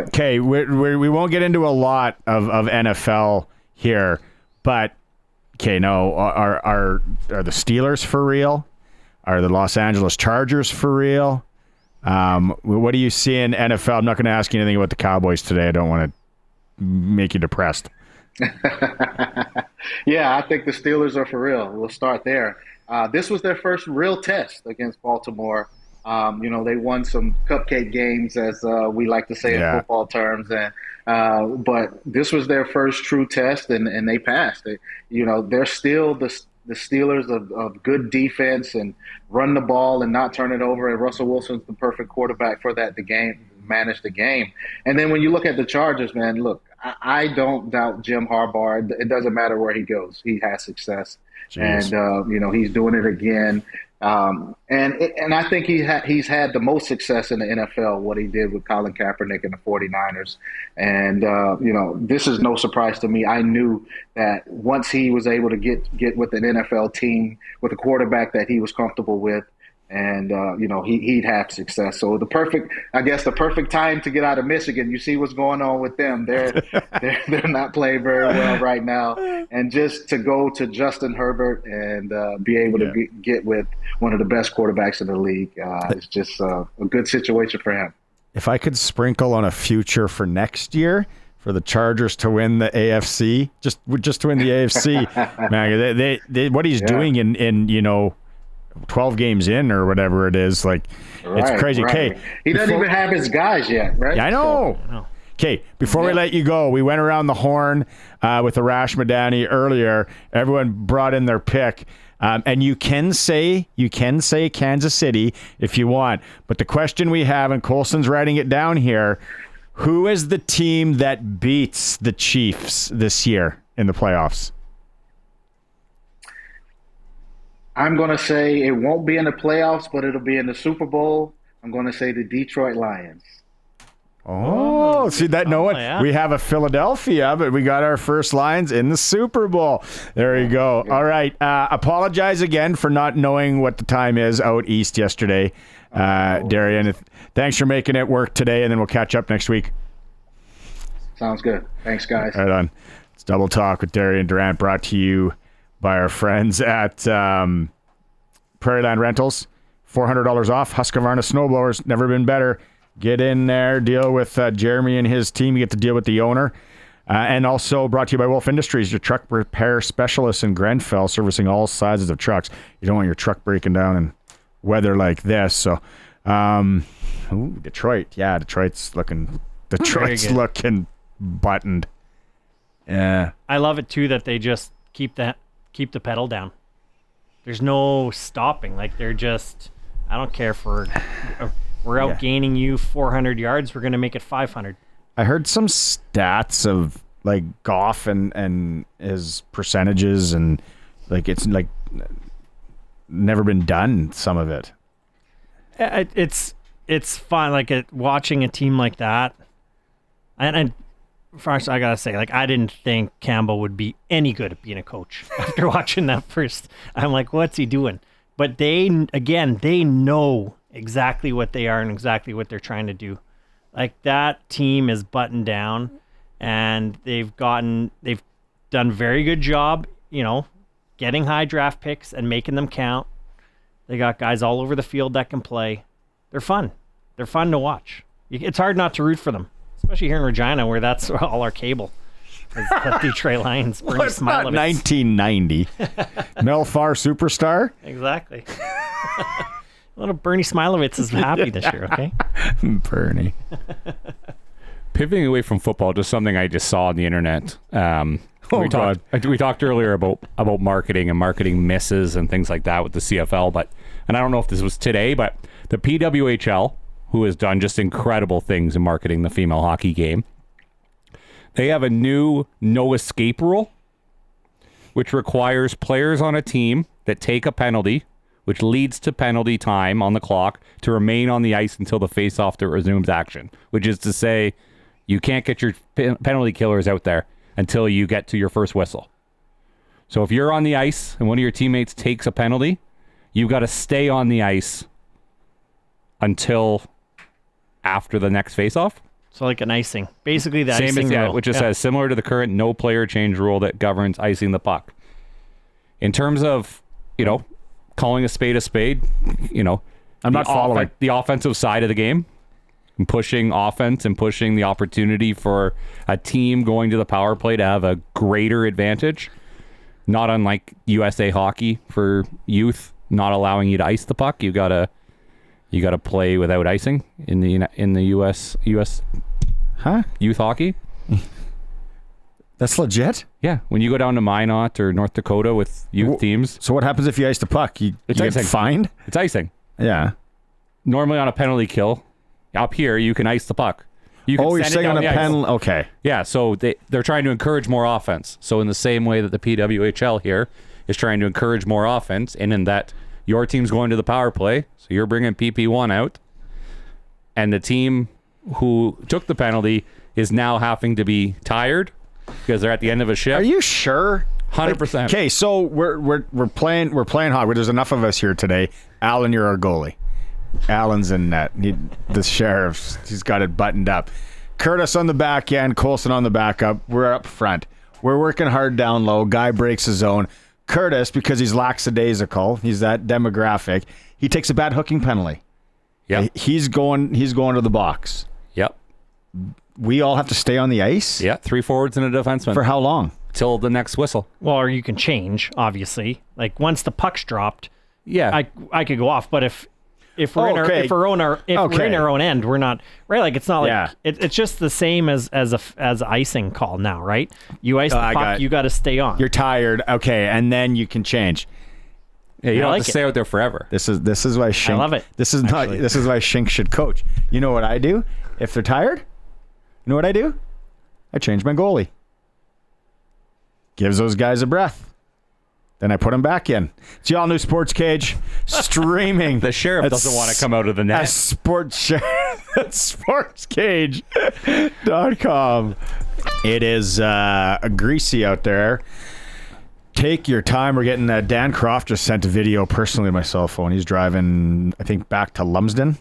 Okay. We won't get into a lot of NFL here, but okay. No, are the Steelers for real? Are the Los Angeles Chargers for real? What do you see in NFL? I'm not going to ask you anything about the Cowboys today. I don't want to make you depressed. Yeah, I think the Steelers are for real. We'll start there. This was their first real test against Baltimore. They won some cupcake games, as we like to say in football terms, but this was their first true test, and they passed. They're still the Steelers of good defense and run the ball and not turn it over. And Russell Wilson's the perfect quarterback for that. Manage the game. And then when you look at the Chargers, man, look, I don't doubt Jim Harbaugh. It doesn't matter where he goes. He has success. Jeez. And, he's doing it again. And I think he's had the most success in the NFL, what he did with Colin Kaepernick and the 49ers. And, this is no surprise to me. I knew that once he was able to get with an NFL team, with a quarterback that he was comfortable with, and, he'd have success. So the perfect time to get out of Michigan. You see what's going on with them. They're not playing very well right now. And just to go to Justin Herbert and be able to get with one of the best quarterbacks in the league is just a good situation for him. If I could sprinkle on a future for next year for the Chargers to win the AFC, just to win the AFC, man, they what he's doing in 12 games in or whatever it is, it's crazy. Okay, he doesn't even have his guys yet, right? Yeah, I know. Okay, before we let you go, we went around the horn with Arash Madani earlier. Everyone brought in their pick, and you can say Kansas City if you want. But the question we have, and Colson's writing it down here: who is the team that beats the Chiefs this year in the playoffs? I'm going to say it won't be in the playoffs, but it'll be in the Super Bowl. I'm going to say the Detroit Lions. Oh, see that? No one. Yeah. We have a Philadelphia, but we got our first Lions in the Super Bowl. There you go. Yeah. All right. Apologize again for not knowing what the time is out east yesterday, Darian. Thanks for making it work today, and then we'll catch up next week. Sounds good. Thanks, guys. Right on. It's Double Talk with Darian Durant, brought to you by our friends at Prairie Land Rentals. $400 off. Husqvarna snowblowers. Never been better. Get in there. Deal with Jeremy and his team. You get to deal with the owner. And also brought to you by Wolf Industries, your truck repair specialist in Grenfell, servicing all sizes of trucks. You don't want your truck breaking down in weather like this. So, Detroit. Yeah, Detroit's looking buttoned. Yeah. I love it, too, that they just keep the pedal down. There's no stopping. They're just, I don't care for, we're out gaining you 400 yards. We're going to make it 500. I heard some stats of Goff and his percentages, and it's never been done, some of it. It's fun, watching a team like that. And first, I gotta say, I didn't think Campbell would be any good at being a coach after watching that first. I'm like, what's he doing? But they know exactly what they are and exactly what they're trying to do. That team is buttoned down, and they've done very good job, getting high draft picks and making them count. They got guys all over the field that can play. They're fun. They're fun to watch. It's hard not to root for them. Especially here in Regina, where that's all our cable. The Detroit Lions. Bernie It's not 1990. Melfar superstar? Exactly. Little Bernie Smilovitz is happy this year, okay? Bernie. Pivoting away from football, just something I just saw on the internet. We talked earlier about marketing and marketing misses and things like that with the CFL, and I don't know if this was today, but the PWHL, who has done just incredible things in marketing the female hockey game, they have a new no escape rule, which requires players on a team that take a penalty, which leads to penalty time on the clock, to remain on the ice until the face-off that resumes action, which is to say you can't get your penalty killers out there until you get to your first whistle. So if you're on the ice and one of your teammates takes a penalty, you've got to stay on the ice until after the next face-off. So an icing. Basically the Same icing rule. Which just says similar to the current no player change rule that governs icing the puck. In terms of, calling a spade, I'm not following the offensive side of the game, and pushing offense and pushing the opportunity for a team going to the power play to have a greater advantage. Not unlike USA hockey for youth, not allowing you to ice the puck. You gotta play without icing in the US youth hockey. That's legit? Yeah. When you go down to Minot or North Dakota with youth teams. So what happens if you ice the puck? You get fined? It's icing. Yeah. Normally on a penalty kill, up here you can ice the puck. You're saying on a penalty? Okay. Yeah, so they're trying to encourage more offense. So in the same way that the PWHL here is trying to encourage more offense, and in that your team's going to the power play, so you're bringing PP1 out, and the team who took the penalty is now having to be tired because they're at the end of a shift. Are you sure? 100%. Okay, so we're playing hockey. There's enough of us here today. Alan, you're our goalie. Alan's in net. The sheriff, he's got it buttoned up. Curtis on the back end, Colson on the backup. We're up front. We're working hard down low. Guy breaks his zone. Curtis, because he's lackadaisical, he's that demographic, he takes a bad hooking penalty. Yeah. He's going to the box. Yep. We all have to stay on the ice? Yeah, 3 forwards and a defenseman. For how long? Till the next whistle. Well, or you can change, obviously. Like once the puck's dropped, yeah, I could go off. But if we're in our own end, we're not right. Like it's not like it's just the same as icing call now, right? You ice the puck, you got to stay on. You're tired, okay, and then you can change. Yeah, you don't have to stay out there forever. This is why Shink. I love it. This is why Shink should coach. You know what I do if they're tired? You know what I do? I change my goalie. Gives those guys a breath. Then I put them back in. It's the All-New SportsCage streaming. The sheriff doesn't want to come out of the net. SportsCage.com. It is greasy out there. Take your time. We're getting Dan Croft just sent a video personally to my cell phone. He's driving, I think, back to Lumsden.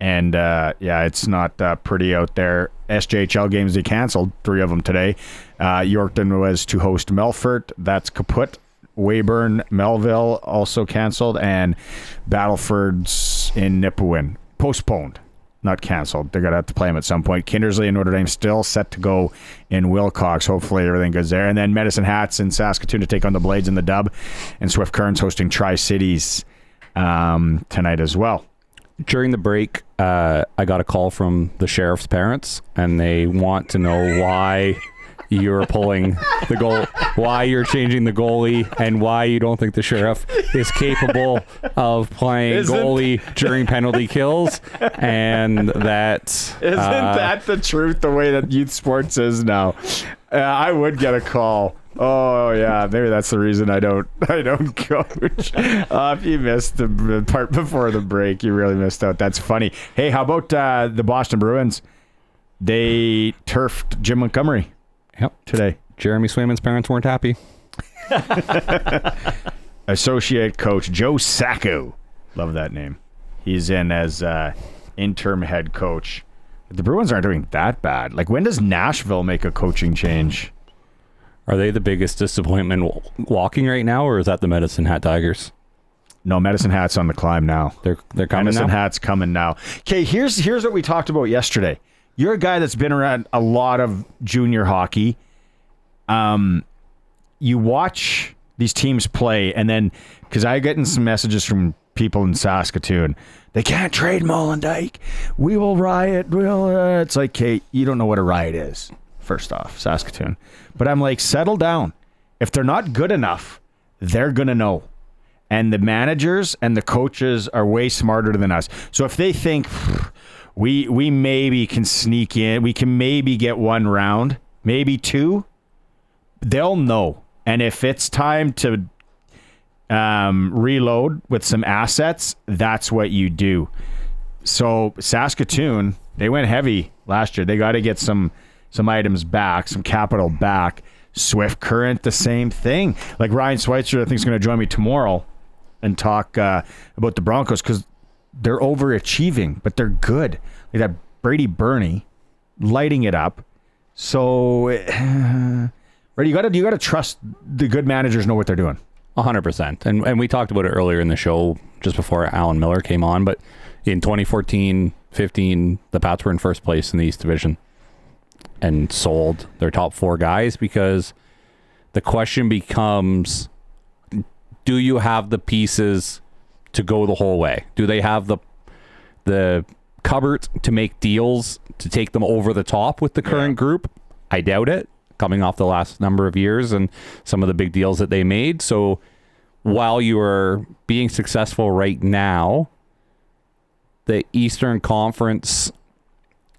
And it's not pretty out there. SJHL games they canceled, 3 of them today. Yorkton was to host Melfort. That's kaput. Weyburn, Melville also canceled, and Battleford's in Nipawin postponed, not canceled. They're gonna have to play them at some point. Kindersley and Notre Dame still set to go in Wilcox. Hopefully everything goes there. And then Medicine Hats in Saskatoon to take on the Blades in the dub, and Swift Currents hosting Tri-Cities tonight as well. During the break, I got a call from the sheriff's parents, and they want to know why you're pulling the goal, why you're changing the goalie, and why you don't think the sheriff is capable of playing goalie during penalty kills. And that isn't that the truth, the way that youth sports is now. I would get a call. Oh yeah, maybe that's the reason I don't coach. If you missed the part before the break, you really missed out. That's funny. Hey, how about the Boston Bruins? They turfed Jim Montgomery. Yep. Today. Jeremy Swayman's parents weren't happy. Associate coach Joe Sacco. Love that name. He's in as interim head coach. The Bruins aren't doing that bad. Like, when does Nashville make a coaching change? Are they the biggest disappointment walking right now, or is that the Medicine Hat Tigers? No, Medicine Hat's on the climb now. They're coming Medicine now? Hat's coming now. Okay, here's what we talked about yesterday. You're a guy that's been around a lot of junior hockey. You watch these teams play, and then, because I get some messages from people in Saskatoon, they can't trade Molendyke. We will riot. It's like, Kate, you don't know what a riot is, first off, Saskatoon. But I'm like, settle down. If they're not good enough, they're going to know. And the managers and the coaches are way smarter than us. So if they think, we maybe can sneak in, we can maybe get 1 round, maybe 2, they'll know. And if it's time to reload with some assets, that's what you do. So Saskatoon, they went heavy last year. They got to get some items back, some capital back. Swift Current, the same thing. Like Ryan Schweitzer, I think, is going to join me tomorrow and talk about the Broncos, because they're overachieving, but they're good. Like that Brady Burney lighting it up. So, right, you got to trust the good managers know what they're doing. 100%. And we talked about it earlier in the show just before Alan Millar came on, but in 2014-15, the Pats were in first place in the East Division and sold their top 4 guys because the question becomes, do you have the pieces to go the whole way? Do they have the cupboard to make deals to take them over the top with the current group? I doubt it, coming off the last number of years and some of the big deals that they made. So while you are being successful right now, the Eastern Conference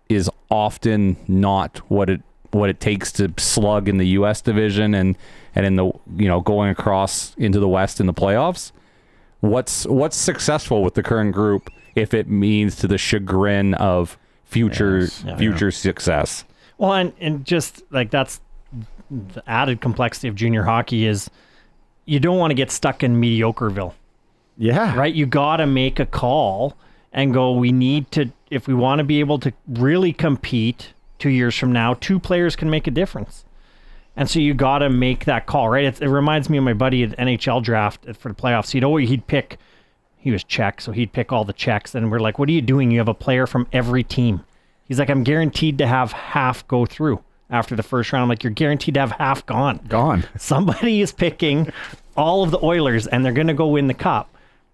is often not what it takes to slug in the U.S. division and in the, going across into the West in the playoffs. What's successful with the current group if it means to the chagrin of future success? Well, and just like that's the added complexity of junior hockey is you don't want to get stuck in Mediocreville. Yeah. Right? You got to make a call and go, we need to, if we want to be able to really compete 2 years from now, 2 players can make a difference. And so you got to make that call, right? It reminds me of my buddy at the NHL draft for the playoffs. He was Czech, so he'd pick all the Czechs. And we're like, what are you doing? You have a player from every team. He's like, I'm guaranteed to have half go through after the first round. I'm like, you're guaranteed to have half gone. Somebody is picking all of the Oilers, and they're going to go win the cup.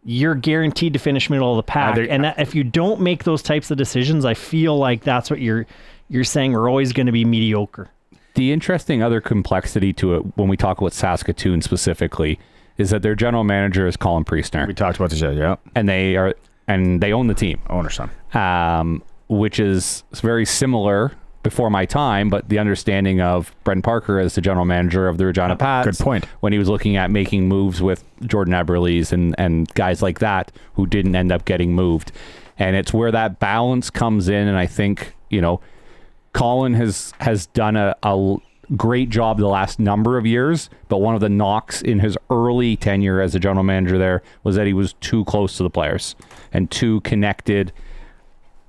You're guaranteed to finish middle of the pack. If you don't make those types of decisions, I feel like that's what you're saying. We're always going to be mediocre. The interesting other complexity to it when we talk about Saskatoon specifically is that their general manager is Colin Priestner. We talked about this, yeah. And they own the team. Owner son. Which is very similar before my time, but the understanding of Brendan Parker as the general manager of the Regina Pats. Good point. When he was looking at making moves with Jordan Eberle's and guys like that who didn't end up getting moved. And it's where that balance comes in, and I think, Colin has done a great job the last number of years, but one of the knocks in his early tenure as a general manager there was that he was too close to the players and too connected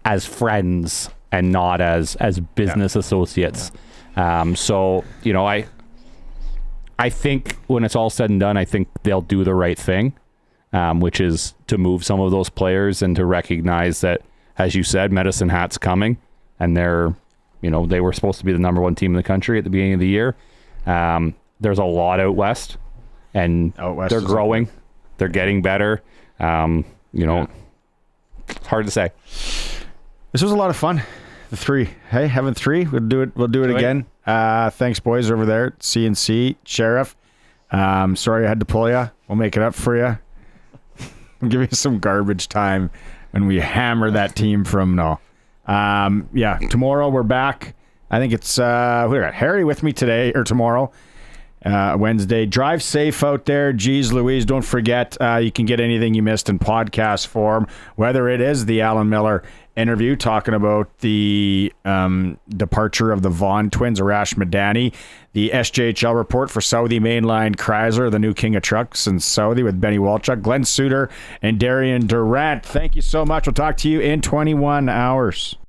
as friends and not as business associates. So, I think when it's all said and done, I think they'll do the right thing, which is to move some of those players and to recognize that, as you said, Medicine Hat's coming, and they were supposed to be the number 1 team in the country at the beginning of the year. There's a lot out west, and they're growing. They're getting better. It's hard to say. This was a lot of fun. The 3. Hey, having 3. We'll do it again. Thanks, boys, over there at CNC Sheriff. Sorry I had to pull you. We'll make it up for you. We'll give you some garbage time when we hammer that team from tomorrow we're back. I think it's we got Harry with me today or tomorrow, Wednesday. Drive safe out there. Geez Louise, don't forget you can get anything you missed in podcast form, whether it is the Alan Millar interview talking about the departure of the Vaughn twins, Arash Madani, the SJHL report for Saudi Mainline Chrysler, the new king of trucks in Saudi with Benny Walchuk, Glen Suitor, and Darian Durant. Thank you so much. We'll talk to you in 21 hours.